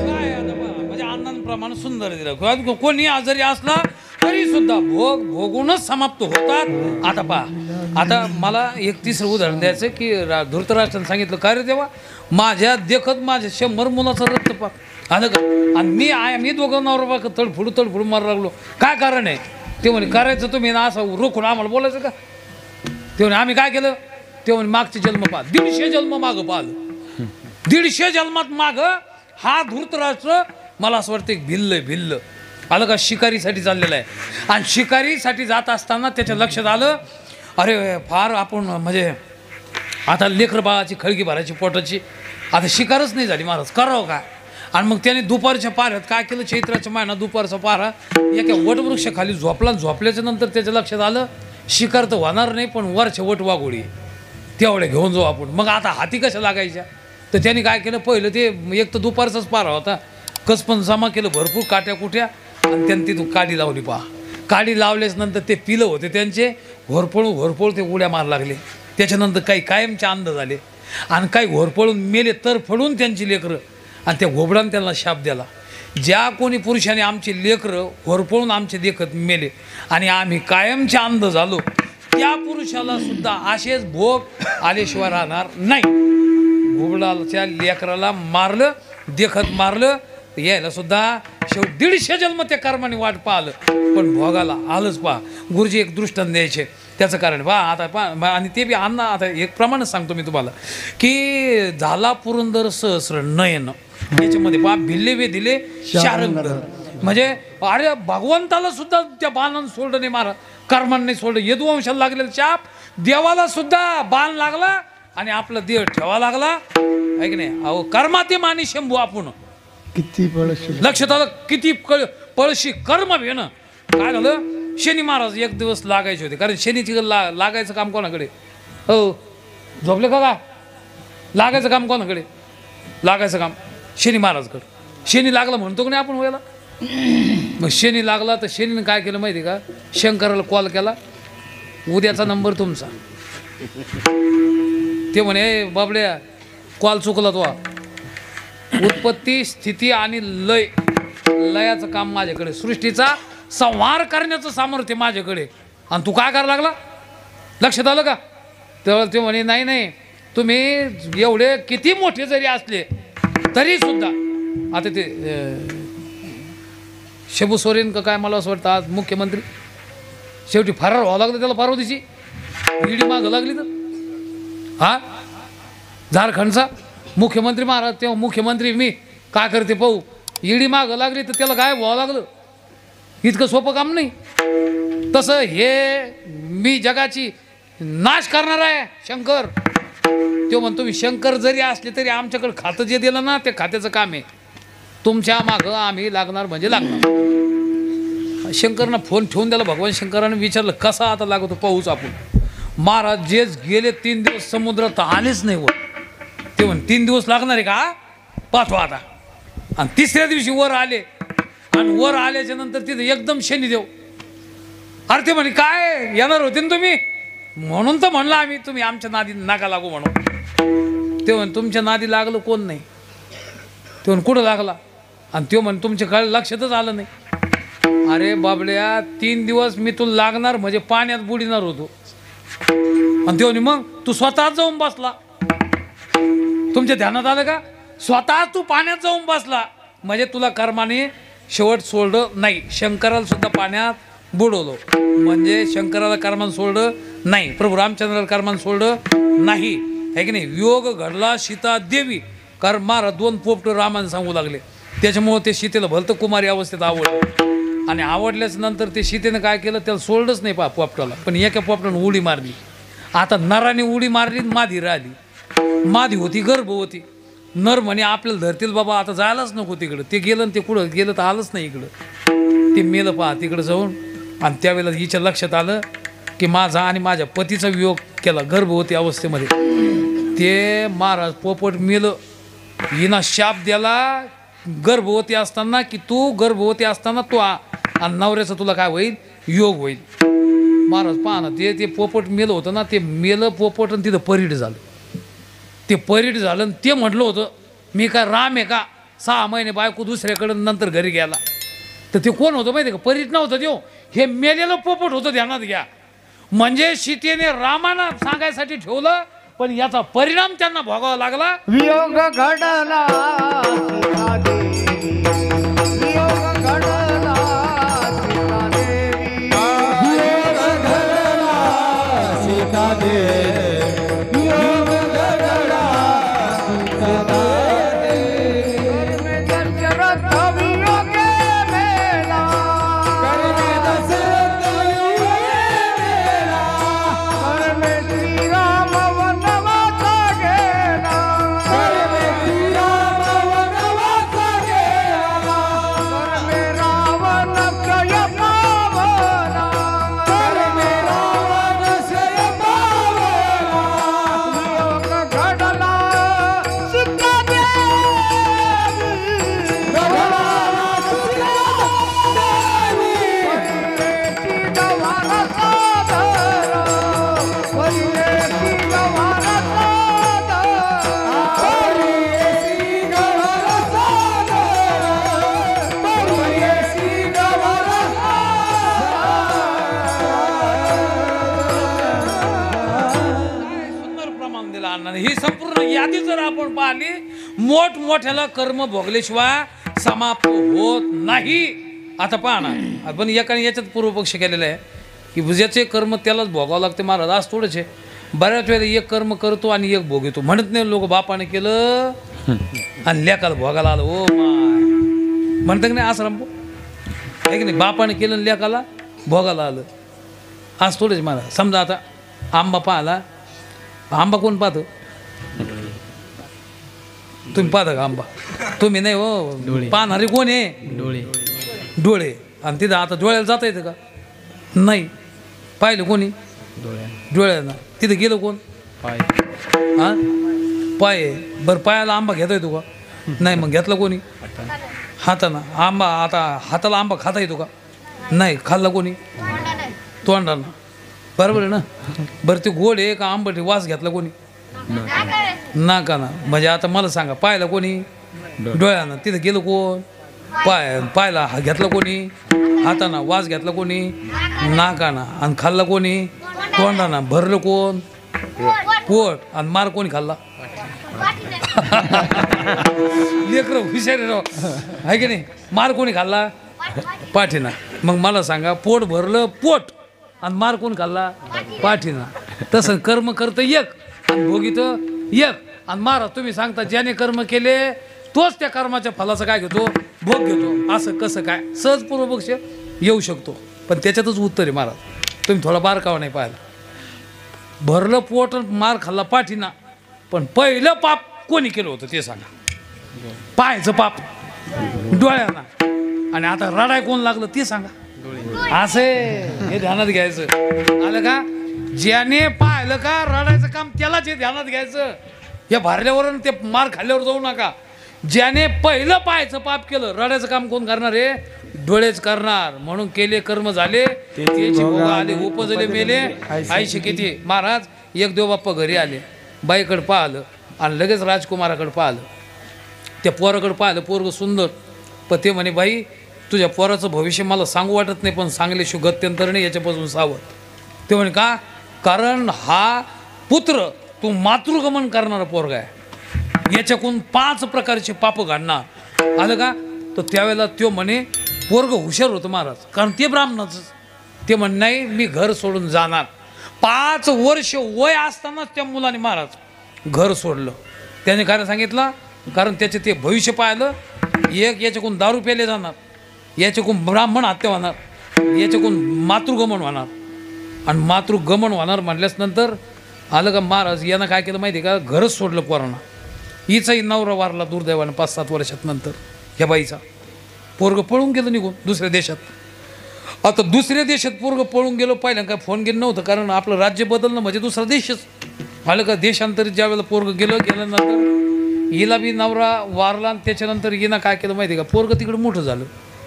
काय आता पहा, म्हणजे अण्णांप्रमाण सुंदर दिलं. कोणी आजारी असला तरी सुद्धा भोग भोगूनच समाप्त होतात. आता पहा आता मला एक तिसरं उदाहरण द्यायचं की धृतराष्ट्राने सांगितलं काय रे देवा माझ्या देखत माझ्या 100 मुलाचं रक्त पाक आलं का आणि मी दोघं नवरा तडफुडू मारू लागलो काय कारण आहे ते म्हणे करायचं तुम्ही ना असं रोखून आम्हाला बोलायचं का ते म्हणे आम्ही काय केलं ते म्हणे मागचे जन्म पाहा 150 जन्म मागं पाहिलं 150 जन्मात मागं हा धृतराष्ट्र मला असं वाटतं एक भिल्ल आलं का शिकारीसाठी चाललेलं आहे आणि शिकारीसाठी जात असताना त्याच्या लक्षात आलं अरे फार आपण म्हणजे आता लेकर बाळाची खळगी भरायची पोटाची आता शिकारच नाही झाली महाराज करावं काय आणि मग त्याने दुपारच्या पाऱ्यात काय केलं चैत्राच्या महिना दुपारचा पारा एका वटवृक्षाखाली झोपल्याच्या नंतर त्याच्या लक्षात आलं शिकार तर होणार नाही पण वरच्या वट वाघोळी तेवढे घेऊन जाऊ आपण मग आता हाती कशा लागायच्या तर त्यांनी काय केलं पहिलं ते एक तर दुपारचाच पारा होता कसपण जमा केलं भरपूर काट्या कुट्या आणि त्यांनी तिथून काडी लावली काडी लावल्याच नंतर ते पिलं होते त्यांचे घोरपळू ते उड्या मार लागले त्याच्यानंतर काही कायमचे अंध झाले आणि काही घोरपळून मेले तर फडून त्यांची लेकरं आणि त्या घोबडाने त्यांना शाप दिला ज्या कोणी पुरुषाने आमचे लेकरं घोरपळून आमचे देखत मेले आणि आम्ही कायमचे अंध झालो त्या पुरुषाला सुद्धा असेच भोग आल्याशिवाय राहणार नाही घोबडाच्या लेकराला मारलं देखत मारलं यायला सुद्धा शेवट 150 जन्म त्या कर्माने वाट पाहिलं पण भोगाला आलंच पहा गुरुजी एक दृष्टांत द्यायचे त्याचं कारण पहा आता पहा आणि ते बी अन्न आता एक प्रमाणच सांगतो मी तुम्हाला की झाला पुरंदर सहस्र नयन याच्यामध्ये पहा भिल्ले वे दिले शारंग म्हणजे अरे भगवंताला सुद्धा त्या बाणानं सोडलं नाही महाराज कर्माने नाही सोडलं यदुवंशाला लागलेलं चाप देवाला सुद्धा बाण लागला आणि आपला देह ठेवा लागला आहे की नाही अहो कर्माते मानी शंभू आपण किती पळशी लक्षात आलं किती पळशी कर्म भेणं काय झालं शनी महाराज एक दिवस लागायचे होते कारण शनीची लागायचं काम कोणाकडे हो झोपले का लागायचं काम कोणाकडे लागायचं काम शनी महाराजकडे शनी लागला म्हणतो का नाही आपण व्हायला मग शनी लागला तर शनीने काय केलं माहिती का शंकराला कॉल केला उद्याचा नंबर तुमचा ते म्हणे बाबड्या कॉल चुकला तो उत्पत्ती स्थिती आणि लयाचं काम माझ्याकडे सृष्टीचा संहार करण्याचं सामर्थ्य माझ्याकडे आणि तू काय करायला लागला लक्षात आलं का तेव्हा ते म्हणे नाही तुम्ही एवढे किती मोठे जरी असले तरी सुद्धा आता ते शिबू सोरेन का काय मला असं वाटतं आज मुख्यमंत्री शेवटी फरार व्हावं लागलं त्याला पार्वतीची ईडी मागं लागली तर हा झारखंडचा मुख्यमंत्री महाराज तेव्हा मुख्यमंत्री मी काय करते पाहू ईडी मागं लागली तर त्याला काय व्हावं लागलं इतकं सोपं काम नाही तसं हे मी जगाची नाश करणार आहे शंकर तो म्हणतो मी शंकर जरी असले तरी आमच्याकडे खातं जे दिलं ना ते खात्याचं काम आहे तुमच्या मागं आम्ही लागणार म्हणजे लागणार शंकरनं फोन ठेवून द्याला भगवान शंकराने विचारलं कसा आता लागतो पाऊस आपण महाराज जेच गेले 3 दिवस समुद्रात आलेच नाही वर ते म्हण 3 दिवस लागणार आहे का पाठवा आता आणि तिसऱ्या दिवशी वर आले आणि वर आल्याच्या नंतर तिथे एकदम शनी देव अरे ते म्हणे काय येणार होते ना तुम्ही म्हणून तर म्हणलं आम्ही तुम्ही आमच्या नादी नाका लागू म्हणून ते म्हण तुमच्या नादी लागलं कोण नाही ते म्हण कुठं लागला आणि तो म्हण तुमच्या काळ लक्षातच आलं नाही अरे बाबड्या 3 दिवस मी तुला लागणार म्हणजे पाण्यात बुडीणार होतो आणि ते म्हणे मग तू स्वतः जाऊन बसला तुमच्या ध्यानात आलं का स्वतः तू पाण्यात जाऊन बसला म्हणजे तुला कर्माने शेवट सोडलं नाही शंकराला सुद्धा पाण्यात बुडवलं म्हणजे शंकराला कर्मानं सोडलं नाही प्रभू रामचंद्राला कर्मानं सोडलं नाही है की नाही योग घडला सीता देवी कारण महाराज 2 पोपट रामाने सांगू लागले त्याच्यामुळे ते सीतेला भलतं कुमारी अवस्थेत आवडलं आणि आवडल्याच नंतर ते सीतेनं काय केलं त्याला सोडलंच नाही पोपटाला पण एका पोपटानं उडी मारली आता नराने उडी मारली मादी राहिली मादी होती गर्भवती नर म्हणे आपल्याला धरतील बाबा आता जायलाच नको तिकडं ते गेलं आणि ते कुठं गेलं तर आलंच नाही इकडं ते मेलं पहा तिकडं जाऊन आणि त्यावेळेला हिच्या लक्षात आलं की माझा आणि माझ्या पतीचा वियोग केला गर्भवती अवस्थेमध्ये ते महाराज पोपट मेलं हिना शाप द्याला गर्भवती असताना की तू गर्भवती असताना तू आणि नवऱ्याचा तुला काय होईल योग होईल महाराज पहा ना ते पोपट मेलं होतं ना ते मेलं पोपट आणि तिथं परीड झालं ते परीड झालं आणि ते म्हटलं होतं मी काय राम आहे का 6 महिने बायको दुसऱ्याकडं नंतर घरी गेला तर ते कोण होतं माहिती आहे का परीड नव्हतं देव हे मेलेलं पोपट होतं ध्यानात घ्या म्हणजे सीतेने रामाना सांगायसाठी ठेवलं, पण याचा परिणाम त्यांना भोगावा लागला. वियोग घडला सीतादेवी, वियोग घडला सीतादेवी, दशरथ वियोगे मेला, कर्मे श्रीराम वनवासा गेला, कर्मे रावण क्षय पावला, वियोग घडला सुंदर प्रमाण दिला अण्णाने. ही संपूर्ण यादी जर आपण पाहिली, मोठमोठ्याला कर्म भोगल्याशिवाय समाप्त होत नाही. आता पहा ना, आपण एकाने याच्यात पूर्वपक्ष केलेला आहे की ज्याचे कर्म त्यालाच भोगावं लागते महाराज. आज थोडेच आहे, बऱ्याच वेळेला एक कर्म करतो आणि एक भोगतो. म्हणत नाही लोक बापाने केलं आणि लेकाला भोगायला आलं. ओ माय म्हणतं की नाही असं रंबो आहे की नाही, बापाने केलं आणि लेकाला भोगायला आलं. आज थोडेच महाराज. समजा आता आंबा पाहला, आंबा कोण पाहतं? तुम्ही पाहता का आंबा? तुम्ही नाही हो, पाहणारे कोण आहे? डोळे. आणि तिथं आता डोळ्याला जाता येतं का? नाही. पाहिलं कोणी? डोळ्याला. तिथं गेलं कोण? हा पाय. बरं पायाला आंबा घेता येतो का? नाही. मग घेतला कोणी? हातानं. आंबा आता हाताला आंबा खाता येतो का? नाही. खाल्ला कोणी? तोंडानं. बरोबर आहे ना? बरं ते गोड आहे का आंबट आहे? वास घेतला कोणी? नाकाना. म्हणजे आता मला सांगा, पाहिलं कोणी? डोळ्यानं. तिथं गेलं कोण? पायला घेतलं कोणी? हाताना. वास घेतला कोणी? नाकाना. आणि खाल्ला कोणी? तोंडाना. भरलं कोण? पोट. आणि मार कोणी खाल्ला? लेकर हुशारी राव आहे की नाही. मार कोणी खाल्ला? पाठीना. मग मला सांगा, पोट भरलं पोट आणि मार कोण खाल्ला? पाठीना. तसं कर्म करतं एक आणि भोगित एक. आणि महाराज तुम्ही सांगता ज्याने कर्म केले तोच त्या कर्माच्या फलाचं काय घेतो? भोग घेतो. असं कसं काय? सहज पूर्वपक्ष येऊ शकतो, पण त्याच्यातच उत्तर आहे महाराज. तुम्ही थोडा बारकावा नाही पाहिला. भरलं पोट मार खाल्ला पाठीना, पण पहिलं पाप कोणी केलं होतं ते सांगा? पाहायचं पाप डोळ्याना. आणि आता रडाय कोण लागलं ते सांगा? असे हे ध्यानात घ्यायचं. आलं का? ज्याने पाहिलं का रडायचं काम त्यालाच हे ध्यानात घ्यायचं. या भारल्यावर ते मार खाल्ल्यावर जाऊ नका. ज्याने पहिलं पाहायचं पाप केलं, रडायचं काम कोण करणार आहे? डोळेच करणार. म्हणून केले कर्म झाले, त्याची भोग आले, उपजले मेले, आयशे किती. महाराज एक देव बाप्पा घरी आले, बाईकडे पाहिलं आणि लगेच राजकुमाराकडे पाहिलं. त्या पोराकडे पाहिलं, पोरग सुंदर. पण ते म्हणे, बाई तुझ्या पोराचं भविष्य मला सांगू वाटत नाही, पण सांगल्याशिवाय गत्यंतर नाही, याच्यापासून सावध. ते म्हणे का? कारण हा पुत्र तू मातृगमन करणारा पोरगा आहे, याच्याकडून 5 प्रकारचे पाप घडणार. आलं का? तर त्यावेळेला तो म्हणे, पोरग हुशार होतं महाराज, कारण ते ब्राह्मणाचं. ते म्हणे नाही मी घर सोडून जाणार. 5 वर्ष वय असतानाच त्या मुलाने महाराज घर सोडलं. त्याने काय सांगितलं? कारण त्याचे ते भविष्य पाहिलं. एक याच्याकडून दारू प्यायले जाणार, याच्याकडून ब्राह्मण हत्या होणार, याच्याकडून मातृगमन होणार. आणि मातृगमन होणार म्हटल्यास नंतर आलं का महाराज यानं काय केलं माहिती आहे का? घरच सोडलं पोरांना. हिचाही नवरा वारला दुर्दैवानं 5-7 वर्षात नंतर. ह्या बाईचा पोरग पळून गेलं निघून दुसऱ्या देशात. आता दुसऱ्या देशात पोरग पळून गेलो, पहिल्यांदा काय फोन गेलं नव्हतं, कारण आपलं राज्य बदलणं म्हणजे दुसरा देशच. आलं का? देशांतरीत ज्या वेळेला पोरग गेल्यानंतर हिला बी नवरा वारला आणि त्याच्यानंतर हिनं काय केलं माहिती आहे का? पोरग तिकडे मोठं झालं.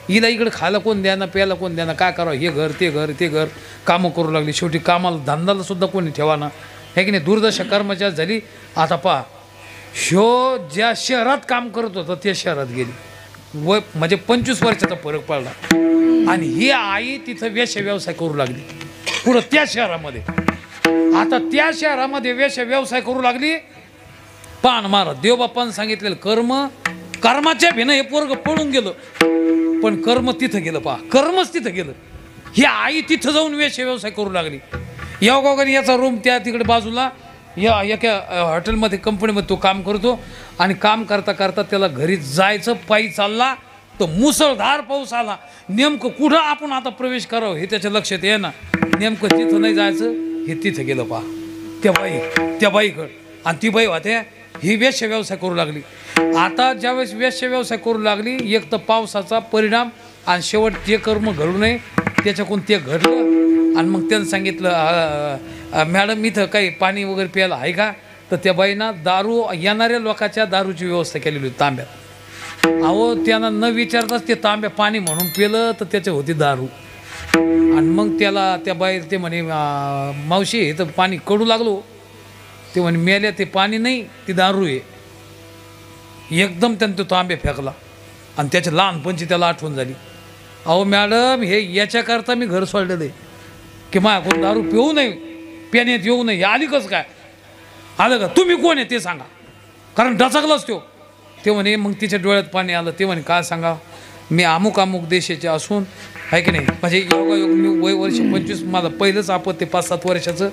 हिला इकडे खायला कोण द्याना, प्यायला कोण द्याना, काय करावं? हे घर ते घर ते घर कामं करू लागली. शेवटी कामाला धंदाला सुद्धा कोणी ठेवाना, हे की नाही? दुर्दशा कर्मचारी झाली. आता पहा, ह्यो ज्या शहरात काम करत होता त्या शहरात गेली. वय म्हणजे 25 वर्षाचा फरक पडला. आणि ही आई तिथं व्यवसाय करू लागली. पुढं त्या शहरामध्ये. आता त्या शहरामध्ये व्यवसाय करू लागली. पान मारत देवबापानं सांगितलेलं कर्माच्या भिनं हे पोरग पळून गेलं, पण कर्म तिथं गेलं. पहा, कर्मच तिथं गेलं. ही आई तिथं जाऊन व्यवसाय करू लागली. योगायोगाने याचा रूम त्या तिकडे बाजूला या एका हॉटेलमध्ये कंपनीमध्ये तो काम करतो. आणि काम करता करता त्याला घरी जायचं पायी चालला तर मुसळधार पाऊस आला. नेमकं कुठं आपण आता प्रवेश करावं हे त्याच्या लक्षात ये ना. नेमकं तिथं नाही जायचं, हे तिथं गेलं. पहा त्या बाईकडं. आणि ती बाई होत्या ही व्यवसाय करू लागली. आता ज्यावेळेस व्यवसाय करू लागली, एक तर पावसाचा परिणाम आणि शेवट ते कर्म घडू नये त्याच्याकडून ते घडलं. आणि मग त्यानं सांगितलं मॅडम इथं काही पाणी वगैरे प्यायला आहे का. तर त्या बाईनं दारू येणाऱ्या लोकांच्या दारूची व्यवस्था केलेली होती तांब्यात. अहो त्यांना न विचारताच ते तांब्या पाणी म्हणून पिलं तर त्याच्या होती दारू. आणि मग त्याला त्या बाई ते म्हणे मावशी हे तर पाणी कडू लागलो. ते म्हणे मेल्या ते पाणी नाही ती दारू आहे. एकदम त्यानं तो तांब्या फेकला आणि त्याच्या लहानपणची त्याला आठवण झाली. अहो मॅडम हे याच्याकरता मी घर सोडलेलं आहे की माझ्याकडून दारू पिऊ नये, पिण्यात येऊ नये. आली कसं काय आलं का, तुम्ही कोण आहे ते सांगा, कारण डचकलाच तो. ते म्हणे मग तिच्या डोळ्यात पाणी आलं. ते म्हणे काय सांगा, मी अमुक देशाचे असून आहे की नाही, म्हणजे योगायोग मी वर्ष 25 माझं पहिलंच आपत्ती 5-7 वर्षाचं.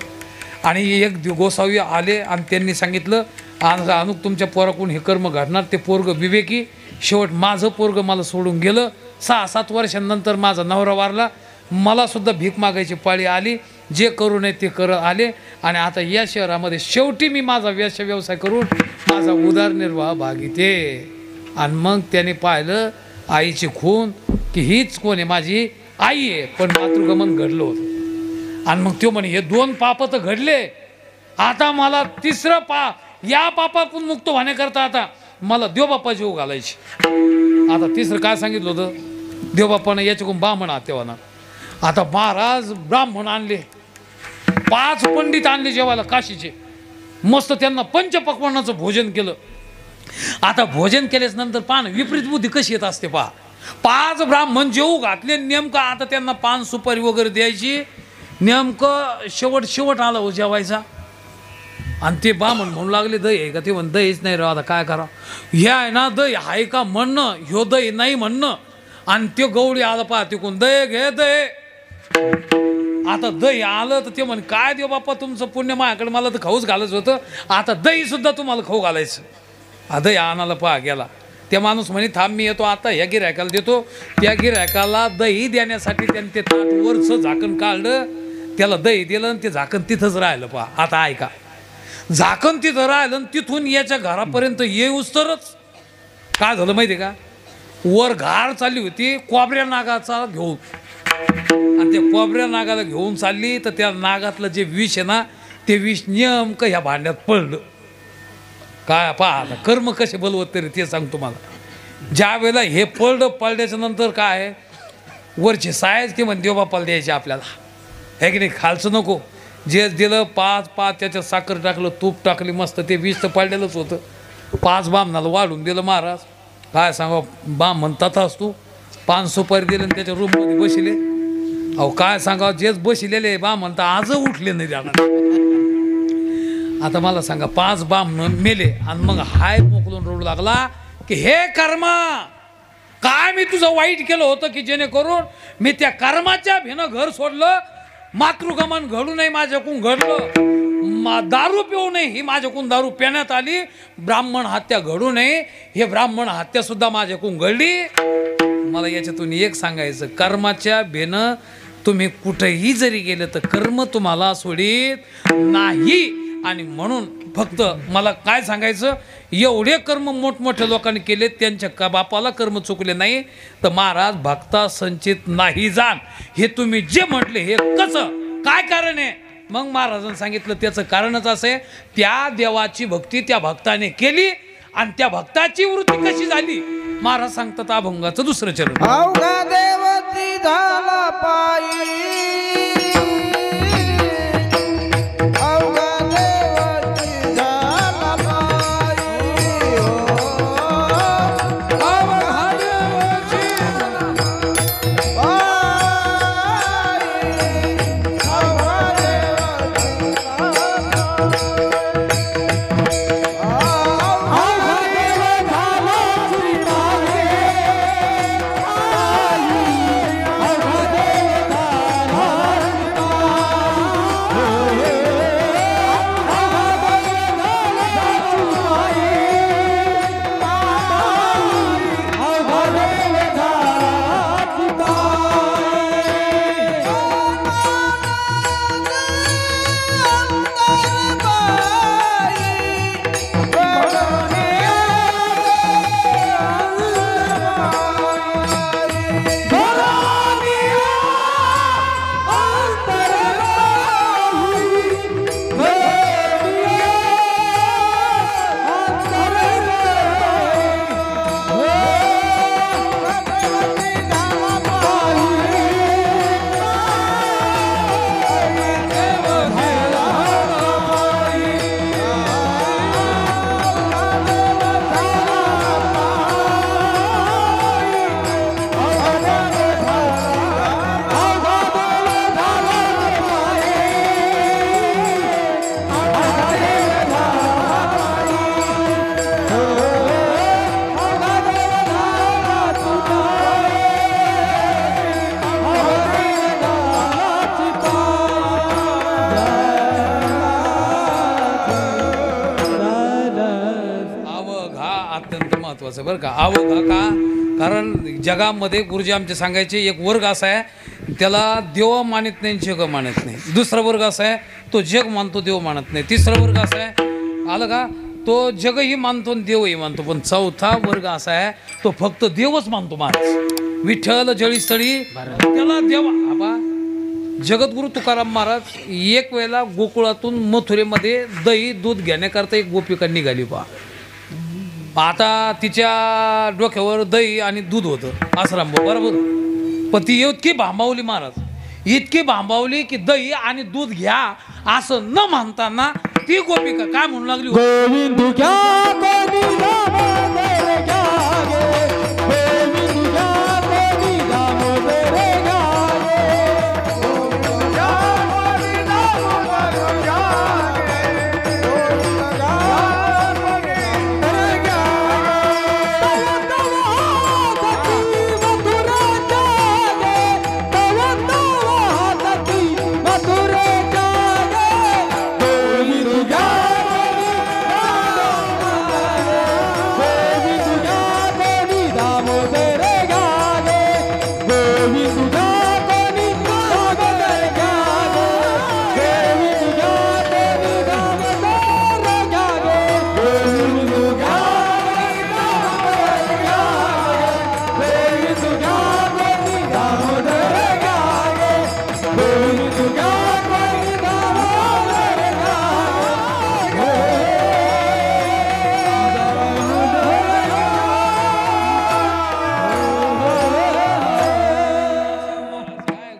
आणि एक गोसावी आले आणि त्यांनी सांगितलं अनुक तुमच्या पोराकडून हे कर्म घडणार. ते पोरग विवेकी. शेवट माझं पोरग मला सोडून गेलं. 6-7 वर्षांनंतर माझा नवरा वारला. मला सुद्धा भीक मागायची पाळी आली. जे करू नये ते करत आले. आणि आता या शहरामध्ये शेवटी मी माझा व्यवसाय करून माझा उदरनिर्वाह भागीते. आणि मग त्याने पाहिलं आईची खून की हीच कोण आहे, माझी आई आहे, पण मातृगमन घडलं होतं. आणि मग तो म्हणे हे 2 पाप तर घडले, आता मला 3रं या पापातून मुक्त होण्याकरता आता मला देवबापा जीव घालायची. आता 3रं काय सांगितलं होतं देवबापानं, याच्याकडून ब्राह्मण तेव्हा. आता महाराज ब्राह्मण आणले, 5 पंडित आणले जेवायला काशीचे. मस्त त्यांना पंचपक्वान्नाचं भोजन केलं. आता भोजन केल्याच नंतर पान विपरीत बुद्धी कशी येत असते. 5 ब्राह्मण जेवू घातले. नेमकं आता त्यांना पान सुपारी वगैरे द्यायची. नेमकं शेवट आला हो जेवायचा. आणि ते ब्राह्मण म्हणू लागले दही आहे का. ते म्हण दहीच नाही राव, आता काय करावं. हे आहे ना दही आहे का म्हणणं, ह्यो दही नाही म्हणणं. आणि ते गवळी आलं पहा तिकून दही घे दही. आता दही आलं तर ते म्हण काय देव बाप्पा तुमचं पुण्य माझ्याकडे, मला तर खाऊच घालायचं होतं, आता दही सुद्धा तुम्हाला खाऊ घालायचं. दही आणायला पहा गेला. त्या माणूस म्हणे थांब मी येतो आता, ह्या गिऱ्हाईकाला देतो. त्या गिऱ्हाईकाला दही देण्यासाठी त्याने ते ताट वरचं झाकण काढलं, त्याला दही दिलं आणि ते झाकण तिथंच राहिलं. पहा आता ऐका, झाकण तिथं राहिलं आणि तिथून याच्या घरापर्यंत येऊस तरच काय झालं माहिती का, वर घार चालली होती कोबऱ्या नागाचा घेऊन. आणि त्या कोबऱ्या नागाला घेऊन चालली तर त्या नागातलं जे विष आहे ना, ते विष नेमकं ह्या भांड्यात पडलं. काय पहा आता कर्म कसे बलवत तरी ते सांगतो मला. ज्या वेळेला हे पडल्याच्या नंतर काय वरचे सायज ते म्हण देवबापाला द्यायचे आपल्याला, हे की नाही, खालचं नको. जे दिलं 5 त्याच्यात साखर टाकलं, तूप टाकली, मस्त ते विष तर पडलेलंच होतं. 5 बामणाला वाढून दिलं महाराज. काय सांगा बाम म्हणतात असतो, 5 सुपारी दिलं आणि त्याच्या रूममध्ये बसले. अहो काय सांगा जेच बसलेले बाम म्हणता आज उठले नाही जाणार. आता मला सांगा 5 बाम मेले आणि मग हाय मोकलून रडू लागला की हे कर्मा, काय मी तुझं वाईट केलं होतं की जेणेकरून मी त्या कर्माच्या भेनं घर सोडलं, मातृगमन घडू नये माझ्याकडून घडलं, दारू पिऊ नये ही माझ्याकडून दारू पिण्यात आली, ब्राह्मण हत्या घडू नये हे ब्राह्मण हत्या सुद्धा माझ्याकडून घडली. मला याच्यातून एक सांगायचं, कर्माच्या भेनं तुम्ही कुठेही जरी गेलं तर कर्म तुम्हाला सोडित नाही. आणि म्हणून फक्त मला काय सांगायचं, एवढे कर्म मोठमोठ्या लोकांनी केले, त्यांच्या बापाला कर्म चुकले नाही तर महाराज भक्ता संचित नाही जाण. हे तुम्ही जे म्हटले हे कसं काय कारण आहे, मग महाराजांनी सांगितलं त्याचं कारणच असं आहे, त्या देवाची भक्ती त्या भक्ताने केली आणि त्या भक्ताची वृत्ती कशी झाली. महाराज सांगतात अभंगाचं 2रं चरण. अवघा देवती झाला पायी, अवघा देवती झाला पायी, अवघा देवती पायी, अवघा अत्यंत महत्त्वाचं बरं का. अवघा का, कारण जगामध्ये गुरुजी आमचे सांगायचे एक वर्ग असा आहे त्याला देव मानत नाही जग मानत नाही. दुसरा वर्ग असा आहे तो जग मानतो देव मानत नाही. तिसरा वर्ग असा आहे आलं का तो जगही मानतो आणि देवही मानतो. पण चौथा वर्ग असा आहे तो फक्त देवच मानतो महाराज. विठ्ठल जळीस्थळी त्याला देव. आबा जगद्गुरु तुकाराम महाराज एक वेळेला गोकुळातून मथुरेमध्ये दही दूध घेण्याकरता एक गोपिका निघाली पहा. आता तिच्या डोक्यावर दही आणि दूध होतं आसराम बरोबर. पण ती इतकी भांबावली महाराज, इतकी भांबावली की दही आणि दूध घ्या असं न म्हणताना ती गोपिका काय म्हणू लागली, गोविंद घ्या गोविंद दामोदर घ्या गे, गोविंद घ्या गोविंद दामोदर घ्या गे, गोविंद घ्या गोविंद दामोदर घ्या गे, गोविंद घ्या गोविंद घ्या गे. तव तव हाती मथुरेच्या गे,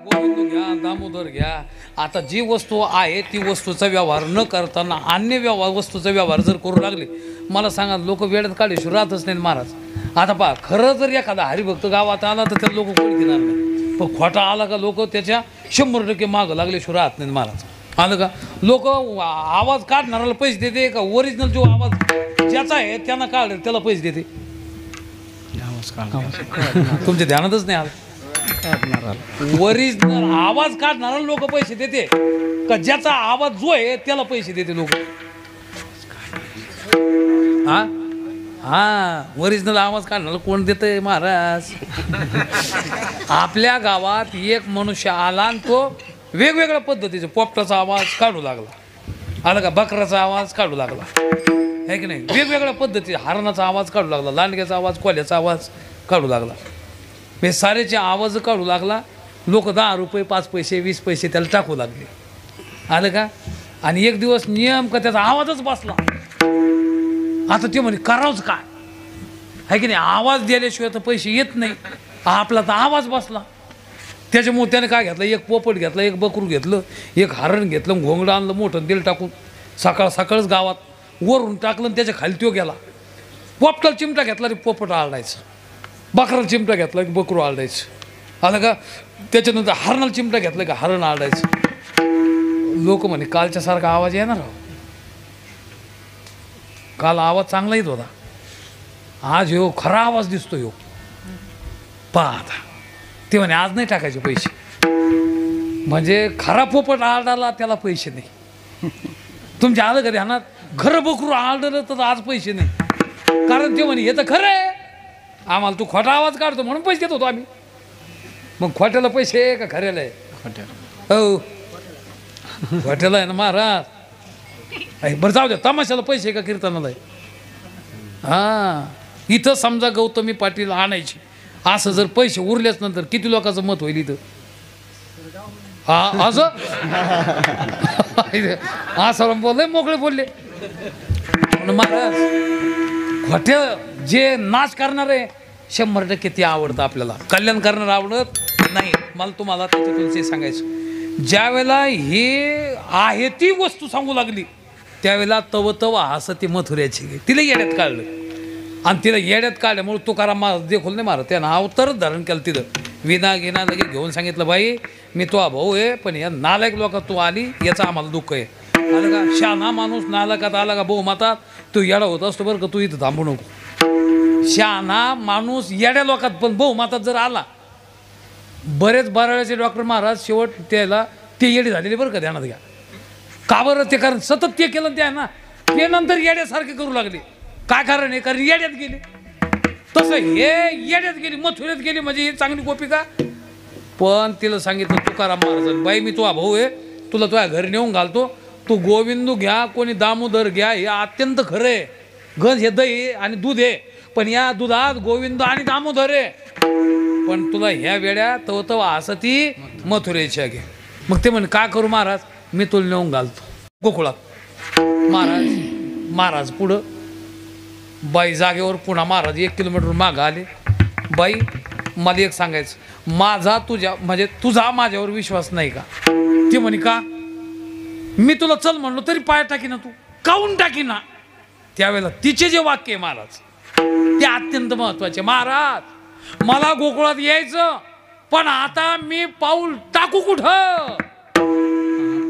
गोविंद घ्या दामोदर घ्या. आता जी वस्तू आहे ती वस्तूचा व्यवहार न करताना अन्य वस्तूचा व्यवहार जर करू लागले, मला सांगा लोक वेळेत काढल्याशिवाय राहतच नाही महाराज. आता पहा खरं जर एखादा हरिभक्त गावात आला तर त्या लोक कोणी घेणार नाही. पण खोटा आला का लोक त्याच्या 100% मागं लागल्याशिवाय राहत नाही महाराज. आलं का लोक आवाज काढणाऱ्याला पैसे देते का ओरिजिनल जो आवाज ज्याचा आहे त्यांना काढ त्याला पैसे देते. तुमच्या ध्यानातच नाही आलं. ओरिजिनल आवाज काढणारा लोक पैसे देते का ज्याचा आवाज जो आहे त्याला पैसे देते लोक. हा हा ओरिजिनल आवाज काढणारा कोण देतंय महाराज. आपल्या गावात एक मनुष्य आला आणि तो वेगवेगळ्या पद्धतीचा पोपटाचा आवाज काढू लागला. आला का बकराचा आवाज काढू लागला आहे की नाही. वेगवेगळ्या पद्धतीचा हरणाचा आवाज काढू लागला, लांडग्याचा आवाज, कोल्याचा आवाज काढू लागला. हे सारेचे आवाज काढू लागला. लोक 10 रुपये 5 पैसे 20 पैसे त्याला टाकू लागले. आलं का. आणि एक दिवस नियम का त्याचा आवाजच बसला. आता ते म्हणे करावंच काय आहे की नाही. आवाज दिल्याशिवाय तर पैसे येत नाही. आपला तर आवाज बसला. त्याच्यामुळे त्याने काय घेतलं, एक पोपट घेतला, एक बकरू घेतलं, एक हरण घेतलं, घोंगडं आणलं मोठं दिल टाकून. सकाळच गावात वरून टाकलं आणि त्याच्या खाली तो गेला. पोपटाला चिमटा घेतला रे पोपट आरडायचं, बकराला चिमटा घेतला की बकरू आरडायचं. आलं का. त्याच्यानंतर हरणाला चिमटा घेतला की हरण आरडायचं. लोक म्हणे कालच्यासारखा आवाज येणार हो. काल आवाज चांगला येत होता, आज ह्यो खरा आवाज दिसतो ह्यो. पहा आता ते म्हणे आज नाही टाकायचे पैसे. म्हणजे खरा पोपट आरडाला त्याला पैसे नाही. तुमच्या आलं का ध्यानात. खरं बकरू आरडलं तर आज पैसे नाही. कारण ते म्हणे हे तर खरं आहे, आम्हाला तू खोटा आवाज काढतो म्हणून पैसे देत होतो आम्ही. मग खोट्याला पैसे आहे का खऱ्याला आहे. हो खोट्याला आहे ना महाराज. बरं जाऊ द्या, तमाशाला पैसे का कीर्तनाला आहे. हां इथं समजा गौतमी पाटील आणायची असं जर पैसे उरल्याच नंतर किती लोकांचं मत होईल इथं. हा असं असं बोलले मोकळे बोलले महाराज. खोट्या जे नाश करणारे 100% ते आवडतं आपल्याला. कल्याण करणार आवडत नाही. मला तुम्हाला त्याच्यातून सांगायचं, ज्या वेळेला हे आहे ती वस्तू सांगू लागली त्यावेळेला तव असं ते मथुऱ्याची तिला येड्यात काढलं. आणि तिला येड्यात काढल्यामुळे तुकाराम महाराज देखोल नाही मारत त्यानं अवतारच धारण केलं. तिथं विना गिना लगे घेऊन सांगितलं बाई मी तो भाऊ आहे पण या नालायक लोकात तू आली याचं आम्हाला दुःख आहे. आलं का. शहाणा माणूस नालायकात आला का बहुमतात तू येडा होत असतो बरं का. तू इथं थांबू नको. शहाणा माणूस येड्या लोकात पण बहुमतात जर आला. बरेच बराळ्याचे डॉक्टर महाराज शेवट त्याला ते येडे झालेले बरं का ध्यानात घ्या. का बरं ते कारण सतत ते केलं ते आहे ना ते नंतर येड्यासारखे करू लागले. काय कारण आहे कारण येड्यात गेले. तसं हे येड्यात गेली, मथुरेत गेली म्हणजे ही चांगली गोपिका. पण तिला सांगितलं तुकाराम महाराज, बाई मी तुझा भाऊ आहे, तुला तुझ्या घरी नेऊन घालतो, तू गोविंदू घ्या कोणी दामोदर घ्या, हे अत्यंत खरं आहे. गंज हे दही आणि दूध आहे, पण या दुधात गोविंद आणि दामोदर आहे. पण तुला ह्या वेड्या तव असं ती मथुरेच्या घे. मग ते म्हणे का करू महाराज, मी तुला नेऊन घालतो गोकुळात. महाराज पुढं, बाई जागेवर. पुन्हा महाराज 1 किलोमीटर मागं आले. बाई मला एक सांगायचं, माझा तुझ्या म्हणजे तुझा माझ्यावर विश्वास नाही का? ती म्हणे का? मी तुला चल म्हणलो तरी पाय टाकी ना, तू काऊन टाकी ना? त्यावेळेला तिचे जे वाक्य आहे महाराज ते अत्यंत महत्वाचे. महाराज मला गोकुळात यायचं, पण आता मी पाऊल टाकू कुठं?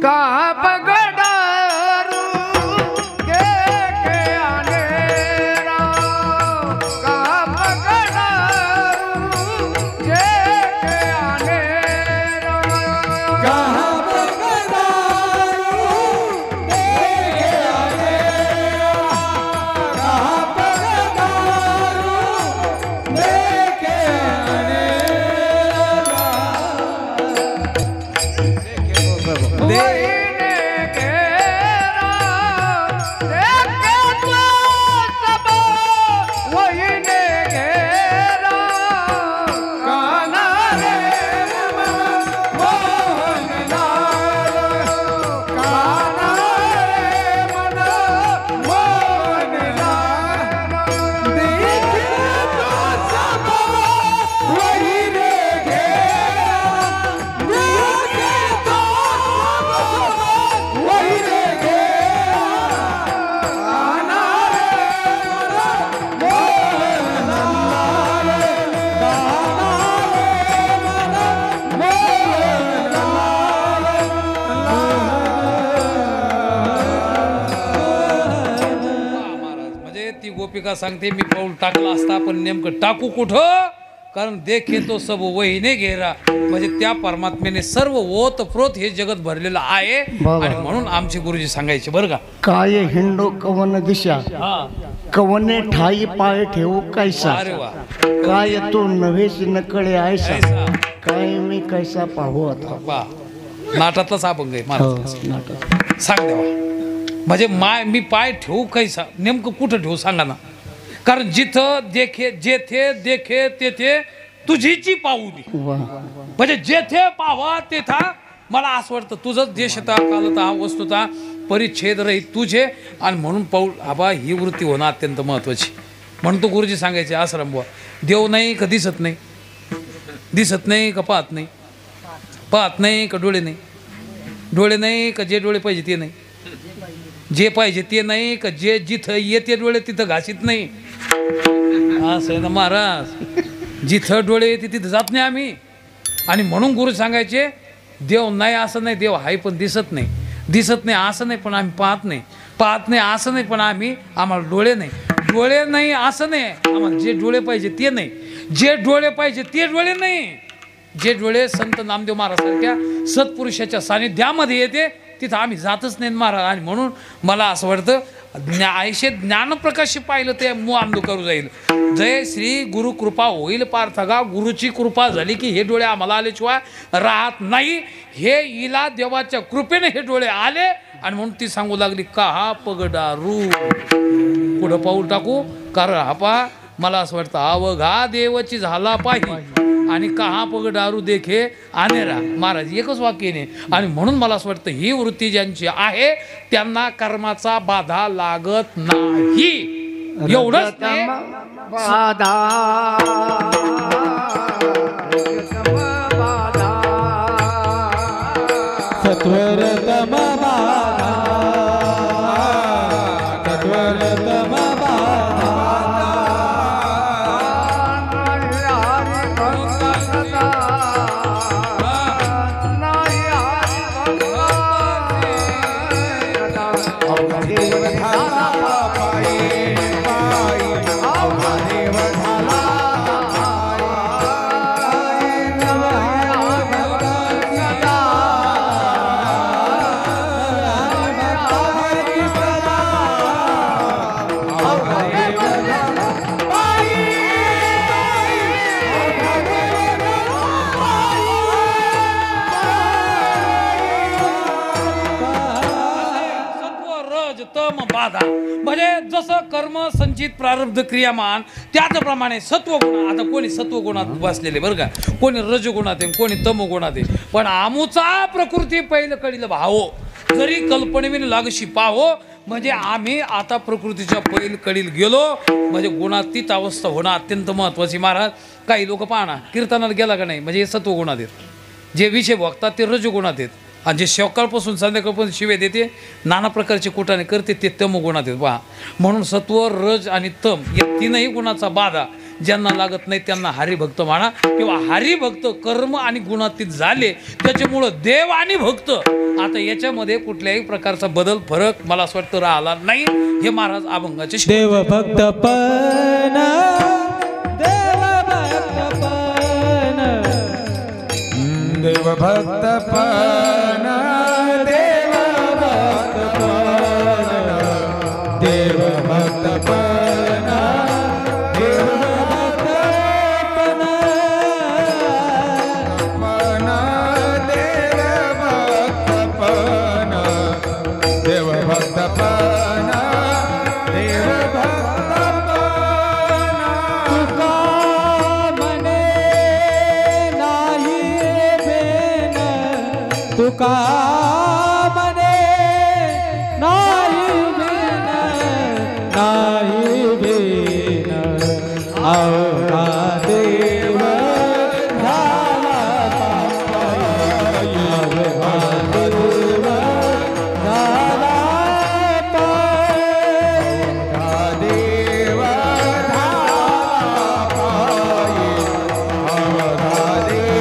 कहाँ पगडारू देखे अंधेरा, कहाँ पगडारू देखे अंधेरा, कहाँ पगडारू देखे अंधेरा, कहाँ पगडारू देखे अंधेरा. वहीने घेरा देखे तो सब, वहीने घेरा कान्हा रे मोहन लाल, कान्हा रे मन मोहन लाल, देखे तो सब वही रे घेरा, देखे तो सब वही रे घेरा, कान्हा रे मोहन लाल, कान्हा रे मोहन महाराज म्हणजे ती गोपिका सांगते मी पाऊल टाकला असता, पण नेमकं टाकू कुठं? कारण देखे तो सब वहीने घेरा, म्हणजे त्या परमात्म्याने सर्व ओत प्रोत हे जगत भरलेलं आहे. आणि म्हणून आमचे गुरुजी सांगायचे बरं का, काय हिंडो कवन दिशा, हा कवने ठाई पाय ठेवू कैसा, अरे वा, काय तो नव्हेच नकळे आयसा, ऐसा काय मी कैसा पाहू आता. वा, नाटातलाच अभंग आहे महाराज. नाटक. सांग देवा, म्हणजे मी पाय ठेवू कैसा, नेमकं कुठं ठेवू सांगा ना. कारण जिथं देखे जेथे देखे तेथे तुझीची पाहुली, वा म्हणजे जेथे पाहावा तेथा मला असं वाटतं तुझंच देशता कालता वस्तुता परिच्छेद रहित तुझे. आणि म्हणून पाऊल आबा ही वृत्ती होणं अत्यंत महत्वाची. म्हणून तो गुरुजी सांगायचे आश्रम बुवा, देव नाही का दिसत नाही, दिसत नाही का पाहत नाही, पाहत नाही का डोळे नाही, डोळे नाही का जे डोळे पाहिजे ते नाही, जे पाहिजे ते नाही का जे जिथं येते डोळे तिथं घासीत नाही. असं आहे ना महाराज, जिथं डोळे येते तिथं जात नाही आम्ही. आणि म्हणून गुरु सांगायचे देव नाही असं नाही, देव आहे पण दिसत नाही, दिसत नाही असं नाही पण आम्ही पाहत नाही, पाहत नाही असं नाही पण आम्हाला डोळे नाही, डोळे नाही असं नाही आम्हाला जे डोळे पाहिजे ते नाही, जे डोळे पाहिजे ते डोळे नाही. जे डोळे संत नामदेव महाराजसारख्या सत्पुरुषाच्या सानिध्यामध्ये येते तिथं आम्ही जातच नाही महाराज. आणि म्हणून मला असं वाटतं आयशे ज्ञानप्रकाश पाहिलं ते मुआमदू करू जाईल. जय श्री गुरु कृपा होईल पार्थगा, गुरुची कृपा झाली की हे डोळे आम्हाला आल्याशिवाय राहत नाही. हे इला देवाच्या कृपेने हे डोळे आले. आणि म्हणून ती सांगू लागली का हा पगडारू पुढं पाऊल टाकू, कारण हा पा मला असं वाटतं अवघा देवची झाला पाहिजे आणि कहा पग दारू देखे आनेरा. महाराज एकच वाक्याने. आणि म्हणून मला असं वाटतं ही वृत्ती ज्यांची आहे त्यांना कर्माचा बाधा लागत नाही. एवढंच नाही, बाधा सत्वर तम बाधा, सत्वर तम बाधा, अवघा देव झाला बाधा. म्हणजे जसं कर्म संचित प्रारब्ध क्रियामान त्याचप्रमाणे सत्वगुण. आता कोणी सत्वगुणात बसलेले बरं का, कोणी रजगुणात आहे, कोणी तमगुणात आहे. पण आमुचा प्रकृती पहिलं कडील भावो जरी कल्पनेविन लागशी पाहो. म्हणजे आम्ही आता प्रकृतीच्या पहिल कडील गेलो म्हणजे गुणातीत अवस्था होणं अत्यंत महत्त्वाची. महाराज काही लोक पाहणार कीर्तनाला गेला का नाही म्हणजे हे सत्वगुणात आहेत, जे विषय बघतात ते रजगुणात आहेत, आणि जे सकाळपासून संध्याकाळपासून शिवे देते नाना प्रकारचे कुटाने करते ते तमगुणात आहेत. पहा म्हणून सत्व रज आणि तम या तीनही गुणाचा बाधा ज्यांना लागत नाही त्यांना हरिभक्त म्हणा, किंवा हरिभक्त कर्म आणि गुणातीत झाले त्याच्यामुळं देव आणि भक्त. आता याच्यामध्ये कुठल्याही प्रकारचा बदल फरक मला असं वाटतं राहिला नाही. हे महाराज अभंगाचे देव भक्त पण देव भक्त पण देव भक्त पण देव भक्त पण देव भक्त पण देव भक्त पण देव भक्त पण देव भक्त पण तुका म्हणे नाही भेन तुका म्हणे नाही भेन नाही भेन अवघा देव झाला पाय अवघा देव झाला पाय अवघा देव झाला पाय अवघा देव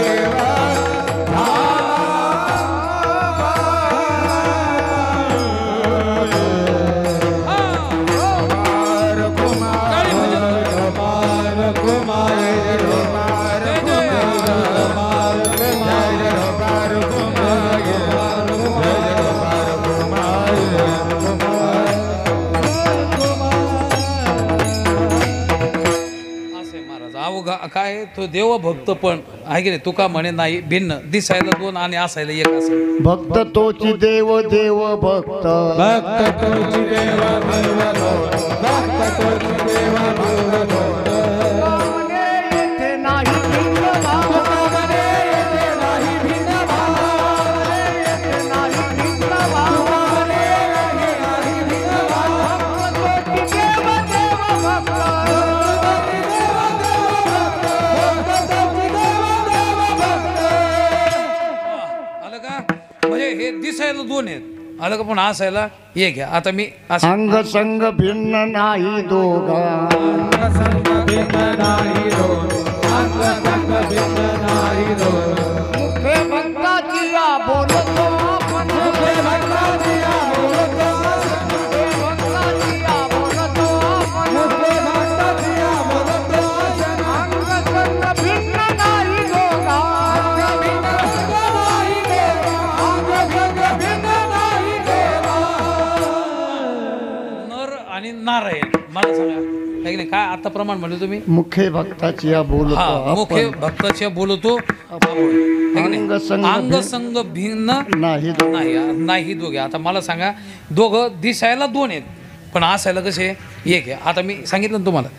काय तो देव भक्त पण आहे की नाही. तुका म्हणे नाही भिन्न दिसायला दोन आणि असायला एक असं. भक्त तोची देव देव भक्त भक्त तोची देव देव भक्त भक्त तोची देव देव भक्त येथे नाही भिन्न भाव, येथे नाही भिन्न भाव येथे नाही भिन्न भाव. नाही भिन्न भाव तोची देव देव भक्त, आलं का. म्हणजे हे दिसायला दोन आहेत आलं का, पण हसायला एक घ्या. आता मी असं अंग संग भिन्न नाही दोघा संग भिन्न नाही दोन अंग संग भिन्न नाही दोन मुखे भक्ताची या बोलतो आपण, मुखे भक्ताची या बोलतो मुखे भक्ताची या बोलतो आपण. मुखे भक्ताची या बोलतो अंग संग भिन्न नाही दोघा, अंग नाही देवा अंग संग भिन्न नाही देवा नर आणि नारायण. मला सांगा आहे की नाही, काय आता प्रमाण म्हणलं तुम्ही. मुखे भक्ताची या बोलतो हा मुखे आपण भक्ताच्या बोलतो आपण. है की नाही? अंग संग अंग संग भिन्न नाही दोघा. नाही नाही दोघे. आता मला सांगा दोघं दिसायला दोन आहेत पण असायला कसे एक आहे. आता मी सांगितलं ना तुम्हाला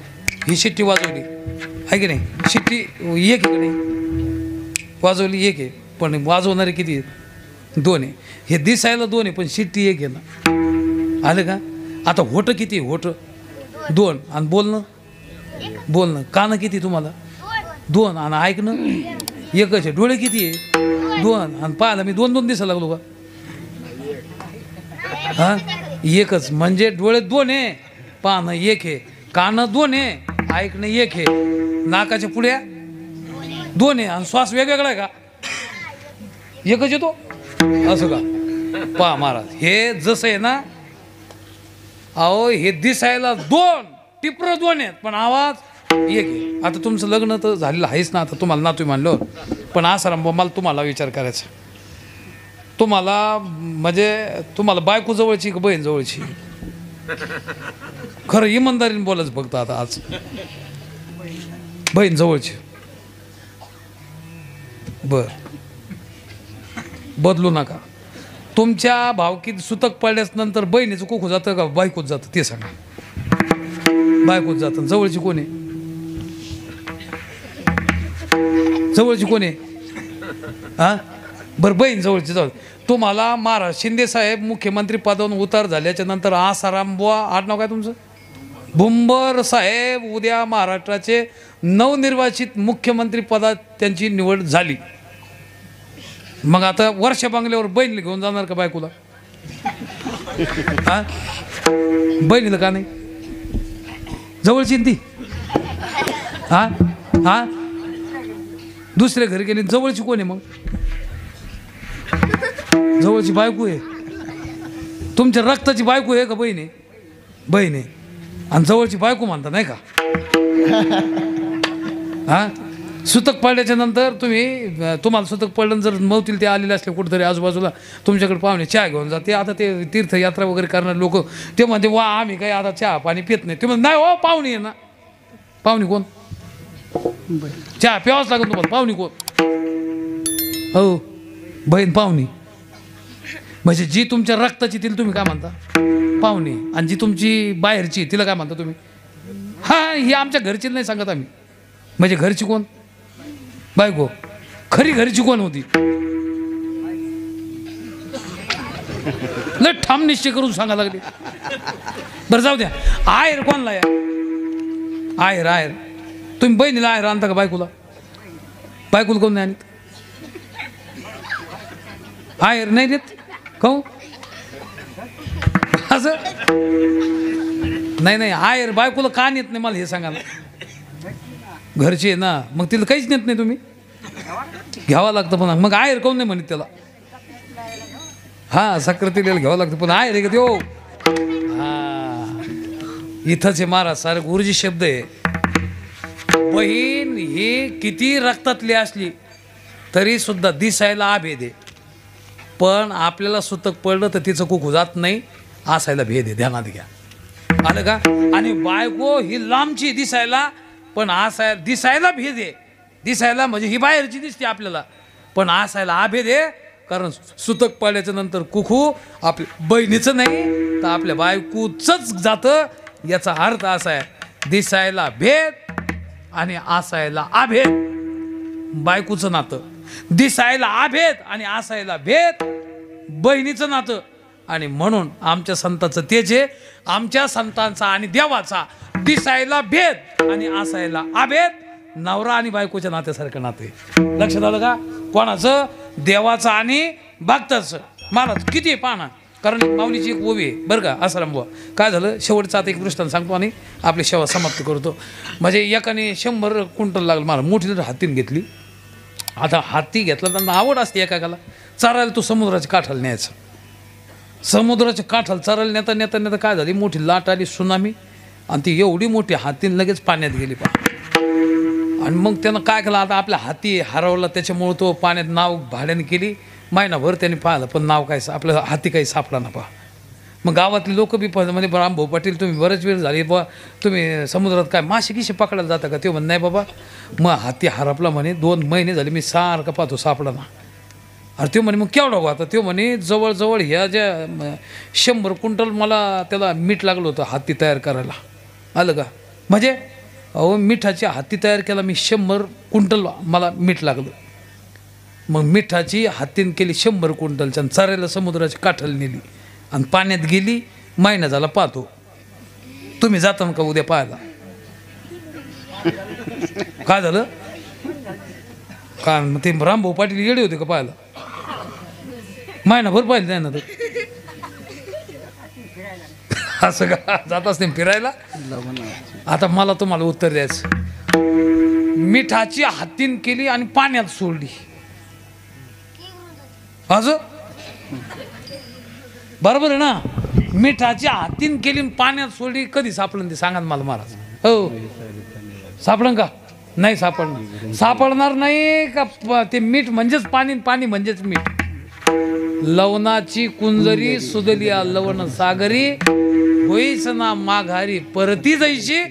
ही शिट्टी वाजवली आहे की नाही, शिट्टी एक आहे की नाही, वाजवली एक आहे पण वाजवणारे किती आहेत दोन आहे. हे दिसायला दोन आहे पण शिट्टी एक आहे ना. आलं का. आता होतं किती होतं दोन आणि बोलणं कानं किती तुम्हाला दोन आणि ऐकणं एकच आहे. डोळे किती आहे दोन आणि पाहायला मी दोन दोन दिसायला लागलो का. हा एकच म्हणजे डोळे दोन आहे पाहणं एक आहे, कानं दोन आहे ऐकणं एक आहे, नाकाच्या पुढ्या दोन आहे आणि श्वास वेगवेगळा आहे का एकच येतो असं का. पहा महाराज हे जसं आहे ना अहो हे दिसायला दोन टिपर दोन आहेत पण आवाज एक आहे. आता तुमचं लग्न तर झालेलं आहेच ना, आता तुम्हाला नातू म्हणलं पण असा मला तुम्हाला विचार करायचा. तुम्हाला म्हणजे तुम्हाला बायको जवळची का बहीण जवळची खरं इमानदारीने बोलायचं फक्त. आता आज बहीण जवळची बर बदलू नका तुमच्या भावकीत सुतक पडल्यास नंतर बहिणीचं कुकू जातं का बायकोच जातं ते सांगा. बायकोच जातं. जवळची कोण आहे? जवळची कोण आहे? हा बरं बहीण जवळची जवळ. तुम्हाला महाराज शिंदे साहेब मुख्यमंत्री पदावरून उतार झाल्याच्या नंतर आसाराम बुवा आडनाव काय तुमचं भुंबर साहेब उद्या महाराष्ट्राचे नवनिर्वाचित मुख्यमंत्री पदात त्यांची निवड झाली. मग आता वर्ष बांगल्यावर बहिणीला घेऊन जाणार का बायकोला? हा बहिणीला का नाही? जवळची ती हा हा दुसऱ्या घरी गेली. जवळची कोण आहे मग? जवळची बायको आहे. तुमच्या रक्ताची बायको आहे का बहीण आहे? बहीण आहे. आणि जवळची बायको म्हणता नाही का? हा सुतक पडल्याच्या नंतर तुम्हाला सुतक पडलं जर मवतील ते आलेले असले कुठेतरी आजूबाजूला तुमच्याकडे पाहुणे चहा घेऊन जाते. आता ते तीर्थयात्रा वगैरे करणारे लोक ते म्हणते वा आम्ही काही आता चहा पाणी पित नाही. ते म्हणते नाही हो पाहुणे आहे ना. पाहुणे कोण? चहा प्यावाच लागत तुम्हाला. पाहुणी कोण? हो बहीण पाहुणी. म्हणजे जी तुमच्या रक्ताची तिला तुम्ही काय म्हणता? पाहुणी. आणि जी तुमची बाहेरची तिला काय म्हणता तुम्ही? हा ही आमच्या घरची नाही सांगत आम्ही. म्हणजे घरची कोण? बायको. खरी घरची कोण होती? लय ठाम निश्चय करून सांगा लागले. बरं जाऊ द्या. आहेर कोणला या? आहेर आहेर तुम्ही बहिणीला आहेर आणता का बायकोला? बायकोला कोण नाही आणत? आहेर नाही देत कहू असं? नाही नाही आहेर बायकोला का नेत नाही मला हे सांगा ना. घरची आहे ना मग तिला काहीच नेत नाही तुम्ही? घ्यावं लागतं. पण मग आहेर कोण नाही म्हणत त्याला? हा सक्रातीला घ्यावं लागतं. पण आहेर आहे का त्यो? हा इथंच आहे महाराज सारे गुरुजी शब्द आहे. बहीण ही किती रक्तातली असली तरी सुद्धा दिसायला आभेद आहे. पण आपल्याला सुतक पडलं तर तिचं कुकू जात नाही. असायला भेद आहे. ध्यानात घ्या. आलं का? आणि बायको ही लांबची दिसायला पण दिसायला भेद आहे. दिसायला म्हणजे ही बाहेरची दिसते आपल्याला पण असायला आभेद आहे. कारण सुतक पडल्याच्या नंतर कुकू आपल्या बहिणीचं नाही तर आपल्या बायकोचंच जातं. याचा अर्थ असा आहे दिसायला भेद आणि असायला आभेद. बायकोचं नातं दिसायला आभेद आणि असायला भेद बहिणीचं नातं. आणि म्हणून आमच्या संतांचं तेच आहे. आमच्या संतांचा आणि देवाचा दिसायला भेद आणि असायला आभेद. नवरा आणि बायकोच्या नात्यासारखं नातं आहे. लक्षात आलं का? कोणाचं? देवाचं आणि भक्ताचं. महाराज किती आहे पाहना. कारण माऊलीची एक ओवी आहे बरं का. आसाराम बुवा काय झालं शेवटचा आता एक दृष्टांत सांगतो आणि आपली सेवा समाप्त करतो. म्हणजे एकाने 100 क्विंटल लागलं मला. मोठी हातीन घेतली. आता हाती घेतला त्यांना आवड असते एकाला चारायला. तो समुद्राच्या काठाला न्यायचा. समुद्राच्या काठाला चारायला नेता नेता नेता काय झाली मोठी लाट आली सुनामी. आणि ती एवढी मोठी हातीन लगेच पाण्यात गेली पा. आणि मग त्यानं काय केलं आता आपल्या हाती हरवला त्याच्यामुळं तो पाण्यात नाव भाड्याने केली. महिनाभर त्याने पाहिलं पण नाव काय आपलं हाती काही सापडा ना पहा. मग गावातले लोक बी म्हणजे रामभाऊ पाटील तुम्ही बरेच वेळ झाली बा तुम्ही समुद्रात काय मासे किसे पकडायला जाता का? ते म्हण नाही बाबा मग हाती हरपला म्हणे 2 महिने झाले मी सारखं पाहतो सापडा ना. अरे ते म्हणे मग केवढा हो आता? ते म्हणे जवळजवळ ह्या ज्या 100 क्विंटल मला त्याला मीठ लागलं होतं हाती तयार करायला. आलं का? म्हणजे अहो मिठाची हाती तयार केला मी 100 क्विंटल मला मीठ लागलं. मग मिठाची हातीन केली 100 क्विंटलच्या आणि चारायला समुद्राची काठाला नेली आणि पाण्यात गेली. महिना झाला पाहतो. तुम्ही जाता का उद्या पाहायला? काय झालं? का ते रामभाऊ पाटील येडे होते का पाहायला? महिनाभर पाहिलं नाही ना तर असं का जात असते फिरायला? आता मला तुम्हाला उत्तर द्यायचं. मिठाची हातीन केली आणि पाण्यात सोडली. असं बरोबर आहे ना? मिठाची हातीन केली आणि पाण्यात सोडली. कधी सापडलं ते सांगा मला महाराज. हो सापडन का? नाही सापडणार. सापडणार नाही का? ते मीठ म्हणजेच पाणी, पाणी म्हणजेच मीठ. लवणाची कुंजरी सुदलिया लवण सागरी होईच ना माघारी परती जायची.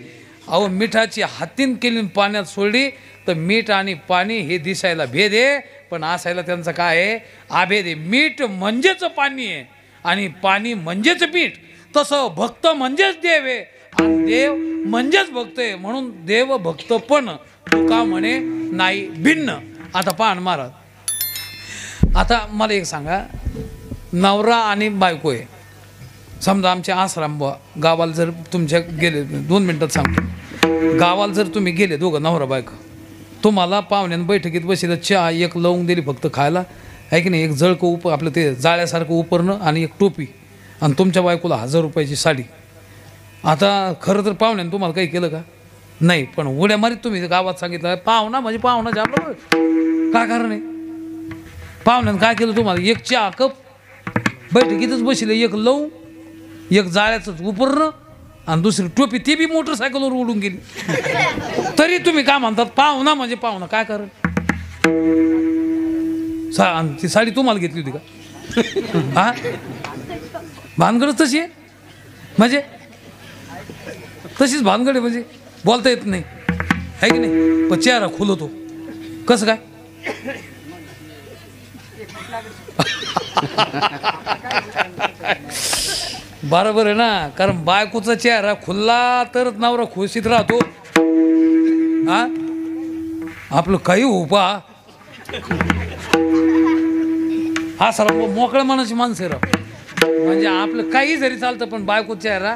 अहो मिठाची हातीन केली पाण्यात सोडली तर मीठ आणि पाणी हे दिसायला भेद आहे पण असायला त्यांचं काय आहे आभेद आहे. मीठ म्हणजेच पाणी आहे आणि पाणी म्हणजेच मीठ. तसं भक्त म्हणजेच देव आहे आणि देव म्हणजेच भक्त आहे. म्हणून देव भक्त पण तुका म्हणे नाही भिन्न. आता पाहण महाराज, आता मला एक सांगा, नवरा आणि बायको आहे समजा आमचे आश्रम बुवा गावाला जर तुमच्या गेले 2 मिनटात सांगतो, गावाला जर तुम्ही गेले दोघं नवरा बायको, तुम्हाला पाहुण्यानं बैठकीत बसले चहा एक लवंग दिली फक्त खायला आहे की नाही, एक जळकं आपलं ते जाळ्यासारखं उपरणं आणि एक टोपी आणि तुमच्या बायकोला 1000 रुपयाची साडी. आता खरं तर पाहुण्यानं तुम्हाला काही केलं का नाही, पण उड्या मारीत तुम्ही गावात सांगितलं पाहुणा म्हणजे पाहुणा जाबलं. काय कारण आहे? पाहुण्यानं काय केलं तुम्हाला? एक चहा कप बैठकीतच बसले, एक लवंग, एक जाळ्याचंच उपरणं आणि दुसरी टोपी, ती बी मोटरसायकलवर उडून गेली. तरी तुम्ही काय म्हणतात पाहुणा म्हणजे पाहुणा. काय कारण? ती साडी तुम्हाला घेतली होती का? हा, भानगडच तशी आहे म्हणजे, तशीच भानगड आहे म्हणजे बोलता येत नाही आहे की नाही. पण चेहरा खुलतो कसं काय? बरोबर आहे ना, कारण बायकोचा चेहरा खुलला तरच नवरा खुशीत राहतो. हा, आपलं काही हो पा हा सर्व मोकळ्या मनाची माणसं राह, म्हणजे आपलं काही जरी चालतं पण बायकोचा चेहरा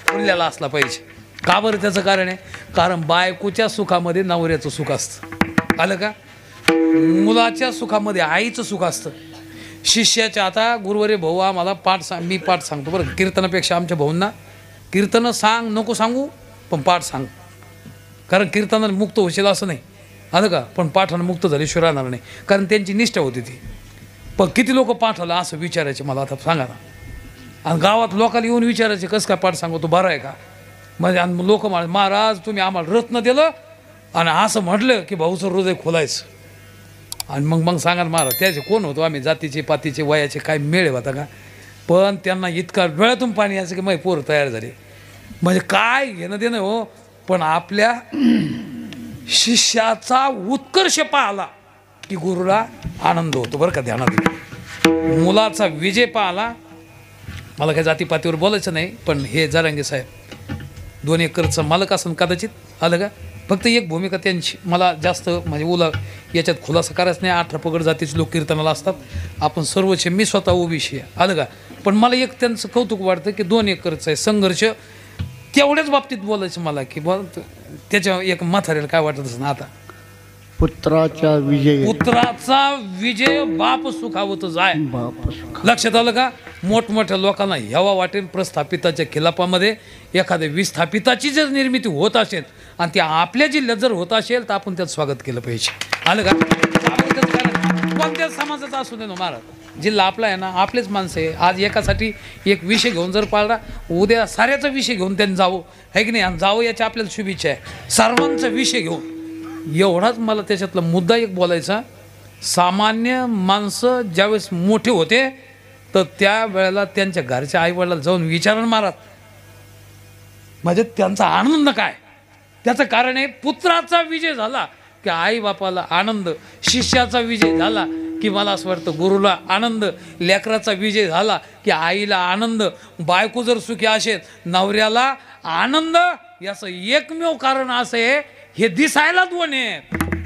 खुललेला असला पाहिजे. का बरं? त्याचं कारण आहे, कारण बायकोच्या सुखामध्ये नवऱ्याचं सुख असतं. आलं का? मुलाच्या सुखामध्ये आईचं सुख असतं. शिष्याच्या, आता गुरुवारी भाऊ आम्हाला मी पाठ सांगतो बरं, कीर्तनापेक्षा आमच्या भाऊंना कीर्तनं सांग नको सांगू पण पाठ सांग, कारण कीर्तनाने मुक्त होशील असं नाही. आलं का? पण पाठानं मुक्त झाल्याशिवाय राहणार नाही, कारण त्यांची निष्ठा होती ती. पण किती लोक पाठाला असं विचारायचे मला, आता सांगा ना. आणि गावात लोकांना येऊन विचारायचे कसं काय पाठ सांगतो बरं आहे का, म्हणजे आणि लोक महाराज तुम्ही आम्हाला रत्न दिलं आणि असं म्हटलं की भाऊचं हृदय खोलायचं. आणि मग सांगा महाराज त्याचे कोण होतो आम्ही, जातीचे पातीचे वयाचे काय मेळ होता का? पण त्यांना इतका डोळ्यातून पाणी यायचं की माझी पोरं तयार झाले, म्हणजे काय घेणं देणं हो. पण आपल्या शिष्याचा उत्कर्ष पाहला की गुरुला आनंद होतो बरं का. ध्यानात मुलाचा विजय पाहला. मला काही जातीपातीवर बोलायचं नाही, पण हे जरांगे साहेब 2 एकरचं मालक असून कदाचित, आलं का, फक्त एक भूमिका त्यांची मला जास्त म्हणजे याच्यात खुलासा करायचं नाही. 18 पगड जातीचे लोक कीर्तनाला असतात, आपण सर्वच, मी स्वतः ओबीसी आहे, आलं का. पण मला एक त्यांचं कौतुक वाटतं की 2 एकरचं आहे संघर्ष, तेवढ्याच बाबतीत बोलायचं मला की बोल त्याच्या एक म्हाताऱ्याला काय वाटत असं ना. आता पुत्राचा विजय बाप सुखावत जाय. बाप लक्षात आलं का? मोठमोठ्या लोकांना हेवा वाटेल प्रस्थापिताच्या खिलाफामध्ये एखाद्या विस्थापिताची जर निर्मिती होत असेल आणि ती आपल्या जिल्ह्यात जर होत असेल तर आपण त्यात स्वागत केलं पाहिजे. आलं का? कोणत्या समाजाचा असू दे ना महाराज, जिल्हा आपला आहे ना, आपलेच माणसं आहे. आज एकासाठी एक विषय घेऊन जर पाळला, उद्या साऱ्याचा विषय घेऊन त्यांनी जावं आहे की नाही, आणि जावं याची आपल्याला शुभेच्छा आहे. सर्वांचा विषय घेऊन एवढाच मला त्याच्यातला मुद्दा एक बोलायचा. सामान्य माणसं ज्यावेळेस मोठे होते तर त्या वेळेला त्यांच्या घरच्या आईवडिलाला जाऊन विचारण महाराज, म्हणजे त्यांचा आनंद काय. त्याचं कारण आहे पुत्राचा विजय झाला की आई बापाला आनंद, शिष्याचा विजय झाला की मला असं वाटतं गुरुला आनंद, लेकराचा विजय झाला की आईला आनंद, बायको जर सुखी असेल नवऱ्याला आनंद. याचं एकमेव कारण असं आहे, हे दिसायला 2 आहे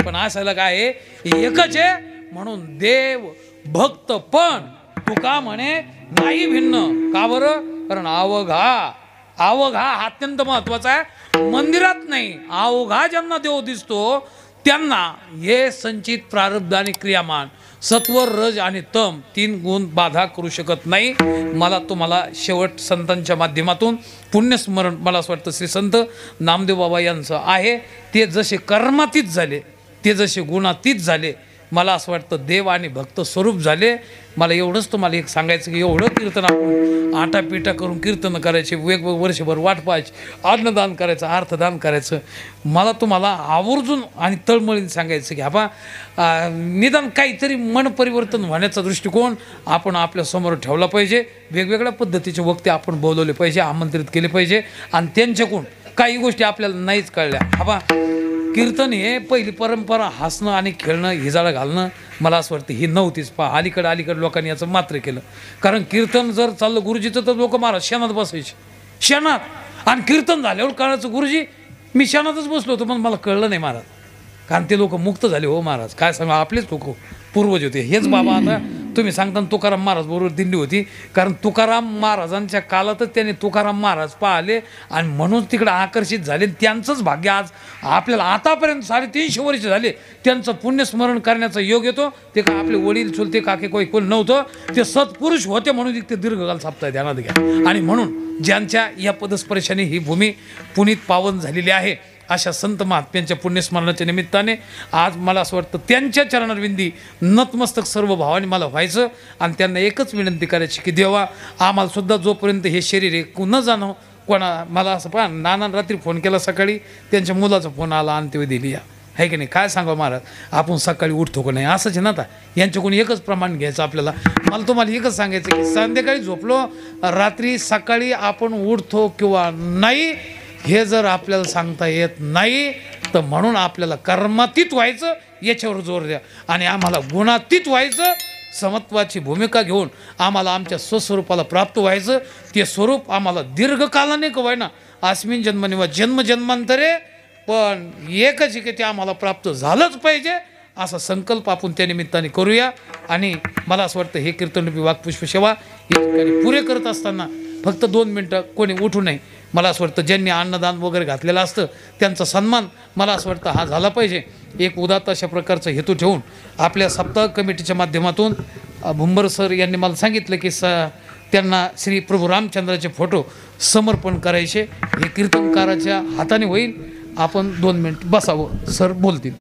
पण असायला काय आहे एकच आहे. म्हणून देव भक्त पण तुका म्हणे नाही भिन्न. का बरं? कारण अवघा हा अत्यंत महत्वाचा आहे. मंदिरात नाही, अवघा ज्यांना देव दिसतो त्यांना हे संचित प्रारब्ध आणि क्रियामान सत्वर रज आणि तम 3 गुण बाधा करू शकत नाही. मला तुम्हाला शेवट संतांच्या माध्यमातून पुण्यस्मरण, मला असं वाटतं श्री संत नामदेव बाबा यांचं आहे. ते जसे कर्मातीत झाले, ते जसे गुणातीत झाले, मला असं वाटतं देव आणि भक्त स्वरूप झाले. मला एवढंच तुम्हाला एक सांगायचं की एवढं कीर्तन आपण आटापिटा करून कीर्तन करायचे, वेगवेगळं वर्षभर वाट पाहायची, अन्नदान करायचं, अर्थदान करायचं. मला तुम्हाला आवर्जून आणि तळमळीने सांगायचं की हा निदान काहीतरी मन परिवर्तन होण्याचा दृष्टिकोन आपण आपल्या समोर ठेवला पाहिजे. वेगवेगळ्या पद्धतीचे वक्ते आपण बोलवले पाहिजे, आमंत्रित केले पाहिजे आणि त्यांच्याकडून काही गोष्टी आपल्याला नाहीच कळल्या. हा कीर्तन हे पहिली परंपरा हसणं आणि खेळणं, हिजाळा घालणं, मला असं वाटतं ही नव्हतीच. पहा अलीकडे लोकांनी याचं मात्र केलं. कारण कीर्तन जर चाललं गुरुजीचं तर लोक महाराज शेणात बसायचे, शेणात. आणि कीर्तन झाल्यावर कळायचं गुरुजी मी शेणातच बसलो होतो, पण मला कळलं नाही महाराज. कारण ते लोक मुक्त झाले हो महाराज. काय सांगा, आपलेच लोक पूर्वज होते. हेच बाबा आता तुम्ही सांगता तुकाराम महाराज बरोबर दिंडी होती. कारण तुकाराम महाराजांच्या काळातच त्यांनी तुकाराम महाराज पाहिले आणि म्हणून तिकडे आकर्षित झाले. त्यांचंच भाग्य आज आपल्याला आतापर्यंत 350 वर्ष झाले त्यांचं पुण्यस्मरण करण्याचा योग येतो. ते का आपले वडील चुलते काके कोण नव्हतं, ते सत्पुरुष होते म्हणून ते दीर्घकाल सापताय ध्यानात घ्या. आणि म्हणून ज्यांच्या या पदस्पर्शाने ही भूमी पुनीत पावन झालेली आहे अशा संत महात्म्यांच्या पुण्यस्मरणाच्या निमित्ताने आज मला असं वाटतं त्यांच्या चरणारविंदी नतमस्तक सर्व भावाने मला व्हायचं. आणि त्यांना एकच विनंती करायची की देवा आम्हाला सुद्धा जोपर्यंत हे शरीर आहे न जाणं कोणा. मला असं पहा नाना रात्री फोन केला, सकाळी त्यांच्या मुलाचा फोन आला अंत्यविधी दिली आहे की नाही. काय सांगा महाराज, आपण सकाळी उठतो का नाही असंच आहे ना. आता यांच्याकडून एकच प्रमाण घ्यायचं आपल्याला. मला तुम्हाला एकच सांगायचं की संध्याकाळी झोपलो रात्री सकाळी आपण उठतो किंवा नाही हे जर आपल्याला सांगता येत नाही तर म्हणून आपल्याला कर्मातीत व्हायचं याच्यावर जोर द्या. आणि आम्हाला गुणातीत व्हायचं, समत्वाची भूमिका घेऊन आम्हाला आमच्या स्वस्वरूपाला प्राप्त व्हायचं. ते स्वरूप आम्हाला दीर्घकालाने कवायना अस्मिन जन्मने वा जन्मजन्मांतरे पण एकच आहे की ते आम्हाला प्राप्त झालंच पाहिजे असा संकल्प आपण त्या निमित्ताने करूया. आणि मला असं वाटतं हे कीर्तनरूपी वाक्पुष्प सेवा या ठिकाणी पुरे करत असताना फक्त 2 मिनटं कोणी उठू नये. मला असं वाटतं ज्यांनी अन्नदान वगैरे घातलेलं असतं त्यांचा सन्मान मला असं वाटतं हा झाला पाहिजे. एक उदात्त अशा प्रकारचा हेतू ठेवून आपल्या सप्ताह कमिटीच्या माध्यमातून भुंबर सर यांनी मला सांगितलं की त्यांना श्री प्रभू रामचंद्राचे फोटो समर्पण करायचे. हे कीर्तनकाराच्या हाताने होईल. आपण 2 मिनिट बसावं, सर बोलतील.